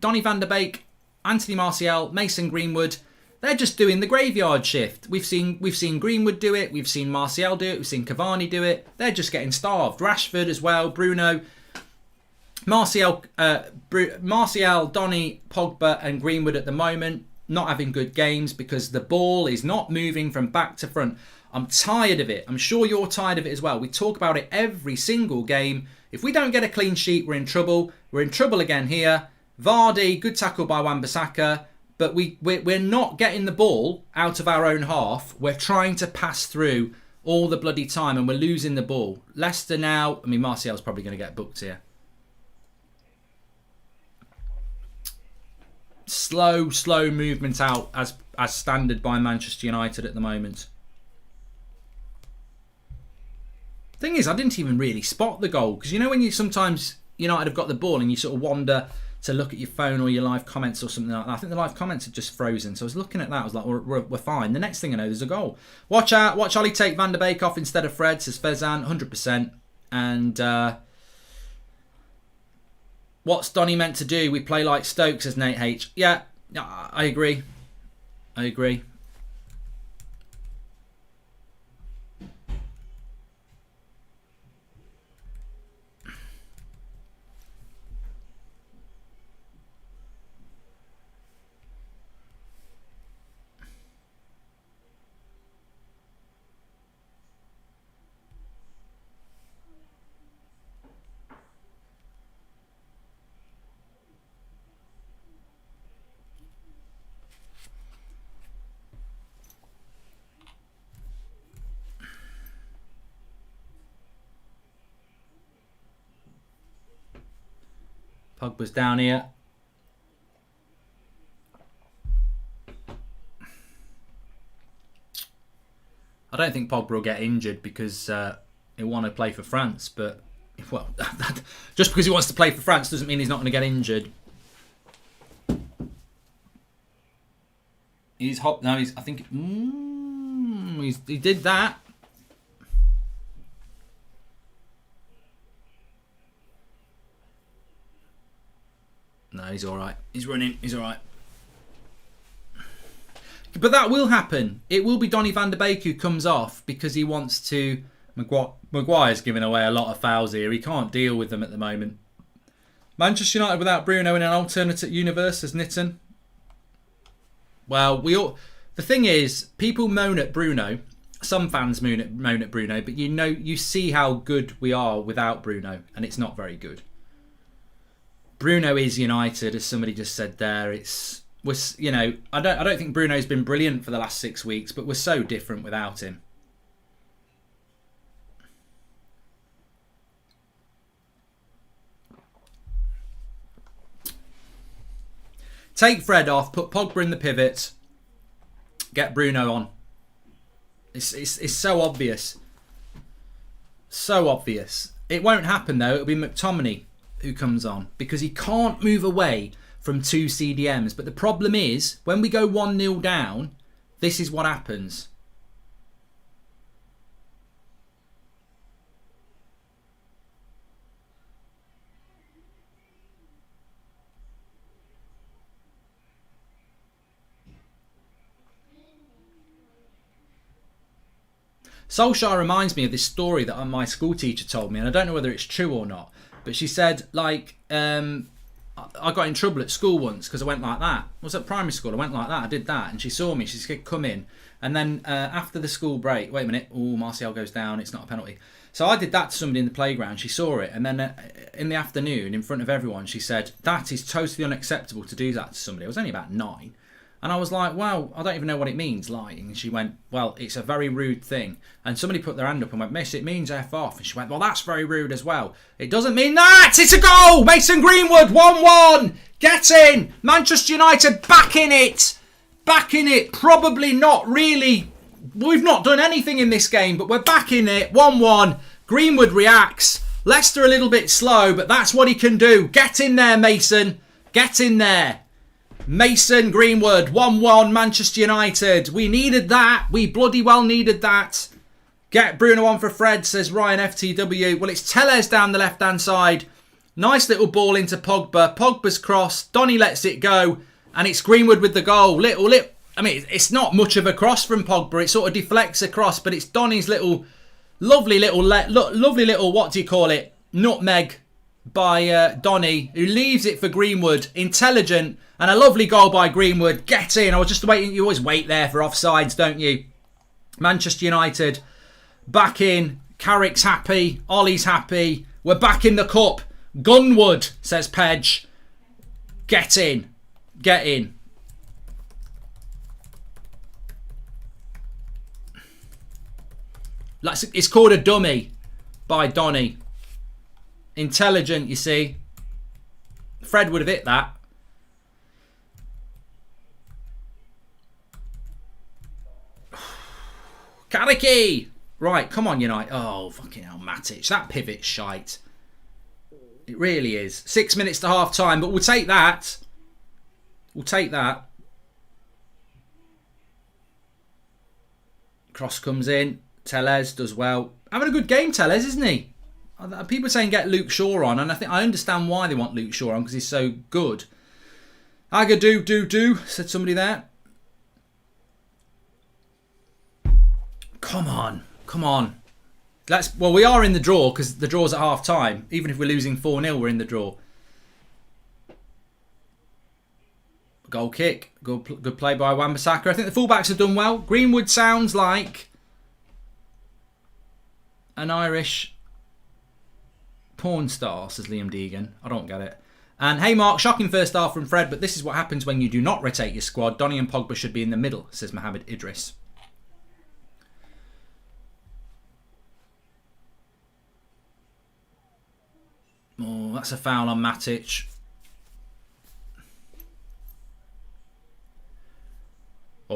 Speaker 1: Donny van der Beek, Anthony Martial, Mason Greenwood, they're just doing the graveyard shift. We've seen Greenwood do it. We've seen Martial do it. We've seen Cavani do it. They're just getting starved. Rashford as well, Bruno. Martial, Donny, Pogba and Greenwood at the moment not having good games because the ball is not moving from back to front. I'm tired of it. I'm sure you're tired of it as well. We talk about it every single game. If we don't get a clean sheet, we're in trouble. We're in trouble again here. Vardy, good tackle by Wan-Bissaka, but we're not getting the ball out of our own half. We're trying to pass through all the bloody time and we're losing the ball. Leicester now, Martial's probably going to get booked here. Slow movement out as standard by Manchester United at the moment. Thing is, I didn't even really spot the goal because when you sometimes United have got the ball and you sort of wander to look at your phone or your live comments or something like that. I think the live comments had just frozen, so I was looking at that. I was like, we're fine. The next thing I know, there's a goal. Watch out! Watch Ollie take Van der Beek off instead of Fred, says Fezan, 100%. And what's Donny meant to do? We play like Stoke, says Nate H. Yeah, I agree. Pogba's down here. I don't think Pogba will get injured because he'll want to play for France. But, well, just because he wants to play for France doesn't mean he's not going to get injured. He's hop. No, he's. I think. He did that. No, he's all right. He's running. He's all right. But that will happen. It will be Donny van der Beek who comes off because he wants to. Maguire's giving away a lot of fouls here. He can't deal with them at the moment. Manchester United without Bruno in an alternate universe, says Nitten. Well, the thing is, people moan at Bruno. Some fans moan at Bruno, but you see how good we are without Bruno, and it's not very good. Bruno is United, as somebody just said there. I don't think Bruno's been brilliant for the last 6 weeks, but we're so different without him. Take Fred off, put Pogba in the pivot, get Bruno on. It's so obvious. So obvious. It won't happen though. It'll be McTominay who comes on because he can't move away from 2 CDMs. But the problem is, when we go 1-0 down, this is what happens. Solskjaer reminds me of this story that my school teacher told me, and I don't know whether it's true or not, but she said, like, I got in trouble at school once because I went like that. I was at primary school, I went like that, I did that, and she saw me, she said, come in. And then after the school break, wait a minute, Martial goes down, it's not a penalty. So I did that to somebody in the playground, she saw it, and then in the afternoon, in front of everyone, she said, that is totally unacceptable to do that to somebody. I was only about 9. And I was like, well, I don't even know what it means, lying. And she went, well, it's a very rude thing. And somebody put their hand up and went, miss, it means F off. And she went, well, that's very rude as well. It doesn't mean that. It's a goal. Mason Greenwood, 1-1. Get in. Manchester United back in it. Back in it. Probably not really. We've not done anything in this game, but we're back in it. 1-1. Greenwood reacts. Leicester a little bit slow, but that's what he can do. Get in there, Mason. Get in there. Mason Greenwood, 1-1 Manchester United. We needed that. We bloody well needed that. Get Bruno on for Fred, says Ryan FTW. Well, it's Tellez down the left-hand side. Nice little ball into Pogba. Pogba's cross. Donny lets it go. And it's Greenwood with the goal. I mean, it's not much of a cross from Pogba. It sort of deflects across, but it's Donny's lovely little, what do you call it? Nutmeg by Donny, who leaves it for Greenwood. Intelligent. And a lovely goal by Greenwood. Get in. I was just waiting. You always wait there for offsides, don't you? Manchester United back in. Carrick's happy. Ollie's happy. We're back in the cup. Gunwood, says Pedge. Get in. Get in. It's called a dummy by Donny. Intelligent, you see. Fred would have hit that. Kariki! Right, come on, United. Oh, fucking hell, Matic. That pivot's shite. It really is. 6 minutes to half time, but we'll take that. We'll take that. Cross comes in. Tellez does well. Having a good game, Tellez, isn't he? People are saying get Luke Shaw on, and I understand why they want Luke Shaw on, because he's so good. do, said somebody there. Come on. Well, we are in the draw because the draw's at half time. Even if we're losing 4-0, we're in the draw. Goal kick. Good play by Wan-Bissaka. I think the fullbacks have done well. Greenwood sounds like an Irish porn star, says Liam Deegan. I don't get it. And hey Mark, shocking first half from Fred, but this is what happens when you do not rotate your squad. Donny and Pogba should be in the middle, says Mohamed Idris. Oh, that's a foul on Matic.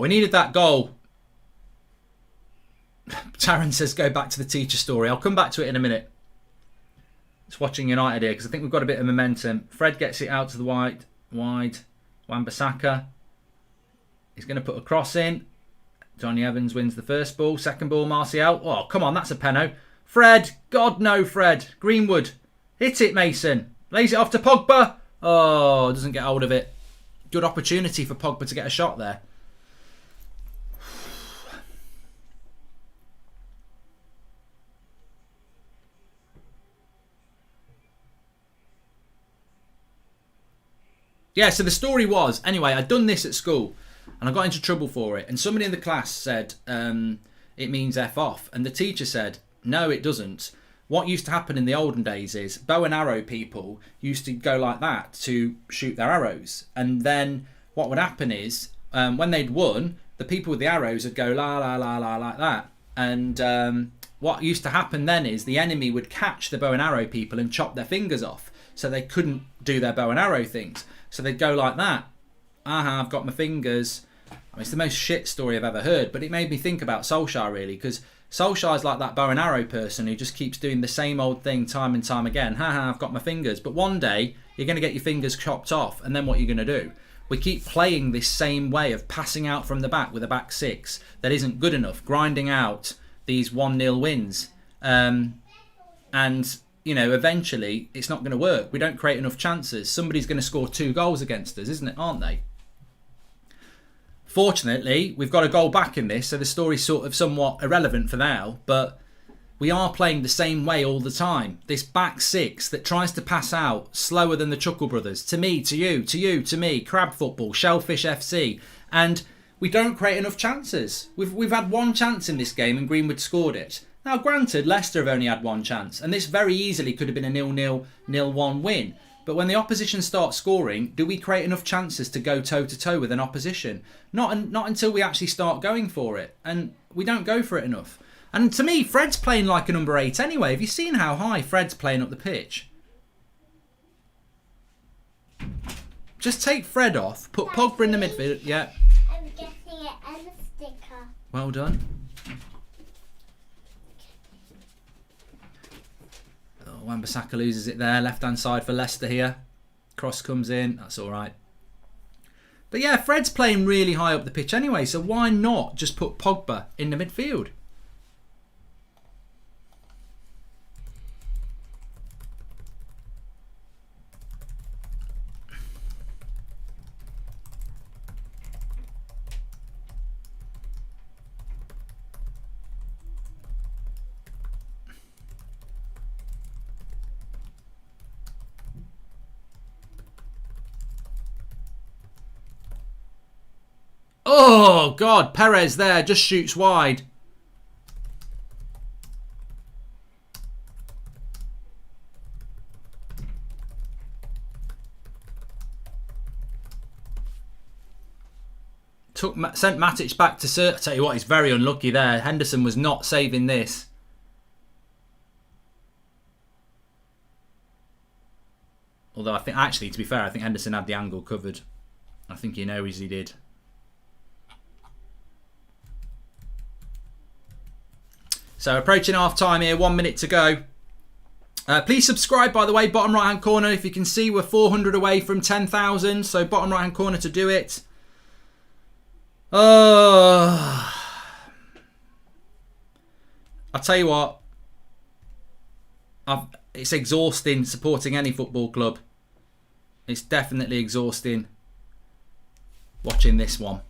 Speaker 1: we needed that goal. Taryn says go back to the teacher story. I'll come back to it in a minute. Just watching United here because I think we've got a bit of momentum. Fred gets it out to the wide. Wan-Bissaka. He's going to put a cross in. Johnny Evans wins the first ball. Second ball, Martial. Oh, come on, that's a penno. Fred. God, no, Fred. Greenwood. Hit it, Mason. Lays it off to Pogba. Oh, doesn't get hold of it. Good opportunity for Pogba to get a shot there. Yeah, so the story was, anyway, I'd done this at school and I got into trouble for it. And somebody in the class said, it means F off. And the teacher said, no, it doesn't. What used to happen in the olden days is bow and arrow people used to go like that to shoot their arrows. And then what would happen is when they'd won, the people with the arrows would go la, la, la, la, like that. And what used to happen then is the enemy would catch the bow and arrow people and chop their fingers off. So they couldn't do their bow and arrow things. So they'd go like that. I've got my fingers. I mean, it's the most shit story I've ever heard, but it made me think about Solskjaer really, because Solskjaer's like that bow and arrow person who just keeps doing the same old thing time and time again. I've got my fingers. But one day, you're going to get your fingers chopped off, and then what are you going to do? We keep playing this same way of passing out from the back with a back six that isn't good enough, grinding out these 1-0 wins. And you know, eventually it's not going to work. We don't create enough chances. Somebody's going to score 2 goals against us, isn't it? Aren't they? Fortunately, we've got a goal back in this, so the story's sort of somewhat irrelevant for now, but we are playing the same way all the time. This back six that tries to pass out slower than the Chuckle Brothers. To me, to you, to you, to me. Crab football, Shellfish FC. And we don't create enough chances. We've had 1 chance in this game and Greenwood scored it. Now, granted, Leicester have only had 1 chance, and this very easily could have been a 0-0, 0-1 win. But when the opposition starts scoring, do we create enough chances to go toe-to-toe with an opposition? Not until we actually start going for it, and we don't go for it enough. And to me, Fred's playing like a number 8 anyway. Have you seen how high Fred's playing up the pitch? Just take Fred off, put Pogba in the midfield. Yeah.
Speaker 3: I'm getting it and a sticker.
Speaker 1: Well done. Wan-Bissaka loses it there. Left-hand side for Leicester here. Cross comes in. That's all right. But yeah, Fred's playing really high up the pitch anyway, so why not just put Pogba in the midfield? Oh, God. Perez there just shoots wide. Sent Matic back to Sir. I tell you what, he's very unlucky there. Henderson was not saving this. Although I think, actually, to be fair, I think Henderson had the angle covered. I think he knows he did. So approaching half time here, 1 minute to go. Please subscribe, by the way, bottom right hand corner. If you can see, we're 400 away from 10,000. So bottom right hand corner to do it. I'll tell you what. It's exhausting supporting any football club. It's definitely exhausting watching this one.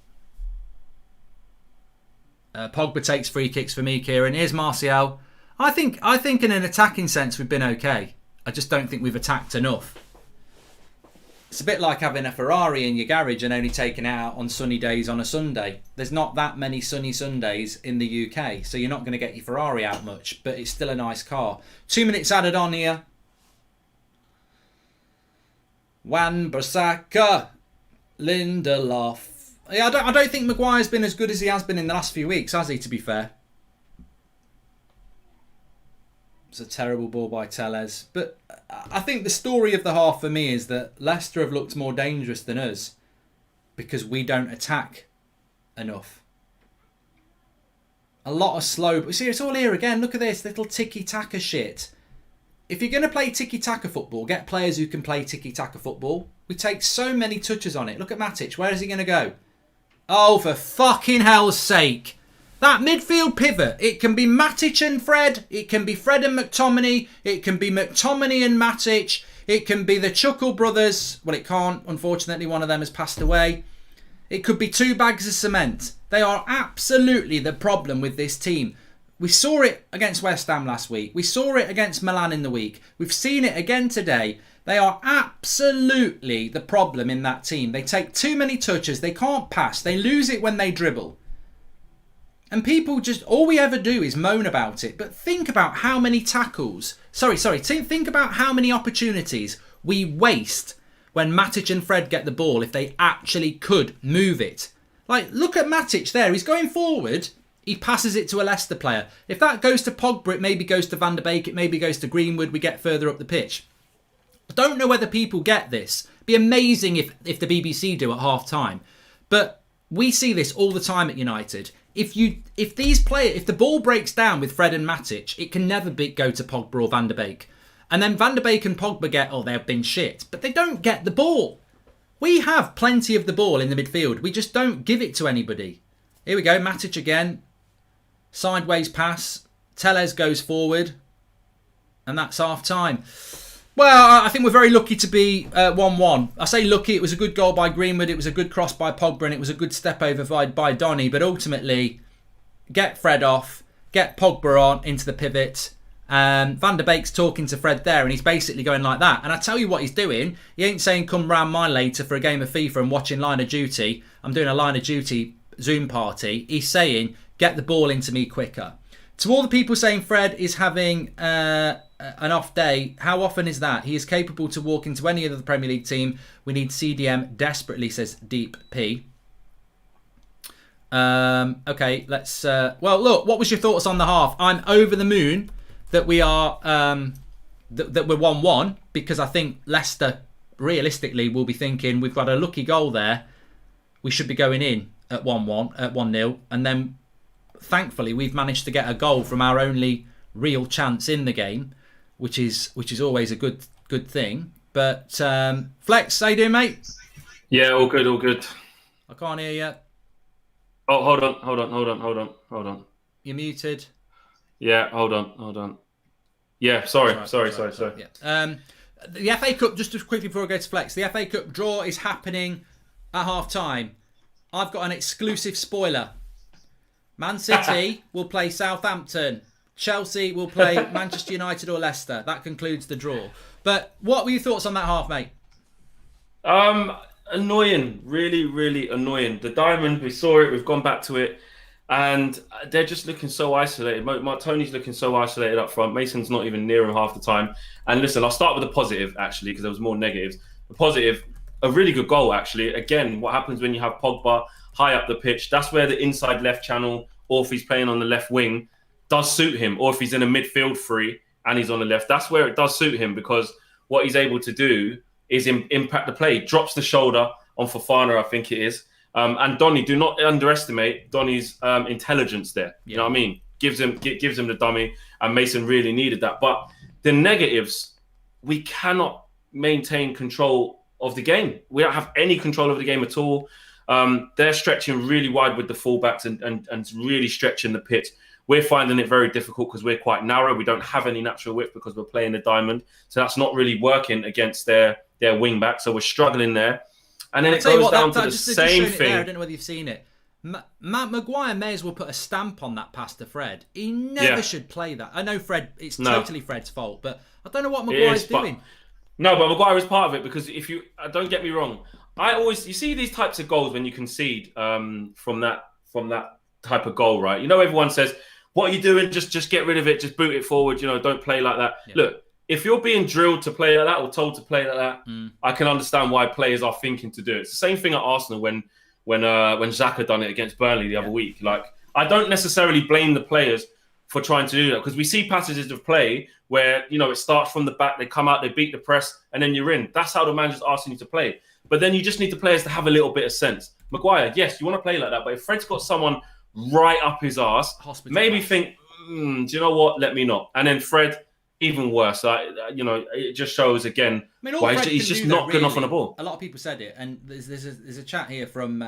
Speaker 1: Pogba takes free kicks for me, Kieran. Here's Martial. I think in an attacking sense we've been okay. I just don't think we've attacked enough. It's a bit like having a Ferrari in your garage and only taking it out on sunny days on a Sunday. There's not that many sunny Sundays in the UK, so you're not going to get your Ferrari out much, but it's still a nice car. 2 minutes added on here. Wan-Bissaka, Lindelof. Yeah, I don't think Maguire's been as good as he has been in the last few weeks, has he, to be fair? It's a terrible ball by Tellez. But I think the story of the half for me is that Leicester have looked more dangerous than us because we don't attack enough. A lot of slow... See, it's all here again. Look at this little tiki-taka shit. If you're going to play tiki-taka football, get players who can play tiki-taka football. We take so many touches on it. Look at Matic. Where is he going to go? Oh, for fucking hell's sake. That midfield pivot, it can be Matic and Fred. It can be Fred and McTominay. It can be McTominay and Matic. It can be the Chuckle brothers. Well, it can't. Unfortunately, one of them has passed away. It could be 2 bags of cement. They are absolutely the problem with this team. We saw it against West Ham last week. We saw it against Milan in the week. We've seen it again today. They are absolutely the problem in that team. They take too many touches. They can't pass. They lose it when they dribble. And people just, all we ever do is moan about it. But think about how many tackles, think about how many opportunities we waste when Matic and Fred get the ball if they actually could move it. Like, look at Matic there. He's going forward. He passes it to a Leicester player. If that goes to Pogba, it maybe goes to Van der Beek. It maybe goes to Greenwood. We get further up the pitch. I don't know whether people get this. It'd be amazing if the BBC do at half time. But we see this all the time at United. If the ball breaks down with Fred and Matic, it can never go to Pogba or Van der Beek. And then Van der Beek and Pogba they've been shit. But they don't get the ball. We have plenty of the ball in the midfield. We just don't give it to anybody. Here we go, Matic again. Sideways pass. Tellez goes forward. And that's half time. Well, I think we're very lucky to be 1-1. I say lucky, it was a good goal by Greenwood, it was a good cross by Pogba, and it was a good step over by Donny. But ultimately, get Fred off, get Pogba on into the pivot. Van der Beek's talking to Fred there, and he's basically going like that. And I tell you what he's doing. He ain't saying, come round mine later for a game of FIFA and watching Line of Duty. I'm doing a Line of Duty Zoom party. He's saying, get the ball into me quicker. To all the people saying Fred is having an off day, how often is that? He is capable to walk into any other Premier League team. We need CDM desperately, says Deep P. Okay, let's... well, look, what was your thoughts on the half? I'm over the moon that we are... that we're 1-1, because I think Leicester, realistically, will be thinking, we've got a lucky goal there. We should be going in at 1-1, at 1-0, and then... Thankfully, we've managed to get a goal from our only real chance in the game, which is always a good thing. But Flex, how you doing, mate?
Speaker 2: Yeah, all good, all good.
Speaker 1: I can't hear you.
Speaker 2: Oh, hold on.
Speaker 1: You're muted.
Speaker 2: Yeah, hold on. Yeah, sorry.
Speaker 1: Yeah. The FA Cup, just quickly before I go to Flex, the FA Cup draw is happening at half time. I've got an exclusive spoiler. Man City will play Southampton. Chelsea will play Manchester United or Leicester. That concludes the draw. But what were your thoughts on that half, mate?
Speaker 2: Annoying. Really, really annoying. The Diamond, we saw it. We've gone back to it. And they're just looking so isolated. Tony's looking so isolated up front. Mason's not even near him half the time. And listen, I'll start with the positive, actually, because there was more negatives. The positive, a really good goal, actually. Again, what happens when you have Pogba high up the pitch, that's where the inside left channel, or if he's playing on the left wing, does suit him. Or if he's in a midfield three and he's on the left, that's where it does suit him, because what he's able to do is impact the play. Drops the shoulder on Fofana, I think it is. And Donny, do not underestimate Donny's intelligence there. You know what I mean? Gives him the dummy, and Mason really needed that. But the negatives, we cannot maintain control of the game. We don't have any control of the game at all. They're stretching really wide with the fullbacks and really stretching the pitch. We're finding it very difficult because we're quite narrow. We don't have any natural width because we're playing the diamond. So that's not really working against their wing back. So we're struggling there. And then it goes down to the same thing.
Speaker 1: I don't know whether you've seen it. Maguire may as well put a stamp on that pass to Fred. He never should play that. I know Fred, it's totally Fred's fault, but I don't know what Maguire's doing.
Speaker 2: No, but Maguire is part of it, because if you don't get me wrong, you see these types of goals when you concede from that type of goal, right? You know, everyone says, "What are you doing? Just get rid of it. Just boot it forward. You know, don't play like that." Yeah. Look, if you're being drilled to play like that or told to play like that, I can understand why players are thinking to do it. It's the same thing at Arsenal when Xhaka done it against Burnley the other week. Like, I don't necessarily blame the players for trying to do that, because we see passages of play where, you know, it starts from the back, they come out, they beat the press, and then you're in. That's how the manager's asking you to play. But then you just need the players to have a little bit of sense. Maguire, yes, you want to play like that, but if Fred's got someone right up his arse, maybe think, do you know what? Let me not. And then Fred, even worse. It just shows again why he's just not good enough on the ball.
Speaker 1: A lot of people said it, and there's a chat here from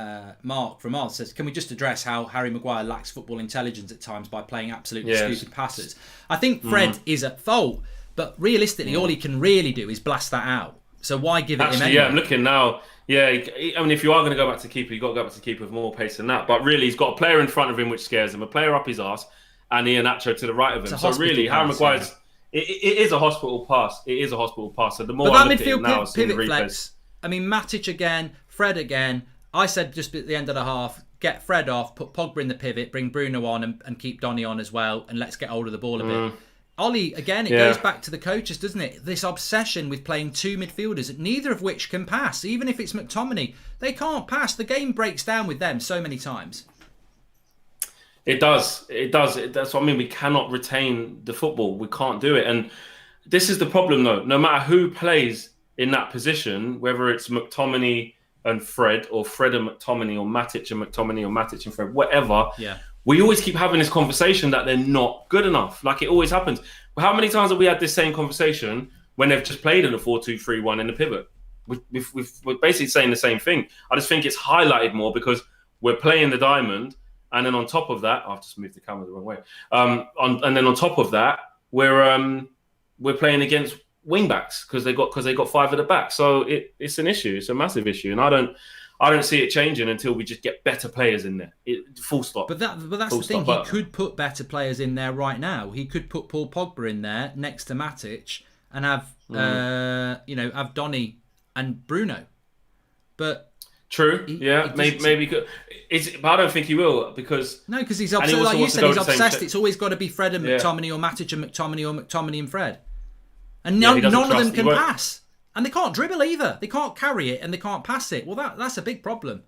Speaker 1: Mark from Oz says, can we just address how Harry Maguire lacks football intelligence at times by playing absolutely stupid passes? I think Fred is at fault, but realistically, all he can really do is blast that out. So why give it him anyway?
Speaker 2: Yeah, I'm looking now. Yeah, I mean, if you are going to go back to keeper, you've got to go back to keeper with more pace than that. But really, he's got a player in front of him which scares him, a player up his arse, and Iheanacho to the right of him. So really, Harry Maguire's... It is a hospital pass. It is a hospital pass. So the more I look at it now,
Speaker 1: pivot flex. I mean, Matic again, Fred again. I said just at the end of the half, get Fred off, put Pogba in the pivot, bring Bruno on, and keep Donny on as well, and let's get hold of the ball a bit. Ollie, again, it goes back to the coaches, doesn't it? This obsession with playing two midfielders, neither of which can pass. Even if it's McTominay, they can't pass. The game breaks down with them so many times.
Speaker 2: It does. That's what I mean. We cannot retain the football. We can't do it. And this is the problem, though. No matter who plays in that position, whether it's McTominay and Fred, or Fred and McTominay, or Matic and McTominay, or Matic and Fred, whatever, we always keep having this conversation that they're not good enough. Like it always happens. How many times have we had this same conversation when they've just played in a 4-2-3-1 in the pivot? We're basically saying the same thing. I just think it's highlighted more because we're playing the diamond. And then on top of that, I've just moved the camera the wrong way. And then on top of that, we're playing against wing backs because they got five at the back. So it's an issue. It's a massive issue, and I don't see it changing until we just get better players in there. Full stop.
Speaker 1: But that's the thing. He could put better players in there right now. He could put Paul Pogba in there next to Matic and have have Donny and Bruno. But
Speaker 2: true. Maybe could. But I don't think he will because
Speaker 1: he's obsessed. Like you said, he's obsessed. It's always got to be Fred and McTominay or Matic and McTominay or McTominay and Fred, and none of them can pass, and they can't dribble either. They can't carry it and they can't pass it. Well, that's a big problem.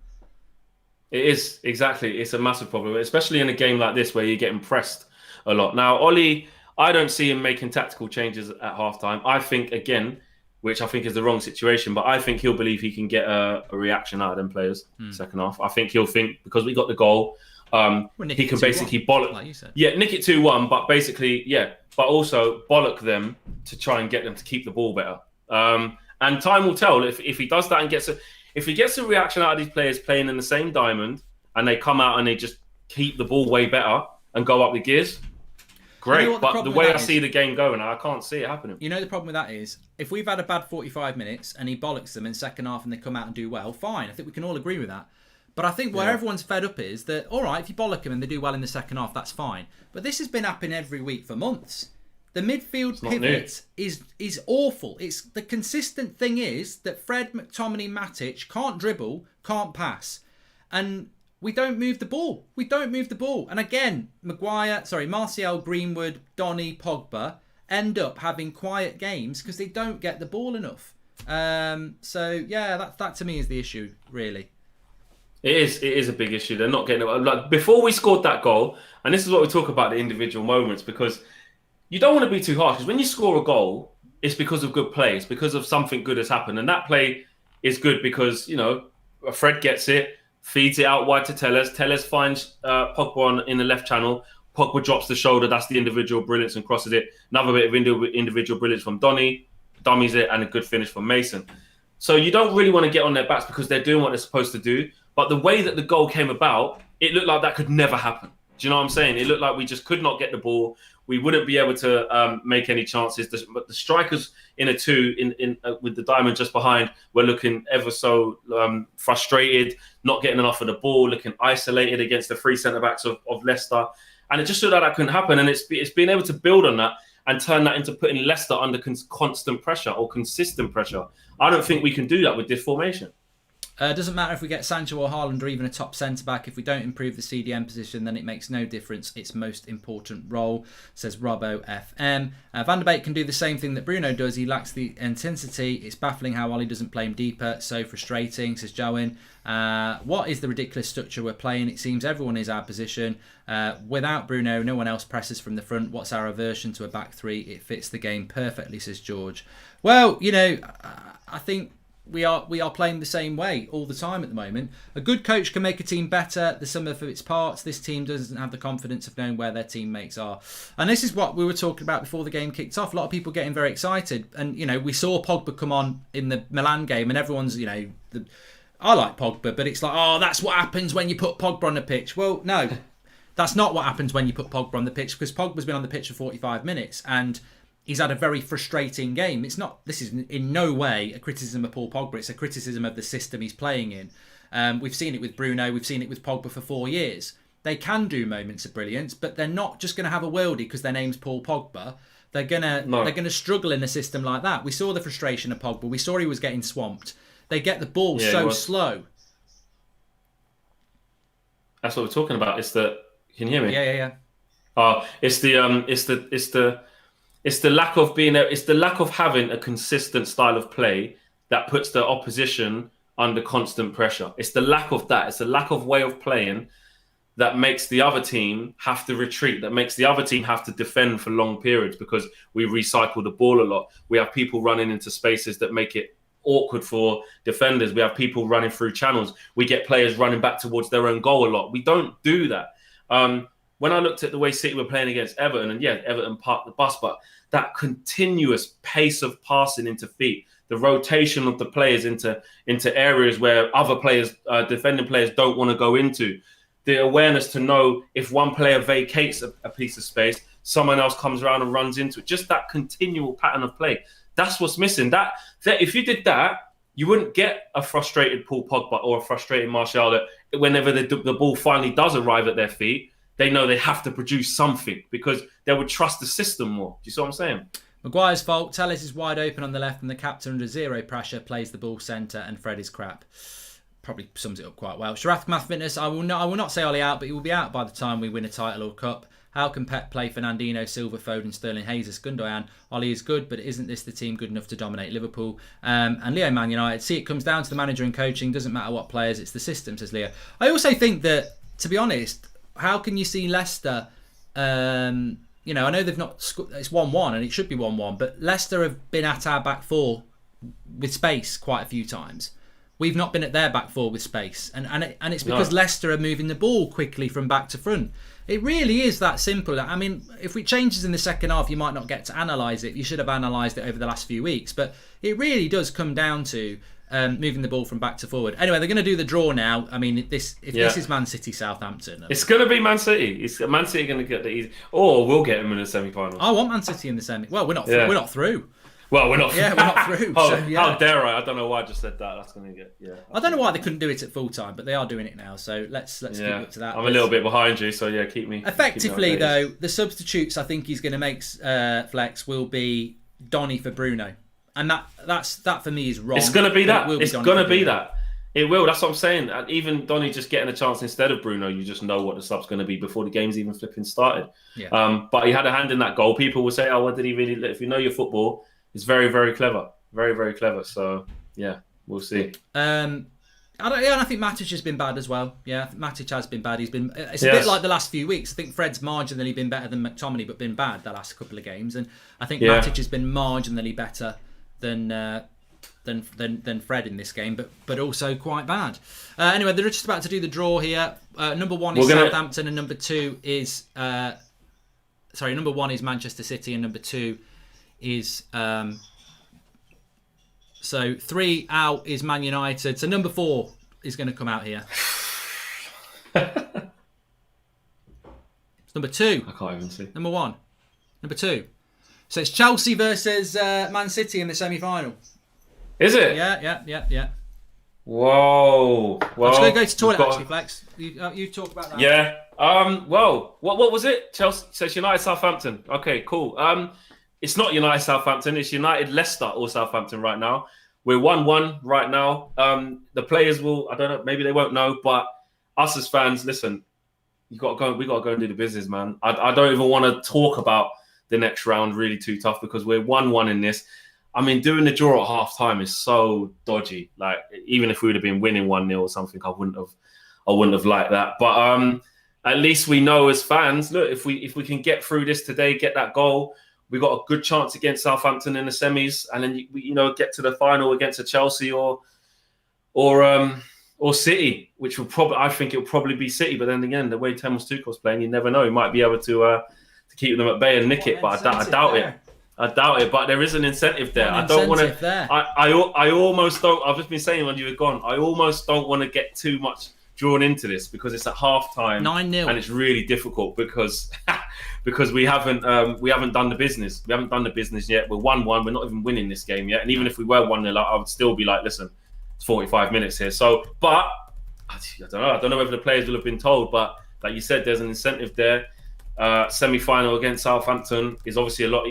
Speaker 2: It is, exactly. It's a massive problem, especially in a game like this where you're getting pressed a lot. Now, Ollie, I don't see him making tactical changes at halftime. I think again, which I think is the wrong situation, but I think he'll believe he can get a reaction out of them players second half. I think he'll think because we got the goal, he can basically bollock. Like you said. Yeah, nick it 2-1, but basically, but also bollock them to try and get them to keep the ball better. And time will tell if he does that and if he gets a reaction out of these players playing in the same diamond and they come out and they just keep the ball way better and go up the gears. Great, but the way I see the game going, I can't see it happening.
Speaker 1: You know the problem with that is, if we've had a bad 45 minutes and he bollocks them in second half and they come out and do well, fine. I think we can all agree with that. But I think where everyone's fed up is that, all right, if you bollock them and they do well in the second half, that's fine. But this has been happening every week for months. The midfield pivot is awful. It's the consistent thing is that Fred, McTominay, Matic can't dribble, can't pass. And we don't move the ball. And again, Martial, Greenwood, Donny, Pogba end up having quiet games because they don't get the ball enough. That to me is the issue, really.
Speaker 2: It is a big issue. They're not getting it. Like before we scored that goal, and this is what we talk about, the individual moments, because you don't want to be too harsh. Because when you score a goal, it's because of good play. It's because of something good has happened. And that play is good because, Fred gets it, feeds it out wide to Telles. Telles finds Pogba in the left channel. Pogba drops the shoulder. That's the individual brilliance and crosses it. Another bit of individual brilliance from Donny. Dummies it, and a good finish from Mason. So you don't really want to get on their backs because they're doing what they're supposed to do. But the way that the goal came about, it looked like that could never happen. Do you know what I'm saying? It looked like we just could not get the ball. We wouldn't be able to make any chances. But the strikers in a two, with the diamond just behind, were looking ever so frustrated, not getting enough of the ball, looking isolated against the three centre-backs of Leicester. And it just showed that couldn't happen. And it's being able to build on that and turn that into putting Leicester under constant pressure or consistent pressure. I don't think we can do that with this formation.
Speaker 1: It doesn't matter if we get Sancho or Haaland or even a top centre-back. If we don't improve the CDM position, then it makes no difference. Its most important role, says Robbo FM. Van der Beek can do the same thing that Bruno does. He lacks the intensity. It's baffling how Ollie doesn't play him deeper. So frustrating, says Joan. What is the ridiculous structure we're playing? It seems everyone is our position. Without Bruno, no one else presses from the front. What's our aversion to a back three? It fits the game perfectly, says George. Well, I think we are playing the same way all the time at the moment. A good coach can make a team better, the sum of its parts. This team doesn't have the confidence of knowing where their teammates are. And this is what we were talking about before the game kicked off. A lot of people getting very excited. And, we saw Pogba come on in the Milan game and everyone's, I like Pogba, but it's like, oh, that's what happens when you put Pogba on the pitch. Well, no, that's not what happens when you put Pogba on the pitch, because Pogba's been on the pitch for 45 minutes and he's had a very frustrating game. This is in no way a criticism of Paul Pogba. It's a criticism of the system he's playing in. We've seen it with Bruno. We've seen it with Pogba for 4 years. They can do moments of brilliance, but they're not just going to have a worldie because their name's Paul Pogba. They're gonna struggle in a system like that. We saw the frustration of Pogba. We saw he was getting swamped. They get the ball so slow.
Speaker 2: That's what we're talking about. Can you hear me?
Speaker 1: Yeah.
Speaker 2: It's the lack of having a consistent style of play that puts the opposition under constant pressure. It's the lack of that. It's the lack of way of playing that makes the other team have to retreat, that makes the other team have to defend for long periods because we recycle the ball a lot. We have people running into spaces that make it awkward for defenders. We have people running through channels. We get players running back towards their own goal a lot. We don't do that. When I looked at the way City were playing against Everton, and Everton parked the bus, but that continuous pace of passing into feet, the rotation of the players into areas where other players, defending players, don't want to go into, the awareness to know if one player vacates a piece of space, someone else comes around and runs into it. Just that continual pattern of play. That's what's missing. That if you did that, you wouldn't get a frustrated Paul Pogba or a frustrated Martial that whenever the ball finally does arrive at their feet, they know they have to produce something because they would trust the system more. Do you see what I'm saying?
Speaker 1: Maguire's fault. Telles is wide open on the left and the captain under zero pressure plays the ball centre and Fred is crap. Probably sums it up quite well. Sharath Math Fitness, I will not say Ollie out, but he will be out by the time we win a title or cup. How can Pep play Fernandinho, Silva, Foden, Sterling, Jesus, Gundogan? Ollie is good, but isn't this the team good enough to dominate Liverpool? And Leo Man United, see, it comes down to the manager and coaching. Doesn't matter what players, it's the system, says Leo. I also think that, to be honest, how can you see Leicester? I know they've not. It's 1-1 and it should be 1-1, but Leicester have been at our back four with space quite a few times. We've not been at their back four with space, and it's because Leicester are moving the ball quickly from back to front. It really is that simple. I mean, if it changes in the second half, you might not get to analyse it. You should have analysed it over the last few weeks, but it really does come down to moving the ball from back to forward. Anyway, they're going to do the draw now. I mean, this is Man City Southampton,
Speaker 2: it's going to be Man City. It's Man City going to get the easy, or we'll get them in the semi-finals.
Speaker 1: I want Man City in the semi. Well, we're not through.
Speaker 2: Well, we're not.
Speaker 1: Yeah, we're not through.
Speaker 2: How dare I? I don't know why I just said that. That's going to get. Yeah.
Speaker 1: I don't know why they couldn't do it at full time, but they are doing it now. So let's keep up to that.
Speaker 2: I'm a little bit behind you, so keep me.
Speaker 1: Effectively, though, the substitutes I think he's going to make Flex will be Donny for Bruno, and that for me is wrong.
Speaker 2: It's going to be that. It's going to be that. It will. That's what I'm saying. And even Donny just getting a chance instead of Bruno, you just know what the sub's going to be before the game's even flipping started.
Speaker 1: Yeah.
Speaker 2: But he had a hand in that goal. People will say, "Oh, what did he really?" If you know your football. It's very, very clever. Very, very clever. So, we'll see.
Speaker 1: I think Matic has been bad as well. Yeah, Matic has been bad. It's a bit like the last few weeks. I think Fred's marginally been better than McTominay, but been bad the last couple of games. And I think Matic has been marginally better than Fred in this game, but also quite bad. Anyway, they're just about to do the draw here. Number one is Southampton, and number two is number one is Manchester City, and number two is so 3 out is Man United. So number 4 is going to come out here. It's number 2.
Speaker 2: I can't even see.
Speaker 1: Number 1. Number 2. So it's Chelsea versus Man City in the semi-final.
Speaker 2: Is it?
Speaker 1: Yeah.
Speaker 2: Whoa. Well,
Speaker 1: I'm just going to go to toilet actually, Flex. You talk about that.
Speaker 2: Yeah. Well, what was it? Chelsea. So it's United Southampton. Okay, cool. It's not United Southampton. It's United Leicester or Southampton right now. We're 1-1 right now. The players will, I don't know, maybe they won't know, but us as fans, listen, we got to go and do the business, man. I don't even want to talk about the next round really too tough because we're 1-1 in this. I mean, doing the draw at half time is so dodgy. Like, even if we would have been winning 1-0 or something, I wouldn't have liked that. But at least we know as fans, look, if we can get through this today, get that goal, we got a good chance against Southampton in the semis, and then get to the final against a Chelsea or City, which I think it'll probably be City. But then again, the way Thomas Tuchel's playing, you never know. He might be able to keep them at bay and nick it. But I doubt it. I doubt it. But there is an incentive there. I don't want to. I almost don't. I've just been saying when you were gone. I almost don't want to get too much drawn into this because it's at half time
Speaker 1: 9-0
Speaker 2: and it's really difficult because we haven't done the business. We haven't done the business yet. We're 1-1. We're not even winning this game yet. And even if we were 1-0, I would still be like, listen, it's 45 minutes here. So, but I don't know. I don't know whether the players will have been told, but like you said, there's an incentive there. Semi-final against Southampton is obviously a lot.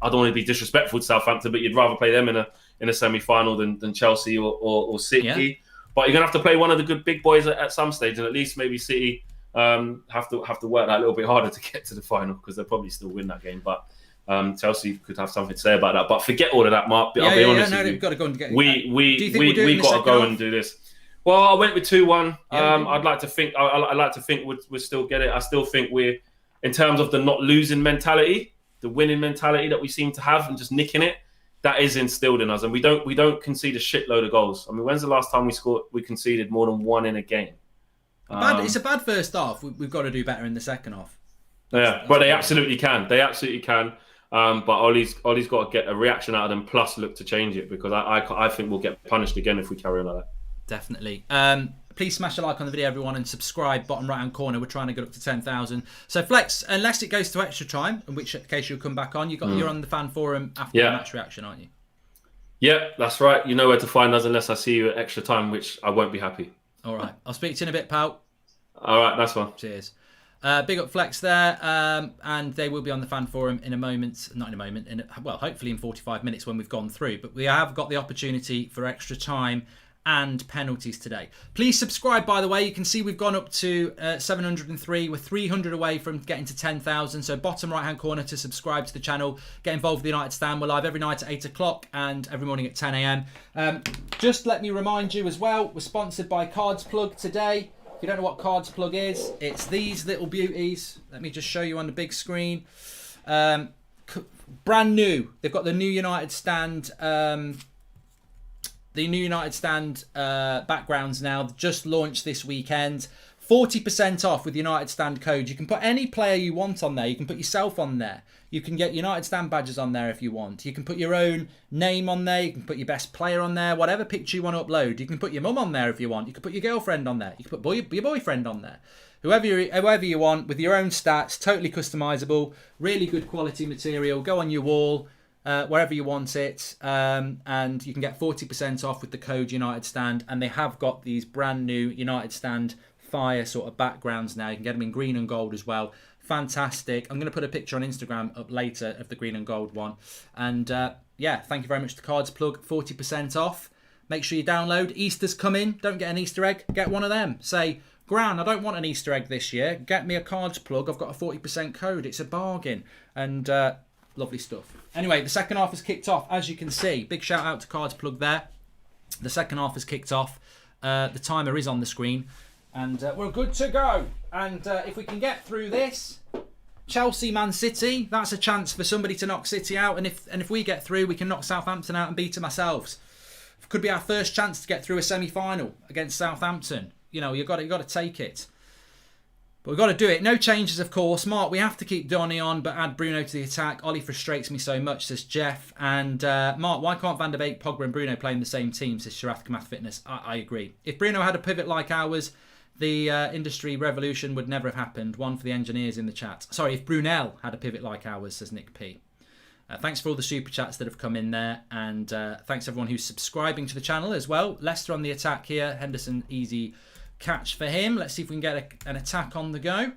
Speaker 2: I don't want to be disrespectful to Southampton, but you'd rather play them in a semi-final than Chelsea or City. Yeah. But you're gonna have to play one of the good big boys at some stage, and at least maybe City have to work that a little bit harder to get to the final because they'll probably still win that game. But Chelsea could have something to say about that. But forget all of that, Mark. I'll be honest with you. You've got to go and get. We got to go and do this. Well, I went with 2-1. I'd like to think. I'd like to think we'll still get it. I still think we're, in terms of the not losing mentality, the winning mentality that we seem to have, and just nicking it. That is instilled in us, and we don't concede a shitload of goals. I mean, when's the last time we conceded more than one in a game?
Speaker 1: It's a bad first half. We've got to do better in the second half.
Speaker 2: Yeah, but they absolutely can. They absolutely can. But Ollie's got to get a reaction out of them, plus look to change it, because I think we'll get punished again if we carry on like that.
Speaker 1: Definitely. Please smash a like on the video, everyone, and subscribe. Bottom right hand corner, we're trying to get up to 10,000. So Flex, unless it goes to extra time, in which case you'll come back on. You're on the fan forum after the match reaction, aren't you?
Speaker 2: Yeah, that's right. You know where to find us unless I see you at extra time, which I won't be happy.
Speaker 1: All right, I'll speak to you in a bit, pal.
Speaker 2: All right, that's one.
Speaker 1: Cheers. Big up Flex there, and they will be on the fan forum in a moment. Not in a moment. Hopefully in 45 minutes when we've gone through. But we have got the opportunity for extra time and penalties today. Please subscribe, by the way. You can see we've gone up to 703. We're 300 away from getting to 10,000. So bottom right hand corner to subscribe to the channel. Get involved with the United Stand. We're live every night at 8 o'clock and every morning at 10 a.m. Just let me remind you as well, we're sponsored by Cards Plug today. If you don't know what Cards Plug is, it's these little beauties. Let me just show you on the big screen. Brand new. They've got the new United Stand backgrounds now, just launched this weekend. 40% off with United Stand code. You can put any player you want on there. You can put yourself on there. You can get United Stand badges on there if you want. You can put your own name on there. You can put your best player on there. Whatever picture you want to upload. You can put your mum on there if you want. You can put your girlfriend on there. You can put your boyfriend on there. Whoever you want, with your own stats. Totally customizable. Really good quality material. Go on your wall. Wherever you want it, and you can get 40% off with the code United Stand. And they have got these brand new United Stand fire sort of backgrounds now. You can get them in green and gold as well. Fantastic. I'm going to put a picture on Instagram up later of the green and gold one. And thank you very much to Cards Plug. 40% off. Make sure you download. Easter's coming. Don't get an Easter egg. Get one of them. Say, Gran, I don't want an Easter egg this year. Get me a Cards Plug. I've got a 40% code. It's a bargain. And lovely stuff. Anyway, the second half has kicked off, as you can see. Big shout out to Cards Plug there. The second half has kicked off. The timer is on the screen. And we're good to go. And if we can get through this, Chelsea, Man City, that's a chance for somebody to knock City out. And if we get through, we can knock Southampton out and beat them ourselves. Could be our first chance to get through a semi-final against Southampton. You know, you've got to take it. But we've got to do it. No changes, of course. Mark, we have to keep Donny on, but add Bruno to the attack. Ollie frustrates me so much, says Jeff. And Mark, why can't Van der Beek, Pogba and Bruno play in the same team, says Sharath Kamath Fitness. I agree. If Bruno had a pivot like ours, the industry revolution would never have happened. One for the engineers in the chat. Sorry, if Brunel had a pivot like ours, says Nick P. Thanks for all the super chats that have come in there. And thanks everyone who's subscribing to the channel as well. Leicester on the attack here. Henderson, easy catch for him. Let's see if we can get an attack on the go.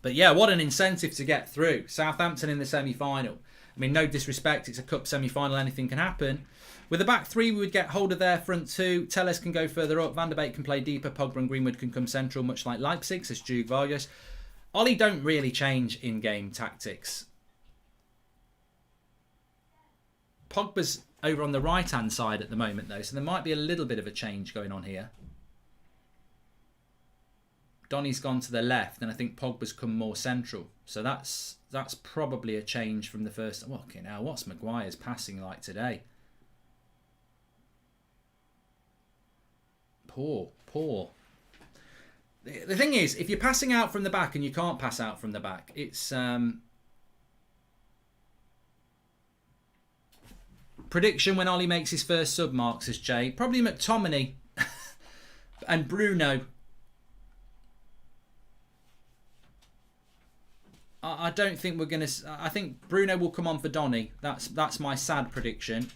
Speaker 1: But yeah, what an incentive to get through. Southampton in the semi-final. I mean, no disrespect, it's a cup semi-final, anything can happen. With the back three, we would get hold of their front two. Telles can go further up. Van der Beek can play deeper. Pogba and Greenwood can come central, much like Leipzig, says Jude Vargas. Ollie don't really change in-game tactics. Pogba's over on the right-hand side at the moment, though, so there might be a little bit of a change going on here. Donny's gone to the left, and I think Pogba's come more central. So that's That's probably a change from the first. Well, okay, now what's Maguire's passing like today? Poor. The thing is, if you're passing out from the back and you can't pass out from the back, it's prediction when Ollie makes his first sub, marks, says Jay. Probably McTominay and Bruno. I don't think we're going to... I think Bruno will come on for Donny. That's my sad prediction.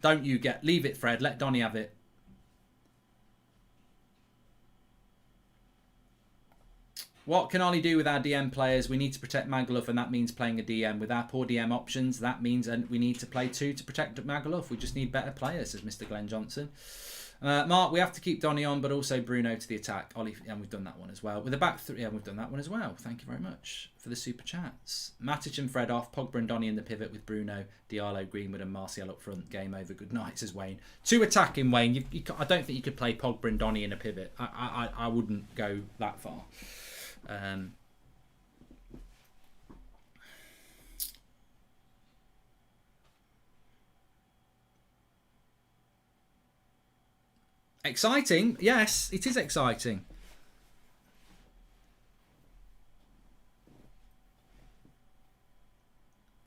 Speaker 1: Leave it, Fred. Let Donny have it. What can Ollie do with our DM players? We need to protect Magaluf, and that means playing a DM. With our poor DM options, that means we need to play 2 to protect Magaluf. We just need better players, says Mr. Glenn Johnson. Mark, we have to keep Donny on, but also Bruno to the attack. Ollie, and we've done that one as well. With the back 3, yeah, we've done that one as well. Thank you very much for the super chats. Matic and Fred off. Pogba and Donny in the pivot with Bruno, Diallo, Greenwood and Martial up front. Game over. Good night, says Wayne. 2 attacking, Wayne. I don't think you could play Pogba and Donny in a pivot. I wouldn't go that far. Exciting, yes, it is exciting.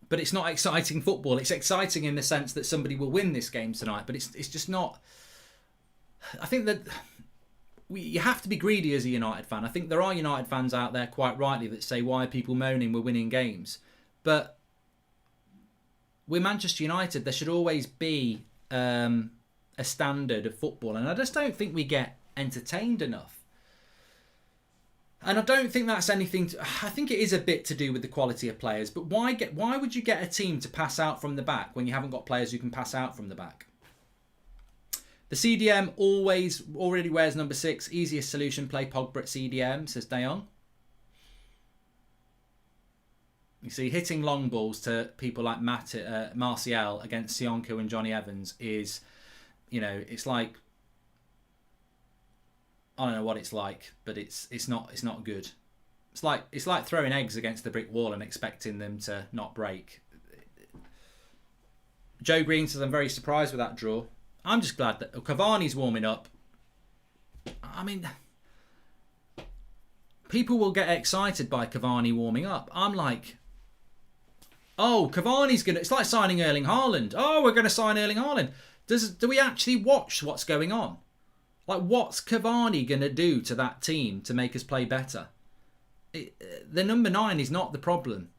Speaker 1: But it's not exciting football. It's exciting in the sense that somebody will win this game tonight, but it's just not. I think that you have to be greedy as a United fan. I think there are United fans out there, quite rightly, that say, why are people moaning we're winning games? But we're Manchester United. There should always be a standard of football. And I just don't think we get entertained enough. And I don't think that's anything... I think it is a bit to do with the quality of players. But why would you get a team to pass out from the back when you haven't got players who can pass out from the back? The CDM already wears number 6. Easiest solution, play Pogba at CDM, says Dayon. You see, hitting long balls to people like Martial against Sionko and Johnny Evans is, it's like, I don't know what it's like, but it's not good. It's like throwing eggs against the brick wall and expecting them to not break. Joe Green says, I'm very surprised with that draw. I'm just glad that Cavani's warming up. I mean, people will get excited by Cavani warming up. I'm like, oh, Cavani's going to... It's like signing Erling Haaland. Oh, we're going to sign Erling Haaland. Do we actually watch what's going on? Like, what's Cavani going to do to that team to make us play better? The number 9 is not the problem.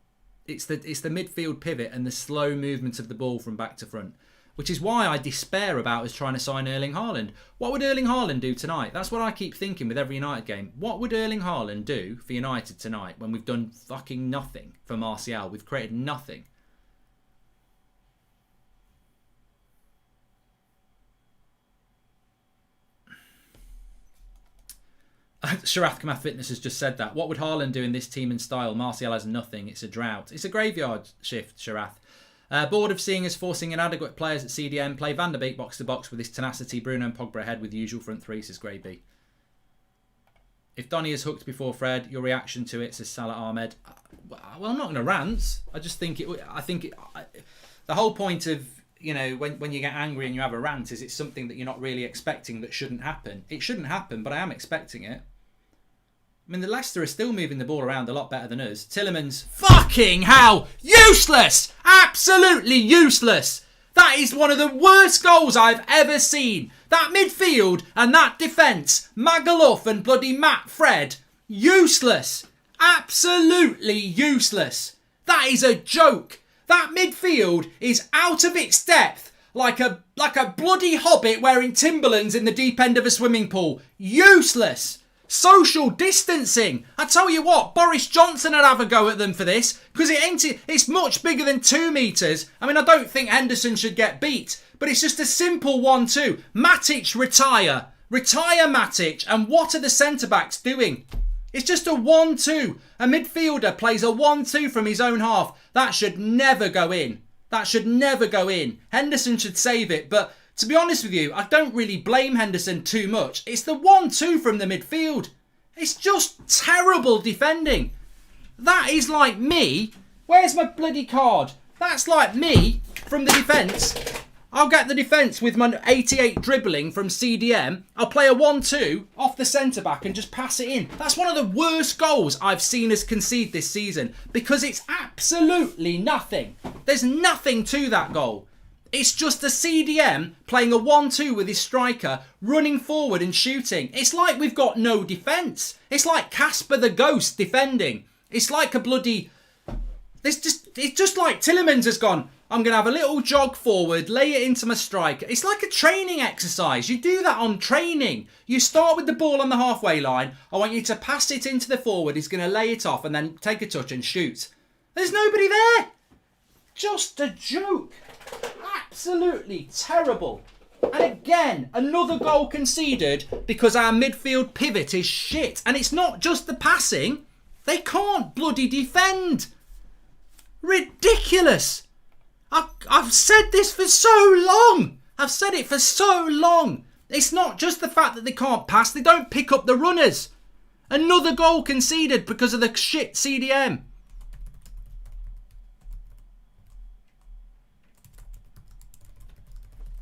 Speaker 1: It's the midfield pivot and the slow movement of the ball from back to front. Which is why I despair about us trying to sign Erling Haaland. What would Erling Haaland do tonight? That's what I keep thinking with every United game. What would Erling Haaland do for United tonight when we've done fucking nothing for Martial? We've created nothing. Sharath Kamath Fitness has just said that. What would Haaland do in this team and style? Martial has nothing. It's a drought. It's a graveyard shift, Sharath. Bored of seeing us forcing inadequate players at CDM. Play Van der Beek box to box with his tenacity. Bruno and Pogba ahead with usual front 3, says Grey B. If Donny is hooked before Fred, your reaction to it, says Salah Ahmed. Well, I'm not going to rant. I just think the whole point of, when you get angry and you have a rant is it's something that you're not really expecting that shouldn't happen. It shouldn't happen, but I am expecting it. I mean, the Leicester are still moving the ball around a lot better than us. Tillemans, fucking hell, useless! Absolutely useless! That is one of the worst goals I've ever seen. That midfield and that defence, Magaluf and bloody Matt Fred, useless. Absolutely useless. That is a joke. That midfield is out of its depth, like a bloody hobbit wearing Timberlands in the deep end of a swimming pool. Useless. Social distancing. I tell you what, Boris Johnson would have a go at them for this because it's much bigger than 2 metres. I mean, I don't think Henderson should get beat, but it's just a simple 1-2. Matic retire. Retire Matic. And what are the centre-backs doing? It's just a 1-2. A midfielder plays a 1-2 from his own half. That should never go in. That should never go in. Henderson should save it, but... To be honest with you, I don't really blame Henderson too much. It's the 1-2 from the midfield. It's just terrible defending. That is like me Where's my bloody card? That's like me from the defence. I'll get the defence with my 88 dribbling from CDM. I'll play a 1-2 off the centre-back and just pass it in. That's one of the worst goals I've seen us concede this season because it's absolutely nothing. There's nothing to that goal. It's just a CDM playing a 1-2 with his striker, running forward and shooting. It's like we've got no defence. It's like Casper the Ghost defending. It's like a bloody... It's just like Tillemans has gone, I'm going to have a little jog forward, lay it into my striker. It's like a training exercise. You do that on training. You start with the ball on the halfway line. I want you to pass it into the forward. He's going to lay it off and then take a touch and shoot. There's nobody there. Just a joke. Absolutely terrible. And again, another goal conceded because our midfield pivot is shit. And it's not just the passing. They can't bloody defend. Ridiculous. I've said this for so long. I've said it for so long. It's not just the fact that they can't pass. They don't pick up the runners. Another goal conceded because of the shit CDM.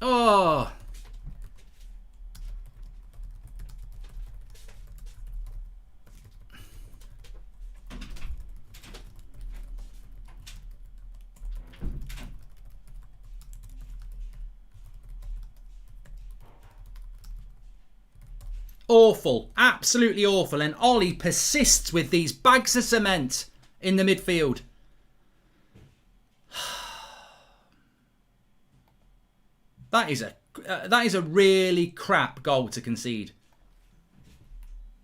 Speaker 1: Oh. Awful. Absolutely awful. And Ollie persists with these bags of cement in the midfield. That is a really crap goal to concede.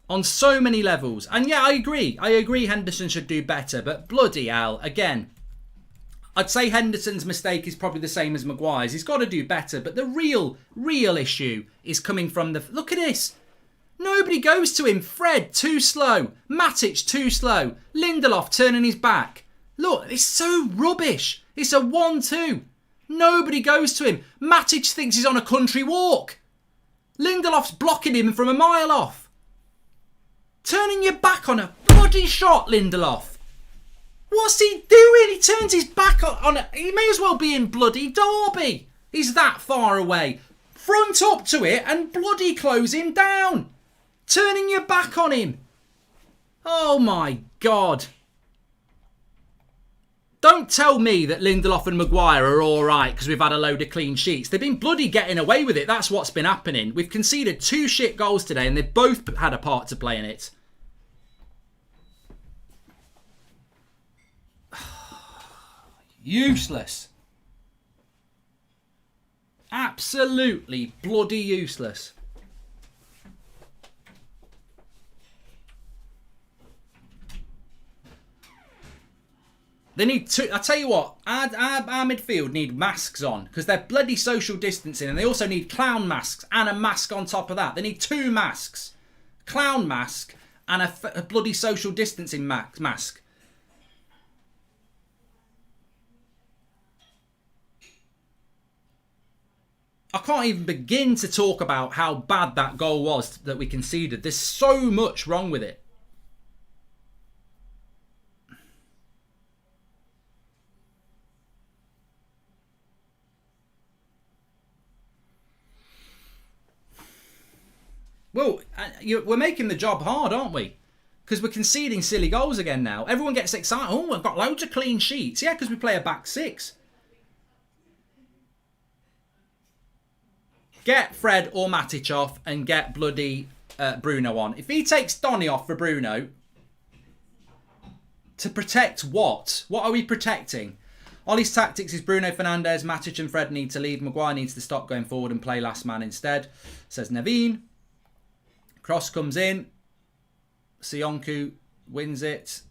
Speaker 1: On so many levels. And yeah, I agree. I agree Henderson should do better. But bloody hell, again, I'd say Henderson's mistake is probably the same as Maguire's. He's got to do better. But the real issue is coming from the... Look at this. Nobody goes to him. Fred, too slow. Matic, too slow. Lindelof turning his back. Look, it's so rubbish. It's a 1-2. Nobody goes to him. Matic thinks he's on a country walk. Lindelof's blocking him from a mile off. Turning your back on a bloody shot, Lindelof. What's he doing? He turns his back on it. He may as well be in bloody Derby. He's that far away. Front up to it and bloody close him down. Turning your back on him. Oh my God. Don't tell me that Lindelof and Maguire are all right because we've had a load of clean sheets. They've been bloody getting away with it. That's what's been happening. We've conceded 2 shit goals today and they've both had a part to play in it. Useless. Absolutely bloody useless. They need to... I tell you what, our midfield need masks on because they're bloody social distancing and they also need clown masks and a mask on top of that. They need 2 masks. Clown mask and a bloody social distancing mask. I can't even begin to talk about how bad that goal was that we conceded. There's so much wrong with it. Well, we're making the job hard, aren't we? Because we're conceding silly goals again now. Everyone gets excited. Oh, we've got loads of clean sheets. Yeah, because we play a back 6. Get Fred or Matic off and get bloody Bruno on. If he takes Donny off for Bruno, to protect what? What are we protecting? Ollie's tactics is Bruno Fernandes, Matic and Fred need to leave. Maguire needs to stop going forward and play last man instead, says Naveen. Cross comes in. Sionku wins it.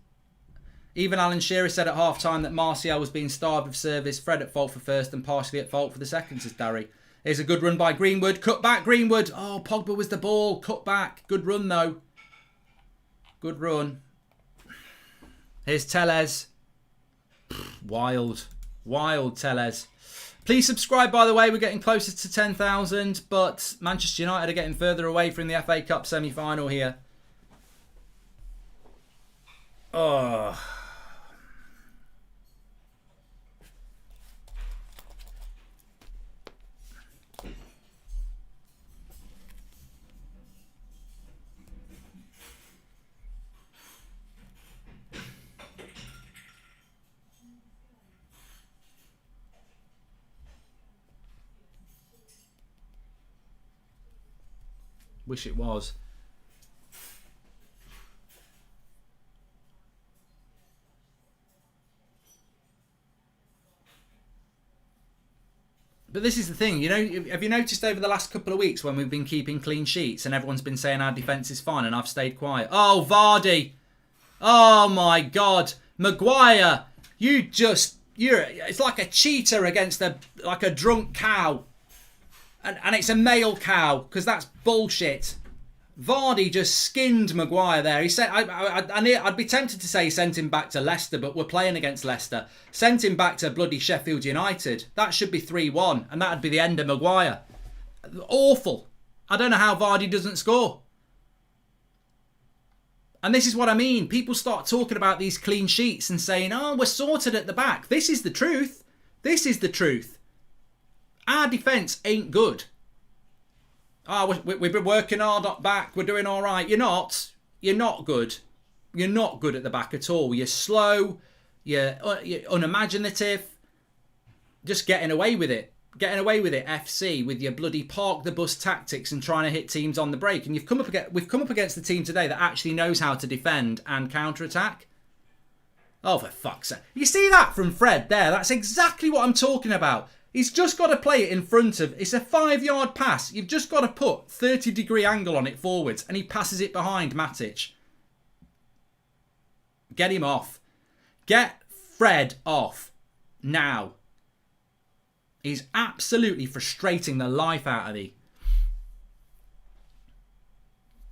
Speaker 1: Even Alan Shearer said at half-time that Martial was being starved of service. Fred at fault for first and partially at fault for the second, says Darry. Here's a good run by Greenwood. Cut back, Greenwood. Oh, Pogba was the ball. Cut back. Good run, though. Good run. Here's Tellez. Wild. Wild Tellez. Please subscribe, by the way. We're getting closer to 10,000, but Manchester United are getting further away from the FA Cup semi-final here. Oh. Wish it was. But this is the thing, you know, have you noticed over the last couple of weeks when we've been keeping clean sheets and everyone's been saying our defence is fine and I've stayed quiet? Oh, Vardy. Oh, my God. Maguire, it's like a cheater against like a drunk cow. And it's a male cow, because that's bullshit. Vardy just skinned Maguire there. He said, I'd be tempted to say he sent him back to Leicester, but we're playing against Leicester. Sent him back to bloody Sheffield United. That should be 3-1, and that'd be the end of Maguire. Awful. I don't know how Vardy doesn't score. And this is what I mean. People start talking about these clean sheets and saying, oh, we're sorted at the back. This is the truth. This is the truth. Our defence ain't good. Oh, we've been working hard up back. We're doing all right. You're not. You're not good. You're not good at the back at all. You're slow. You're unimaginative. Just getting away with it. Getting away with it, FC, with your bloody park the bus tactics and trying to hit teams on the break. And we've come up against the team today that actually knows how to defend and counter-attack. Oh, for fuck's sake. You see that from Fred there? That's exactly what I'm talking about. He's just got to play it in front of... It's a 5-yard pass. You've just got to put 30-degree angle on it forwards. And he passes it behind Matic. Get him off. Get Fred off. Now. He's absolutely frustrating the life out of thee.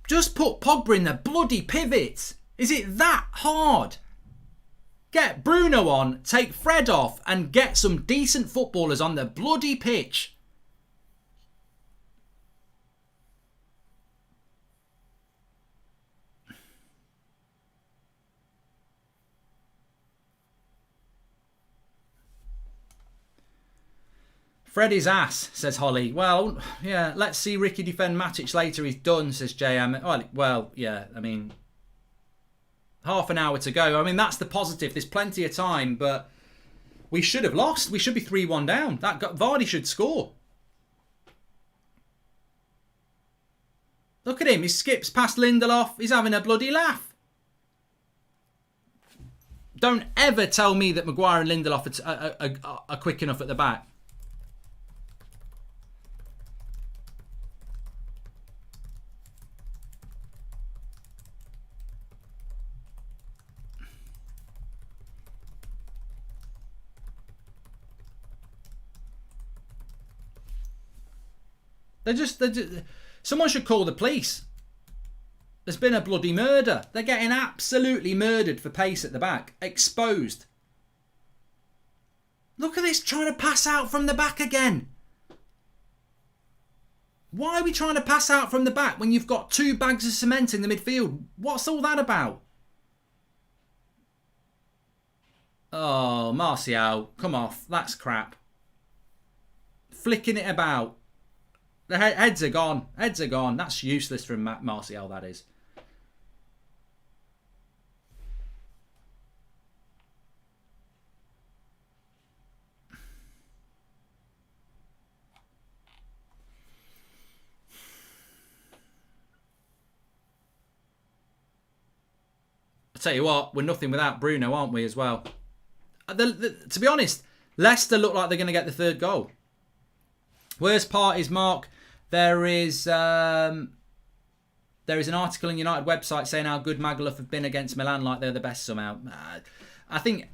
Speaker 1: Just put Pogba in the bloody pivot. Is it that hard? Get Bruno on, take Fred off, and get some decent footballers on the bloody pitch. Freddie's ass, says Holly. Well, yeah, let's see Ricky defend Matic later. He's done, says JM. Well, yeah, I mean... Half an hour to go. I mean, that's the positive. There's plenty of time, but we should have lost. We should be 3-1 down. Vardy should score. Look at him. He skips past Lindelof. He's having a bloody laugh. Don't ever tell me that Maguire and Lindelof are quick enough at the back. They're just... Someone should call the police. There's been a bloody murder. They're getting absolutely murdered for pace at the back. Exposed. Look at this, trying to pass out from the back again. Why are we trying to pass out from the back when you've got 2 bags of cement in the midfield? What's all that about? Oh, Martial, come off. That's crap. Flicking it about. The heads are gone. Heads are gone. That's useless from Martial, that is. I tell you what, we're nothing without Bruno, aren't we, as well? To be honest, Leicester look like they're going to get the 3rd goal. Worst part is, Mark, there is an article in United website saying how good Magaluf have been against Milan, like they're the best somehow. I think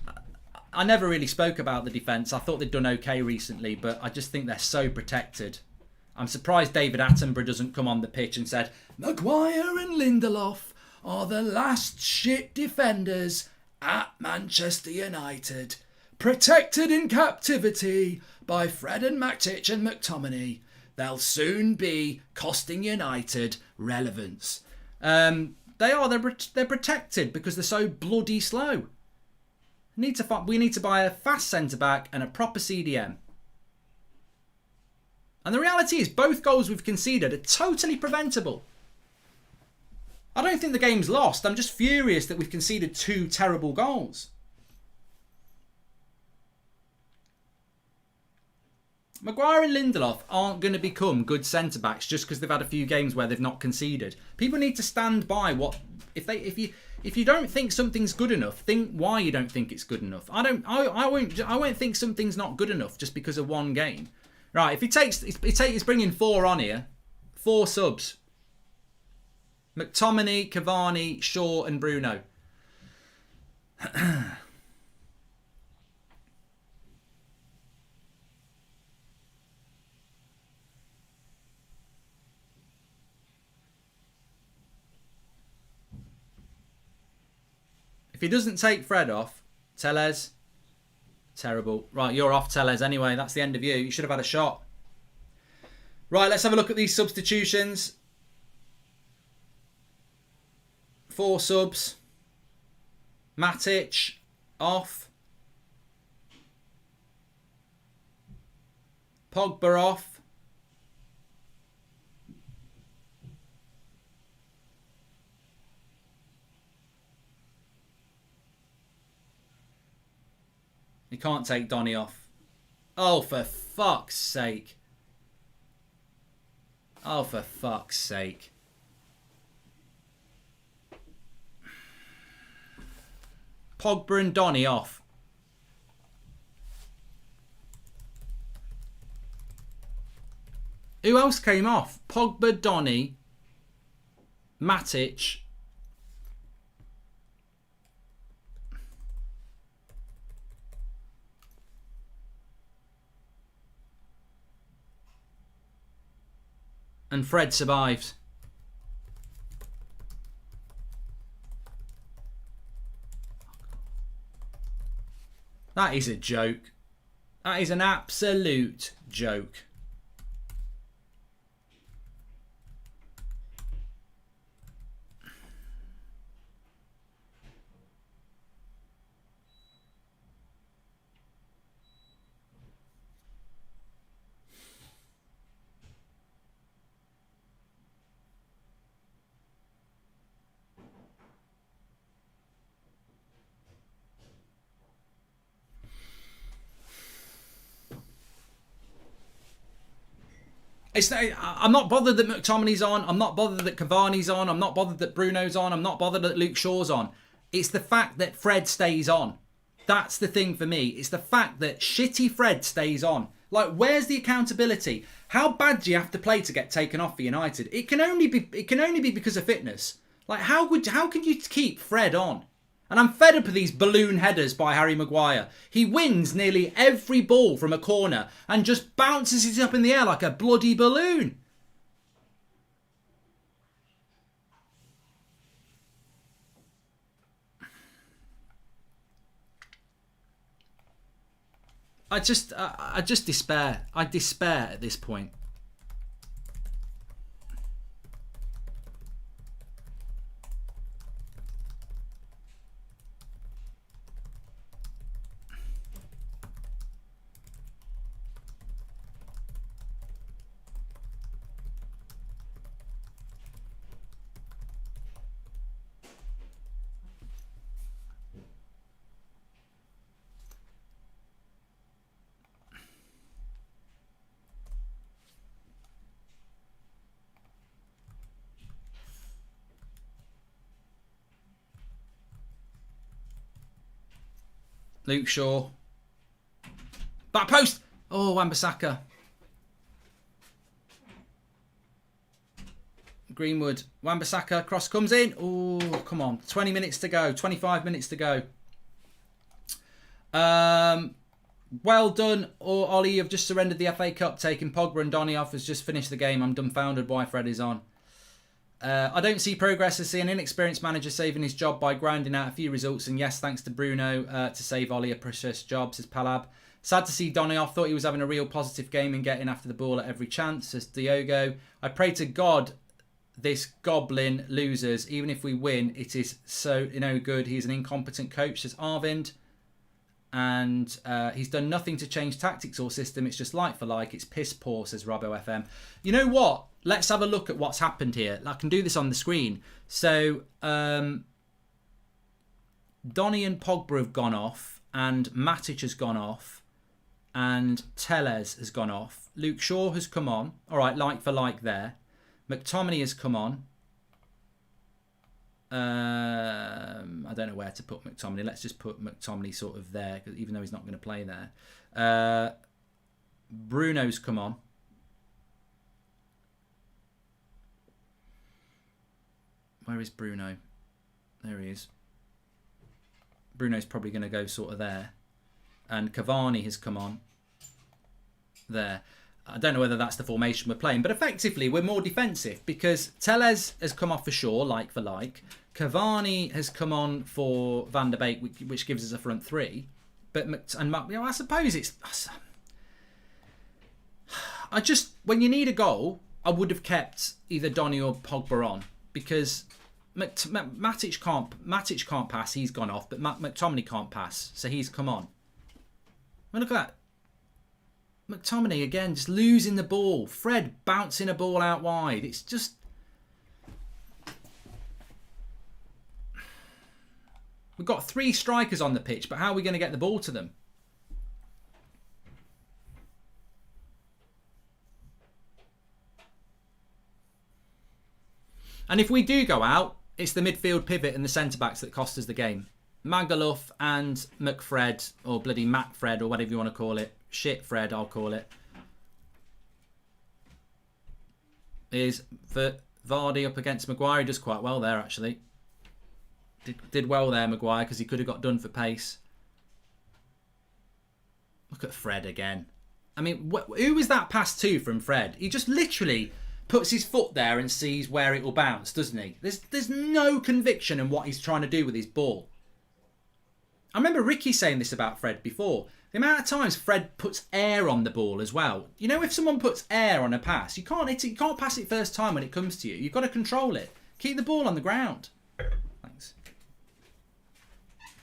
Speaker 1: I never really spoke about the defence. I thought they'd done okay recently, but I just think they're so protected. I'm surprised David Attenborough doesn't come on the pitch and said, Maguire and Lindelof are the last shit defenders at Manchester United. Protected in captivity by Fred and Matic and McTominay. They'll soon be costing United relevance. They're protected because they're so bloody slow. We need to buy a fast centre-back and a proper CDM. And the reality is both goals we've conceded are totally preventable. I don't think the game's lost. I'm just furious that we've conceded 2 terrible goals. Maguire and Lindelof aren't going to become good centre-backs just because they've had a few games where they've not conceded. People need to stand by what... If you don't think something's good enough, think why you don't think it's good enough. I won't think something's not good enough just because of one game. Right, if he's bringing 4 on here, 4 subs. McTominay, Cavani, Shaw and Bruno. If he doesn't take Fred off, Tellez, terrible. Right, you're off, Tellez, anyway. That's the end of you. You should have had a shot. Right, let's have a look at these substitutions. 4 subs. Matic, off. Pogba off. You can't take Donny off. Oh, for fuck's sake. Oh, for fuck's sake. Pogba and Donny off. Who else came off? Pogba, Donny, Matic. And Fred survives. That is a joke. That is an absolute joke. I'm not bothered that McTominay's on. I'm not bothered that Cavani's on. I'm not bothered that Bruno's on. I'm not bothered that Luke Shaw's on. It's the fact that Fred stays on. That's the thing for me. It's the fact that shitty Fred stays on. Like, where's the accountability? How bad do you have to play to get taken off for United? It can only be because of fitness. Like, how can you keep Fred on? And I'm fed up of these balloon headers by Harry Maguire. He wins nearly every ball from a corner and just bounces it up in the air like a bloody balloon. I just despair. I despair at this point. Luke Shaw. Back post. Oh, Wan-Bissaka. Greenwood. Wan-Bissaka. Cross comes in. Oh, come on. 20 minutes to go. 25 minutes to go. Well done, Ollie. You've just surrendered the FA Cup. Taking Pogba and Donny off has just finished the game. I'm dumbfounded why Fred is on. I don't see progress. I see an inexperienced manager saving his job by grinding out a few results. And yes, thanks to Bruno to save Ollie a precious job, says Palab. Sad to see Donny off. Thought he was having a real positive game and getting after the ball at every chance, says Diogo. I pray to God this goblin loses. Even if we win, it is so good. He's an incompetent coach, says Arvind. And he's done nothing to change tactics or system. It's just like for like. It's piss poor, says Robbo FM. You know what? Let's have a look at what's happened here. I can do this on the screen. So, Donny and Pogba have gone off. And Matic has gone off. and Tellez has gone off. Luke Shaw has come on. All right, like for like there. McTominay has come on. I don't know where to put McTominay. Let's just put McTominay sort of there, because even though he's not going to play there. Bruno's come on. Where is Bruno? There he is. Bruno's probably going to go sort of there. And Cavani has come on there. I don't know whether that's the formation we're playing, but effectively we're more defensive because Tellez has come off for Shaw, like for like. Cavani has come on for Van der Beek, which gives us a front three. But I suppose it's... when you need a goal, I would have kept either Donny or Pogba on because Matic can't pass, he's gone off, but McTominay can't pass, so he's come on. I mean, look at that. McTominay again, just losing the ball. Fred bouncing a ball out wide. It's just... We've got 3 strikers on the pitch, but how are we going to get the ball to them? And if we do go out, it's the midfield pivot and the centre-backs that cost us the game. Magaluf and McFred, or bloody MacFred, or whatever you want to call it. Shit Fred, I'll call it. Is for Vardy up against Maguire. He does quite well there, actually. Did well there, Maguire, because he could have got done for pace. Look at Fred again. I mean, who was that pass to from Fred? He just literally puts his foot there and sees where it will bounce, doesn't he? There's no conviction in what he's trying to do with his ball. I remember Ricky saying this about Fred before. The amount of times Fred puts air on the ball as well. You know, if someone puts air on a pass, you can't hit it, you can't pass it first time when it comes to you. You've got to control it. Keep the ball on the ground. Thanks.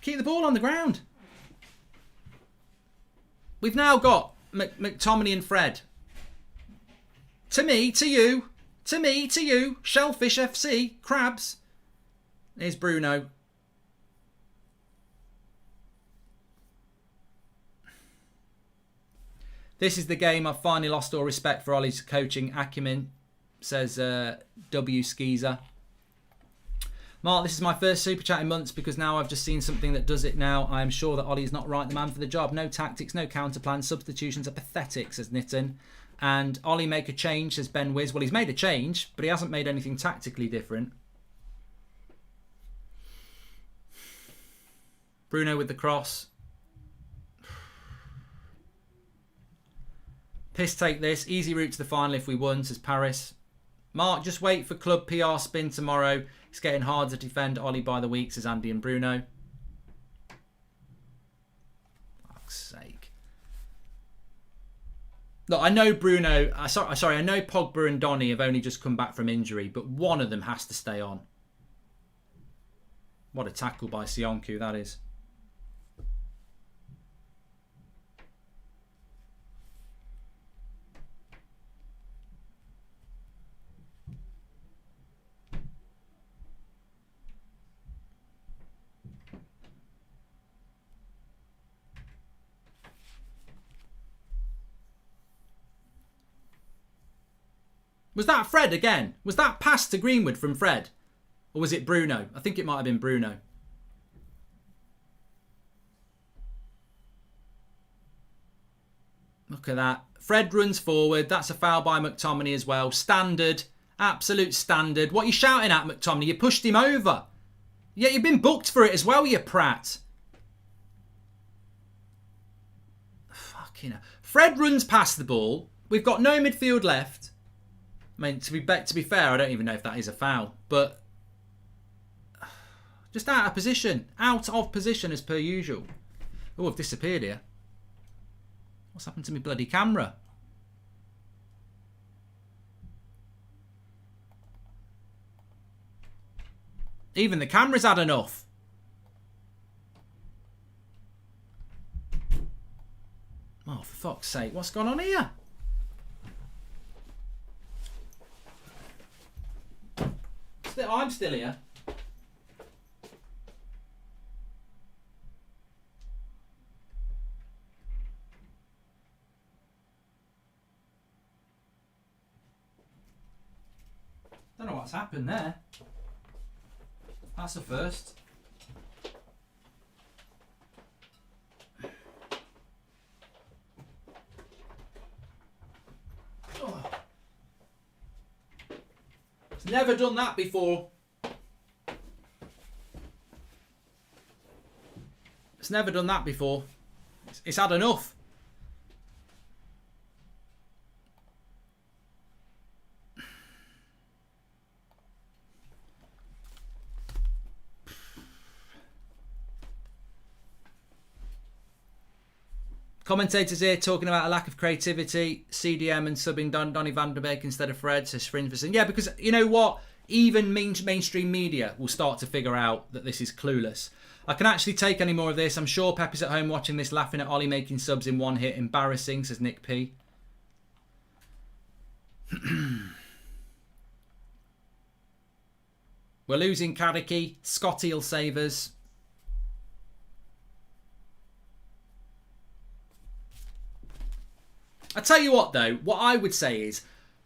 Speaker 1: Keep the ball on the ground. We've now got McTominay and Fred. To me, to you. To me, to you. Shellfish FC. Crabs. Here's Bruno. This is the game I've finally lost all respect for Ollie's coaching acumen, says W Skeezer. Mark, this is my first super chat in months because now I've just seen something that does it now. I am sure that Ollie is not right the man for the job. No tactics, no counter plans, substitutions are pathetic, says Nitin. And Ollie make a change, says Ben Wiz. Well, he's made a change, but he hasn't made anything tactically different. Bruno with the cross. Piss take this. Easy route to the final if we won, says Paris. Mark, just wait for club PR spin tomorrow. It's getting hard to defend Ollie by the week, says Andy and Bruno. Fuck's sake. Look, I know Bruno... Sorry, I know Pogba and Donny have only just come back from injury, but one of them has to stay on. What a tackle by Sionku, that is. Was that Fred again? Was that pass to Greenwood from Fred? Or was it Bruno? I think it might have been Bruno. Look at that. Fred runs forward. That's a foul by McTominay as well. Standard. Absolute standard. What are you shouting at, McTominay? You pushed him over. Yeah, you've been booked for it as well, you prat. Fucking hell. Fred runs past the ball. We've got no midfield left. I mean, to be fair, I don't even know if that is a foul. But just out of position. Out of position as per usual. Oh, I've disappeared here. What's happened to my bloody camera? Even the camera's had enough. Oh, for fuck's sake. What's gone on here? I'm still here. What's happened there? That's a first. Oh. It's never done that before. It's never done that before. It's had enough. Commentators here talking about a lack of creativity, CDM and subbing Donny van der Beek instead of Fred, says Fringe. Yeah, because you know what? Even mainstream media will start to figure out that this is clueless. I can actually take any more of this. I'm sure Pep is at home watching this, laughing at Ollie making subs in one hit. Embarrassing, says Nick P. We're losing Kadiki. Scotty will save us. I tell you what though, what I would say is,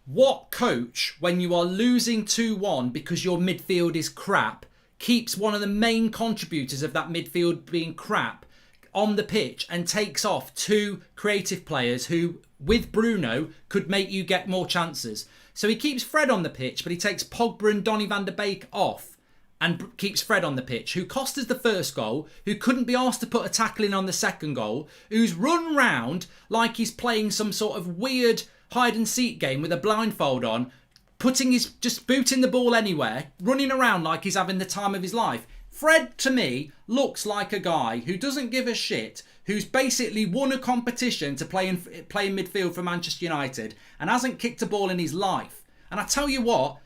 Speaker 1: what coach, when you are losing 2-1 because your midfield is crap, keeps one of the main contributors of that midfield being crap on the pitch and takes off two creative players who, with Bruno, could make you get more chances? So he keeps Fred on the pitch, but he takes Pogba and Donny van der Beek off and keeps Fred on the pitch, who cost us the first goal, who couldn't be asked to put a tackle in on the second goal, who's run round like he's playing some sort of weird hide and seek game with a blindfold on, just booting the ball anywhere, running around like he's having the time of his life. Fred, to me, looks like a guy who doesn't give a shit, who's basically won a competition to play in midfield for Manchester United and hasn't kicked a ball in his life. And I tell you what,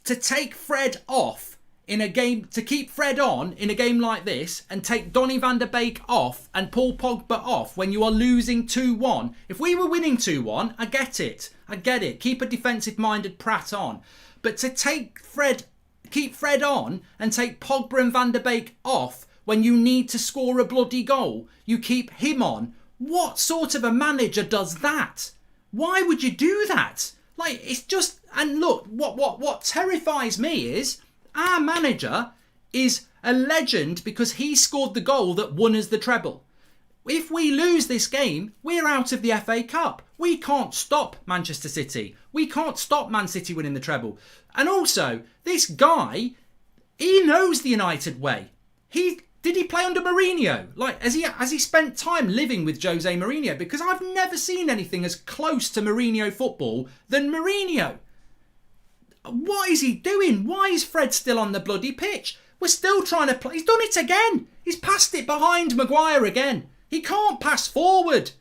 Speaker 1: to take Fred off in a game, to keep Fred on in a game like this and take Donny van der Beek off and Paul Pogba off when you are losing 2-1. If we were winning 2-1, I get it. Keep a defensive-minded Pratt on. But to keep Fred on and take Pogba and van der Beek off when you need to score a bloody goal, you keep him on. What sort of a manager does that? Why would you do that? Like, it's just... And look, what terrifies me is our manager is a legend because he scored the goal that won us the treble. If we lose this game, we're out of the FA Cup. We can't stop Manchester City. We can't stop Man City winning the treble. And also, this guy, he knows the United way. Did he play under Mourinho? Like, has he spent time living with Jose Mourinho? Because I've never seen anything as close to Mourinho football than Mourinho. What is he doing? Why is Fred still on the bloody pitch? We're still trying to play. He's done it again. He's passed it behind Maguire again. He can't pass forward.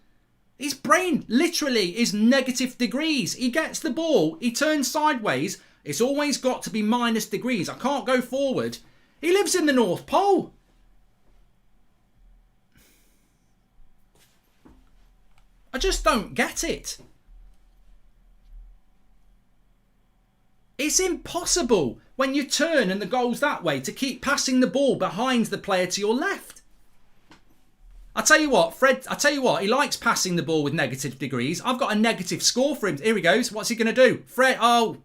Speaker 1: His brain literally is negative degrees. He gets the ball. He turns sideways. It's always got to be minus degrees. I can't go forward. He lives in the North Pole. I just don't get it. It's impossible when you turn and the goal's that way to keep passing the ball behind the player to your left. I tell you what, Fred, he likes passing the ball with negative degrees. I've got a negative score for him. Here he goes. What's he going to do? Fred, oh,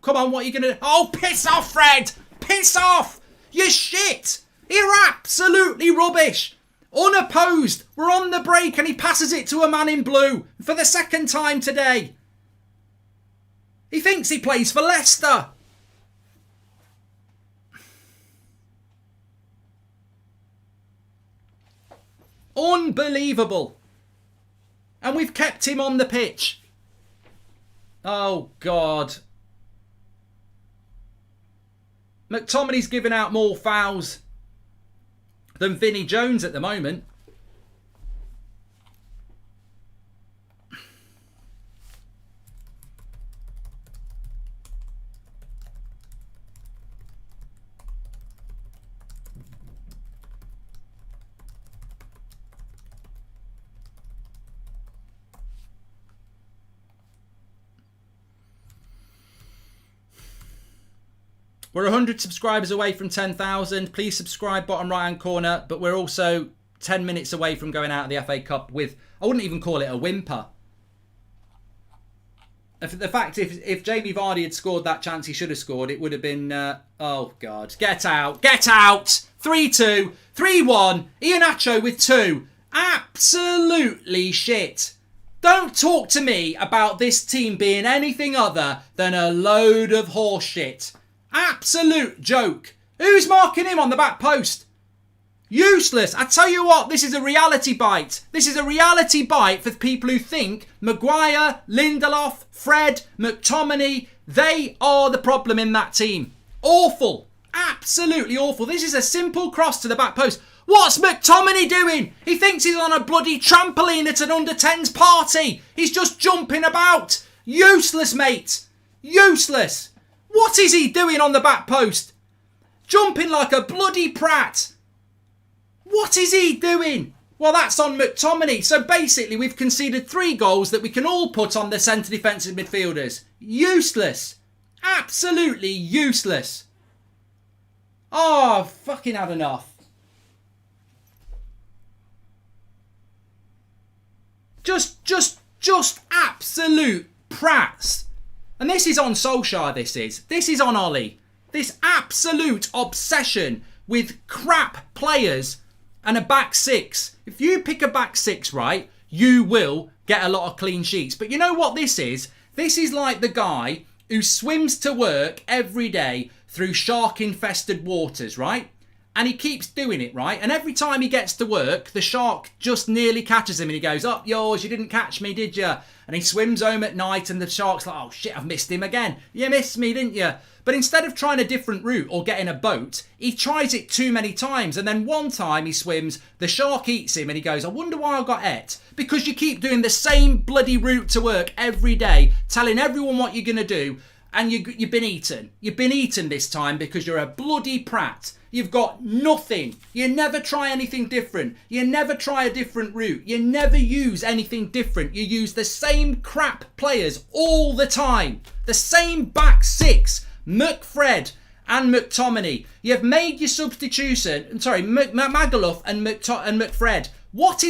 Speaker 1: come on, what are you going to do? Oh, piss off, Fred. Piss off. You're shit. You're absolutely rubbish. Unopposed. We're on the break and he passes it to a man in blue for the second time today. He thinks he plays for Leicester. Unbelievable. And we've kept him on the pitch. Oh, God. McTominay's giving out more fouls than Vinnie Jones at the moment. We're 100 subscribers away from 10,000. Please subscribe, bottom right hand corner. But we're also 10 minutes away from going out of the FA Cup with, I wouldn't even call it a whimper. The fact, if Jamie Vardy had scored that chance he should have scored, it would have been, oh, God. Get out. Get out. 3-2. 3-1. Iheanacho with 2. Absolutely shit. Don't talk to me about this team being anything other than a load of horse shit. Absolute joke. Who's marking him on the back post? Useless. I tell you what, this is a reality bite. This is a reality bite for people who think Maguire, Lindelof, Fred, McTominay, they are the problem in that team. Awful. Absolutely awful. This is a simple cross to the back post. What's McTominay doing? He thinks he's on a bloody trampoline at an under-10s party. He's just jumping about. Useless, mate. Useless. What is he doing on the back post? Jumping like a bloody prat. What is he doing? Well, that's on McTominay. So basically, we've conceded 3 goals that we can all put on the centre defensive midfielders. Useless. Absolutely useless. Oh, I've fucking had enough. Just absolute prats. And this is on Solskjaer, this is. This is on Ollie. This absolute obsession with crap players and a back 6. If you pick a back 6, right, you will get a lot of clean sheets. But you know what this is? This is like the guy who swims to work every day through shark-infested waters, right? And he keeps doing it, right? And every time he gets to work, the shark just nearly catches him and he goes, up yours, you didn't catch me, did you? And he swims home at night and the shark's like, oh shit, I've missed him again. You missed me, didn't you? But instead of trying a different route or getting a boat, he tries it too many times. And then one time he swims, the shark eats him and he goes, I wonder why I got ate. Because you keep doing the same bloody route to work every day, telling everyone what you're going to do. And you've been eaten. You've been eaten this time because you're a bloody prat. You've got nothing. You never try anything different. You never try a different route. You never use anything different. You use the same crap players all the time. The same back 6. McFred and McTominay. You've made your substitution. Sorry, Magaluf and McFred. What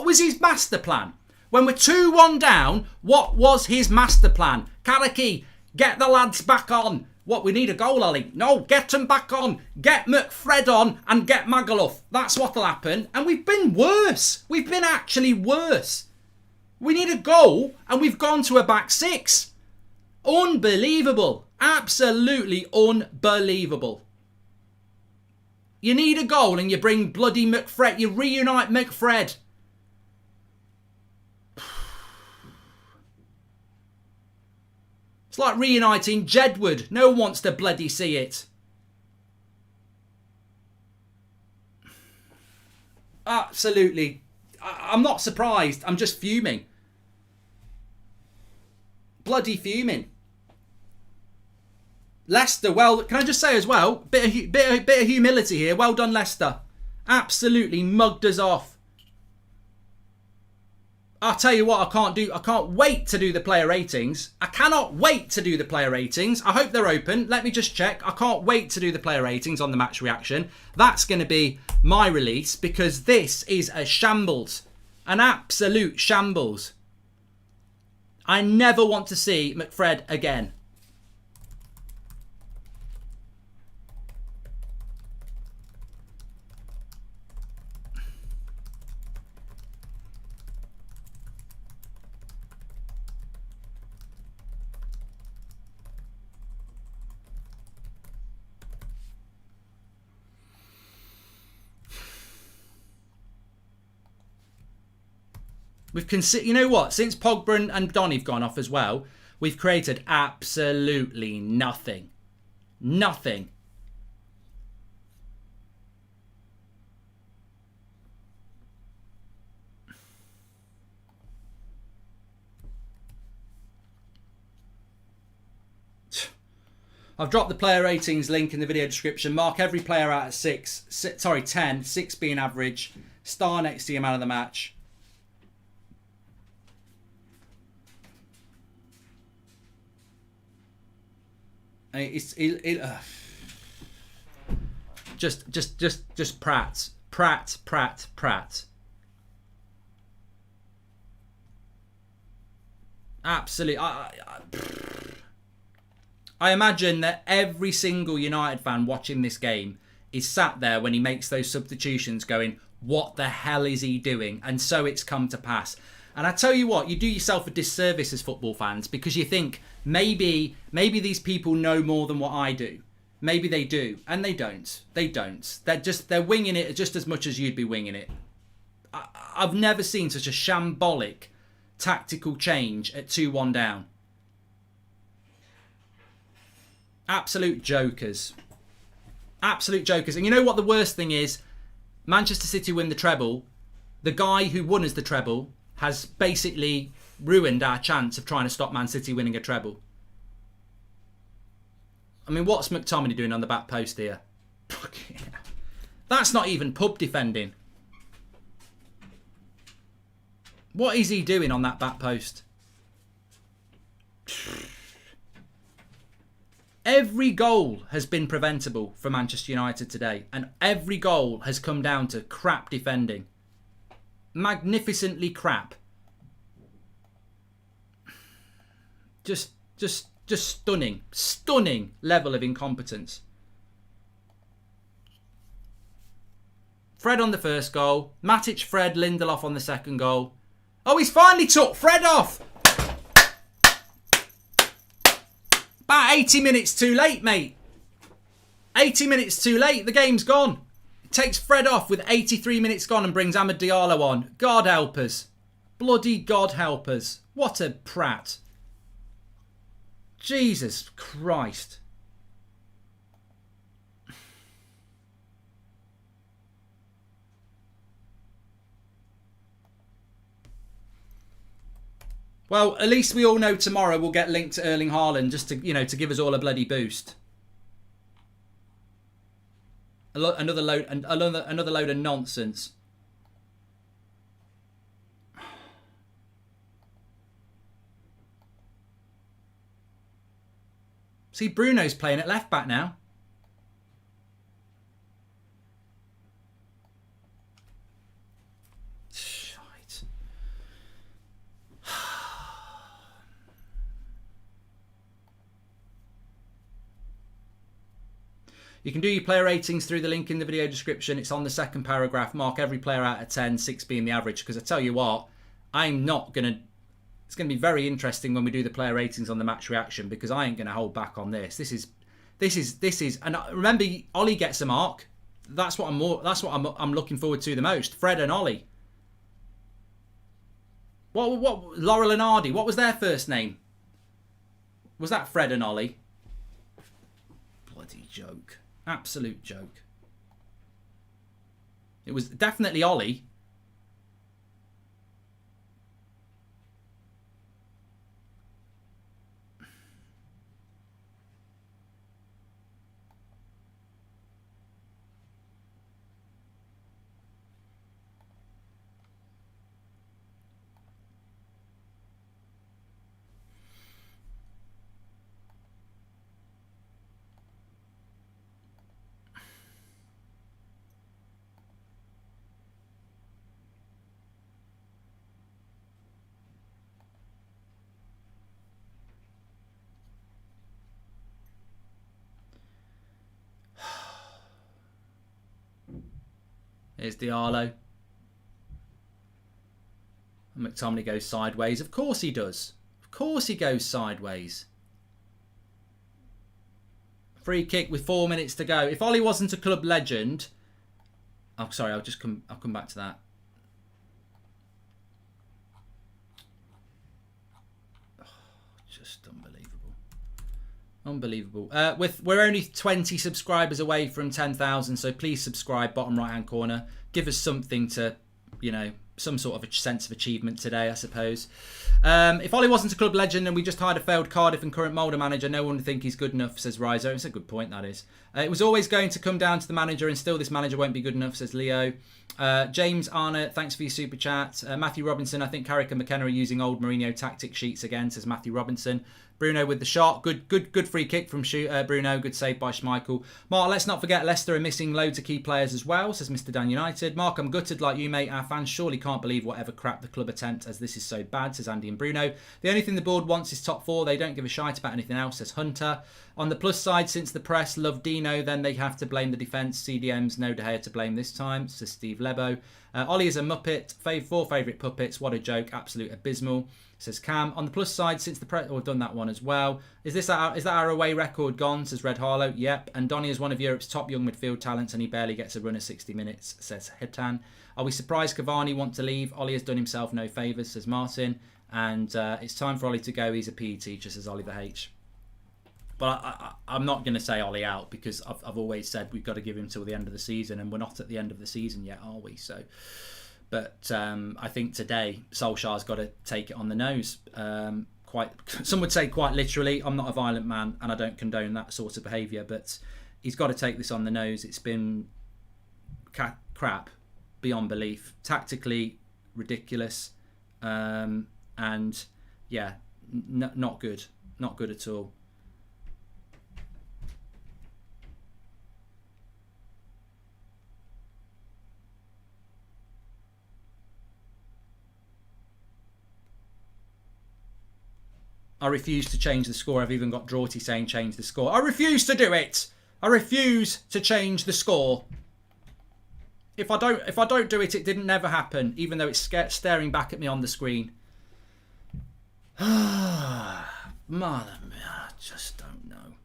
Speaker 1: was his master plan? When we're 2-1 down, what was his master plan? Karaki, get the lads back on. What, we need a goal, Ollie? No, get them back on. Get McFred on and get Magaluf. That's what'll happen. And we've been worse. We've been actually worse. We need a goal and we've gone to a back 6. Unbelievable. Absolutely unbelievable. You need a goal and you bring bloody McFred. You reunite McFred. It's like reuniting Jedward. No one wants to bloody see it. Absolutely. I'm not surprised. I'm just fuming. Bloody fuming. Leicester, well, can I just say as well, bit of humility here. Well done, Leicester. Absolutely mugged us off. I'll tell you what I can't wait to do the player ratings. I cannot wait to do the player ratings. I hope they're open. Let me just check. I can't wait to do the player ratings on the match reaction. That's going to be my release because this is a shambles. An absolute shambles. I never want to see McFred again. You know what? Since Pogba and Donny have gone off as well, we've created absolutely nothing. Nothing. I've dropped the player ratings link in the video description. Mark every player out at 10. 6 being average. Star next to your man of the match. Just Pratt. Absolutely. I imagine that every single United fan watching this game is sat there when he makes those substitutions going, what the hell is he doing? And so it's come to pass. And I tell you what, you do yourself a disservice as football fans because you think maybe these people know more than what I do. Maybe they do. And they don't. They don't. They're winging it just as much as you'd be winging it. I've never seen such a shambolic tactical change at 2-1 down. Absolute jokers. Absolute jokers. And you know what the worst thing is? Manchester City win the treble. The guy who won us the treble has basically ruined our chance of trying to stop Man City winning a treble. I mean, what's McTominay doing on the back post here? That's not even pub defending. What is he doing on that back post? Every goal has been preventable for Manchester United today, and every goal has come down to crap defending. Magnificently crap. Just stunning level of incompetence. Fred on the first goal, Matic, Fred, Lindelof on the second goal. Oh, he's finally took Fred off. About 80 minutes too late, mate. 80 minutes too late. The game's gone. It takes Fred off with 83 minutes gone and brings Amad Diallo on. God help us. Bloody God help us. What a prat. Jesus Christ. Well, at least we all know tomorrow we'll get linked to Erling Haaland just to, to give us all a bloody boost. Another load of nonsense. See, Bruno's playing at left back now. You can do your player ratings through the link in the video description. It's on the second paragraph. Mark every player out of 10, 6 being the average. Because I tell you what, it's going to be very interesting when we do the player ratings on the match reaction, because I ain't going to hold back on this. This is, and remember, Ollie gets a mark. That's what I'm looking forward to the most. Fred and Ollie. What Laurel and Hardy? What was their first name? Was that Fred and Ollie? Bloody joke. Absolute joke. It was definitely Ollie. Here's Diallo. And McTominay goes sideways. Of course he does. Of course he goes sideways. Free kick with 4 minutes to go. If Ollie wasn't a club legend... Oh, sorry, I'll come back to that. Oh, just unbelievable. Unbelievable. We're only 20 subscribers away from 10,000, so please subscribe, bottom right-hand corner. Give us something to, some sort of a sense of achievement today, I suppose. If Ollie wasn't a club legend and we just hired a failed Cardiff and current Mulder manager, no one would think he's good enough, says Rizo. It's a good point, that is. It was always going to come down to the manager, and still this manager won't be good enough, says Leo. James Arnott, thanks for your super chat. Matthew Robinson, I think Carrick and McKenna are using old Mourinho tactic sheets again, says Matthew Robinson. Bruno with the shot. Good free kick from Bruno. Good save by Schmeichel. Mark, let's not forget Leicester are missing loads of key players as well, says Mr. Dan United. Mark, I'm gutted like you, mate. Our fans surely can't can't believe whatever crap the club attempt as this is so bad, says Andy and Bruno. The only thing the board wants is top 4. They don't give a shite about anything else, says Hunter. On the plus side, since the press love Dino, then they have to blame the defence. CDM's no De Gea to blame this time, says Steve Lebo. Ollie is a muppet. 4 favourite puppets. What a joke. Absolute abysmal, says Cam. On the plus side, since the press... Oh, I've done that one as well. Is that our away record gone, says Red Harlow? Yep. And Donny is one of Europe's top young midfield talents and he barely gets a run of 60 minutes, says Hitan. Are we surprised Cavani wants to leave? Ollie has done himself no favours, says Martin. And it's time for Ollie to go. He's a PE teacher, says Oliver H. But I'm not going to say Ollie out because I've always said we've got to give him till the end of the season, and we're not at the end of the season yet, are we? So, but I think today Solskjaer's got to take it on the nose. Some would say quite literally. I'm not a violent man, and I don't condone that sort of behaviour. But he's got to take this on the nose. It's been crap beyond belief, tactically ridiculous, and yeah, not good at all. I refuse to change the score. I've even got Drawty saying change the score. I refuse to do it. I refuse to change the score. If I don't do it, it didn't never happen, even though it's staring back at me on the screen. Mother mia, I just don't know.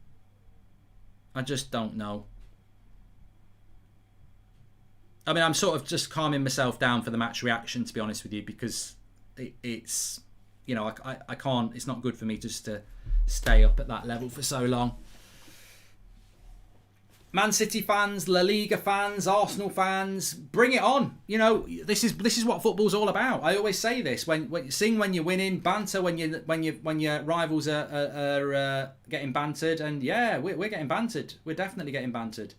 Speaker 1: I just don't know. I mean, I'm sort of just calming myself down for the match reaction, to be honest with you, because it's... You know, I can't... It's not good for me just to stay up at that level for so long. Man City fans, La Liga fans, Arsenal fans, bring it on. You know, this is what football's all about. I always say this: sing when you're winning, banter when your rivals are getting bantered, and yeah, we're getting bantered. We're definitely getting bantered.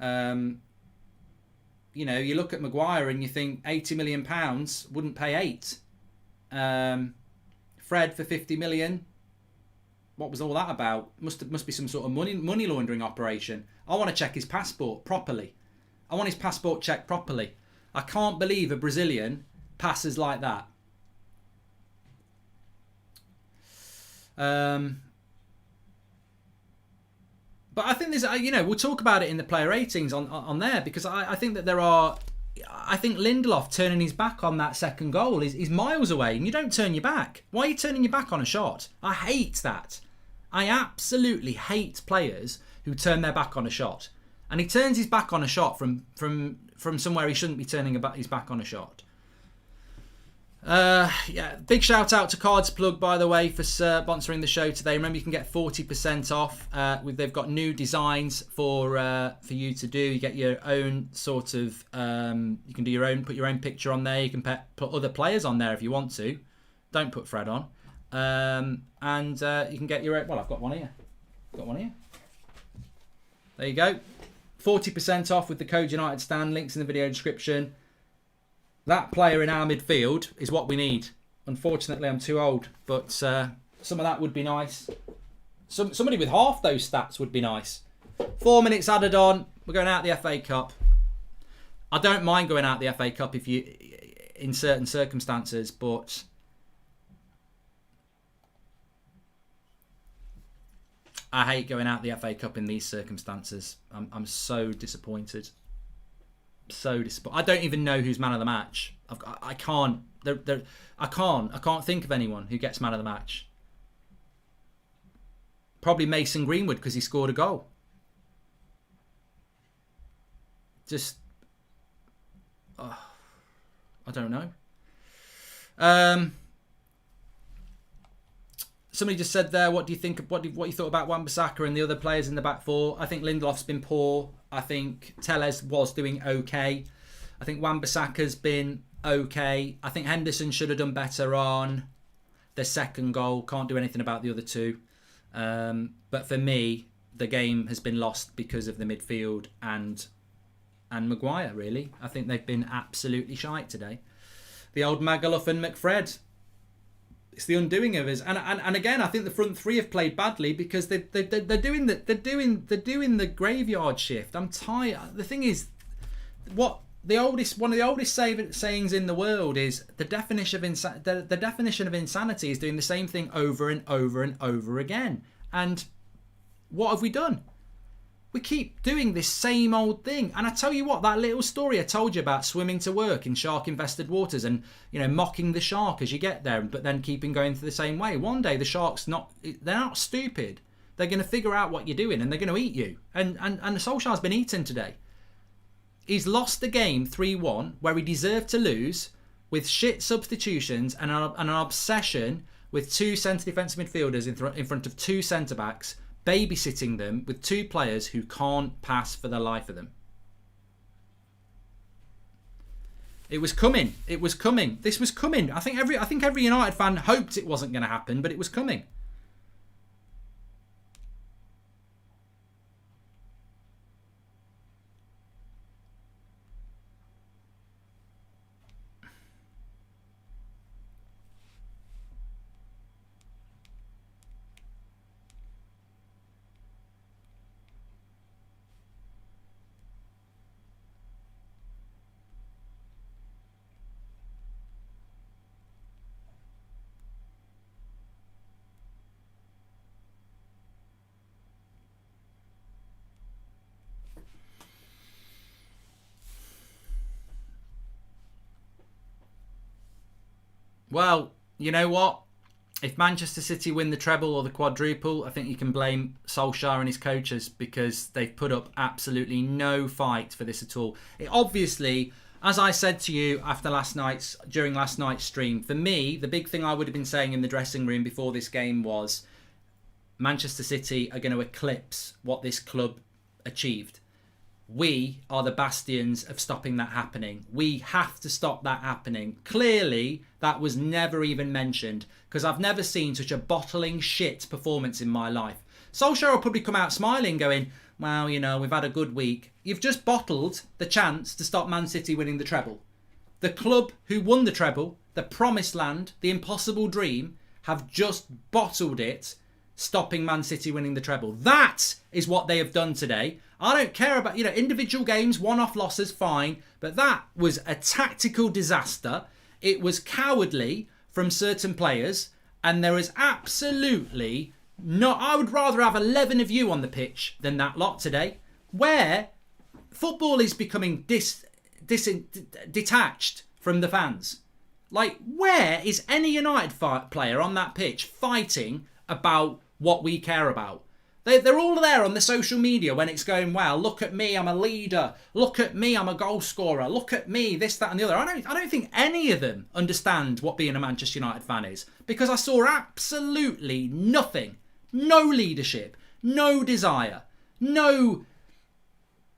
Speaker 1: You know, you look at Maguire and you think £80 million wouldn't pay 8. Fred for 50 million. What was all that about? Must be some sort of money laundering operation. I want to check his passport properly. I want his passport checked properly. I can't believe a Brazilian passes like that. But I think there's, you know, we'll talk about it in the player ratings on there, because I think that there are. I think Lindelof turning his back on that second goal is miles away, and you don't turn your back. Why are you turning your back on a shot? I hate that. I absolutely hate players who turn their back on a shot. And he turns his back on a shot from somewhere he shouldn't be turning his back on a shot. Yeah, big shout out to Cards Plug, by the way, for sponsoring the show today. Remember, you can get 40% off. They've got new designs for you to do. You get your own sort of. You can do your own. Put your own picture on there. You can put other players on there if you want to. Don't put Fred on. And you can get your own. Well, I've got one here. There you go. 40% off with the code United Stand. Links in the video description. That player in our midfield is what we need. Unfortunately, I'm too old, but some of that would be nice. Somebody with half those stats would be nice. 4 minutes added on. We're going out the FA Cup. I don't mind going out the FA Cup if you, in certain circumstances, but I hate going out the FA Cup in these circumstances. I'm so disappointed. I don't even know who's man of the match. I can't think of anyone who gets man of the match. Probably Mason Greenwood because he scored a goal. Just, I don't know. Somebody just said there, what do you think? What you thought about Wan-Bissaka and the other players in the back four? I think Lindelof's been poor. I think Telles was doing okay. I think Wan-Bissaka's been okay. I think Henderson should have done better on the second goal. Can't do anything about the other two. But for me, the game has been lost because of the midfield and Maguire, really. I think they've been absolutely shite today. The old Magaluf and McFred. It's the undoing of us, and again, I think the front three have played badly because they're doing the graveyard shift. I'm tired. The thing is, what one of the oldest sayings in the world is the definition of insanity is doing the same thing over and over and over again. And what have we done? We keep doing this same old thing. And I tell you what, that little story I told you about swimming to work in shark-infested waters and, mocking the shark as you get there, but then keeping going the same way. One day the shark's they're not stupid. They're going to figure out what you're doing and they're going to eat you. And Solskjaer's been eaten today. He's lost the game 3-1 where he deserved to lose with shit substitutions and an obsession with two centre defensive midfielders in front of two centre-backs, babysitting them with two players who can't pass for the life of them. It was coming. It was coming. This was coming. I think every United fan hoped it wasn't going to happen, but it was coming. Well, you know what? If Manchester City win the treble or the quadruple, I think you can blame Solskjaer and his coaches because they've put up absolutely no fight for this at all. It obviously, as I said to you during last night's stream, for me, the big thing I would have been saying in the dressing room before this game was Manchester City are going to eclipse what this club achieved. We are the bastions of stopping that happening. We have to stop that happening. Clearly, that was never even mentioned because I've never seen such a bottling shit performance in my life. Solskjaer will probably come out smiling going, well, we've had a good week. You've just bottled the chance to stop Man City winning the treble. The club who won the treble, the promised land, the impossible dream, have just bottled it, stopping Man City winning the treble. That is what they have done today. I don't care about, individual games, one-off losses, fine. But that was a tactical disaster. It was cowardly from certain players. And there is absolutely not... I would rather have 11 of you on the pitch than that lot today. Where football is becoming detached from the fans. Like, where is any United player on that pitch fighting about what we care about? They're all there on the social media when it's going, well, look at me, I'm a leader. Look at me, I'm a goal scorer. Look at me, this, that and the other. I don't think any of them understand what being a Manchester United fan is. Because I saw absolutely nothing. No leadership, no desire, no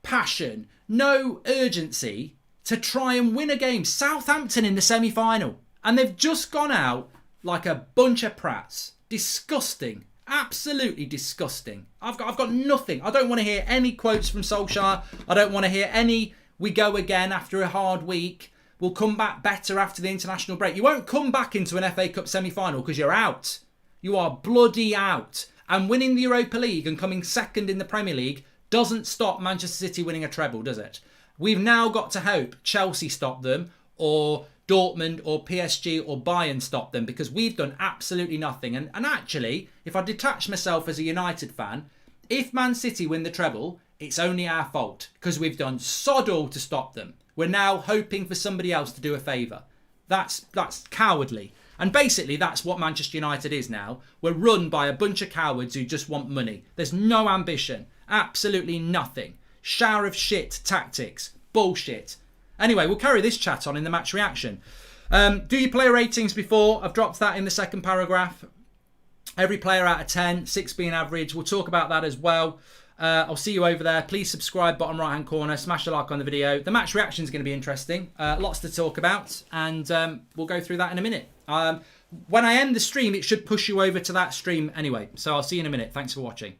Speaker 1: passion, no urgency to try and win a game. Southampton in the semi-final. And they've just gone out like a bunch of prats. Disgusting. Absolutely disgusting. I've got nothing. I don't want to hear any quotes from Solskjaer. I don't want to hear any we go again after a hard week. We'll come back better after the international break. You won't come back into an FA Cup semi-final because you're out. You are bloody out. And winning the Europa League and coming second in the Premier League doesn't stop Manchester City winning a treble, does it? We've now got to hope Chelsea stop them or Dortmund or PSG or Bayern stop them because we've done absolutely nothing. And actually, if I detach myself as a United fan, if Man City win the treble, it's only our fault because we've done sod all to stop them. We're now hoping for somebody else to do a favour. That's cowardly. And basically, that's what Manchester United is now. We're run by a bunch of cowards who just want money. There's no ambition. Absolutely nothing. Shower of shit tactics. Bullshit. Anyway, we'll carry this chat on in the match reaction. Do your player ratings before. I've dropped that in the second paragraph. Every player out of 10, 6 being average. We'll talk about that as well. I'll see you over there. Please subscribe, bottom right hand corner. Smash a like on the video. The match reaction is going to be interesting. Lots to talk about. And we'll go through that in a minute. When I end the stream, it should push you over to that stream anyway. So I'll see you in a minute. Thanks for watching.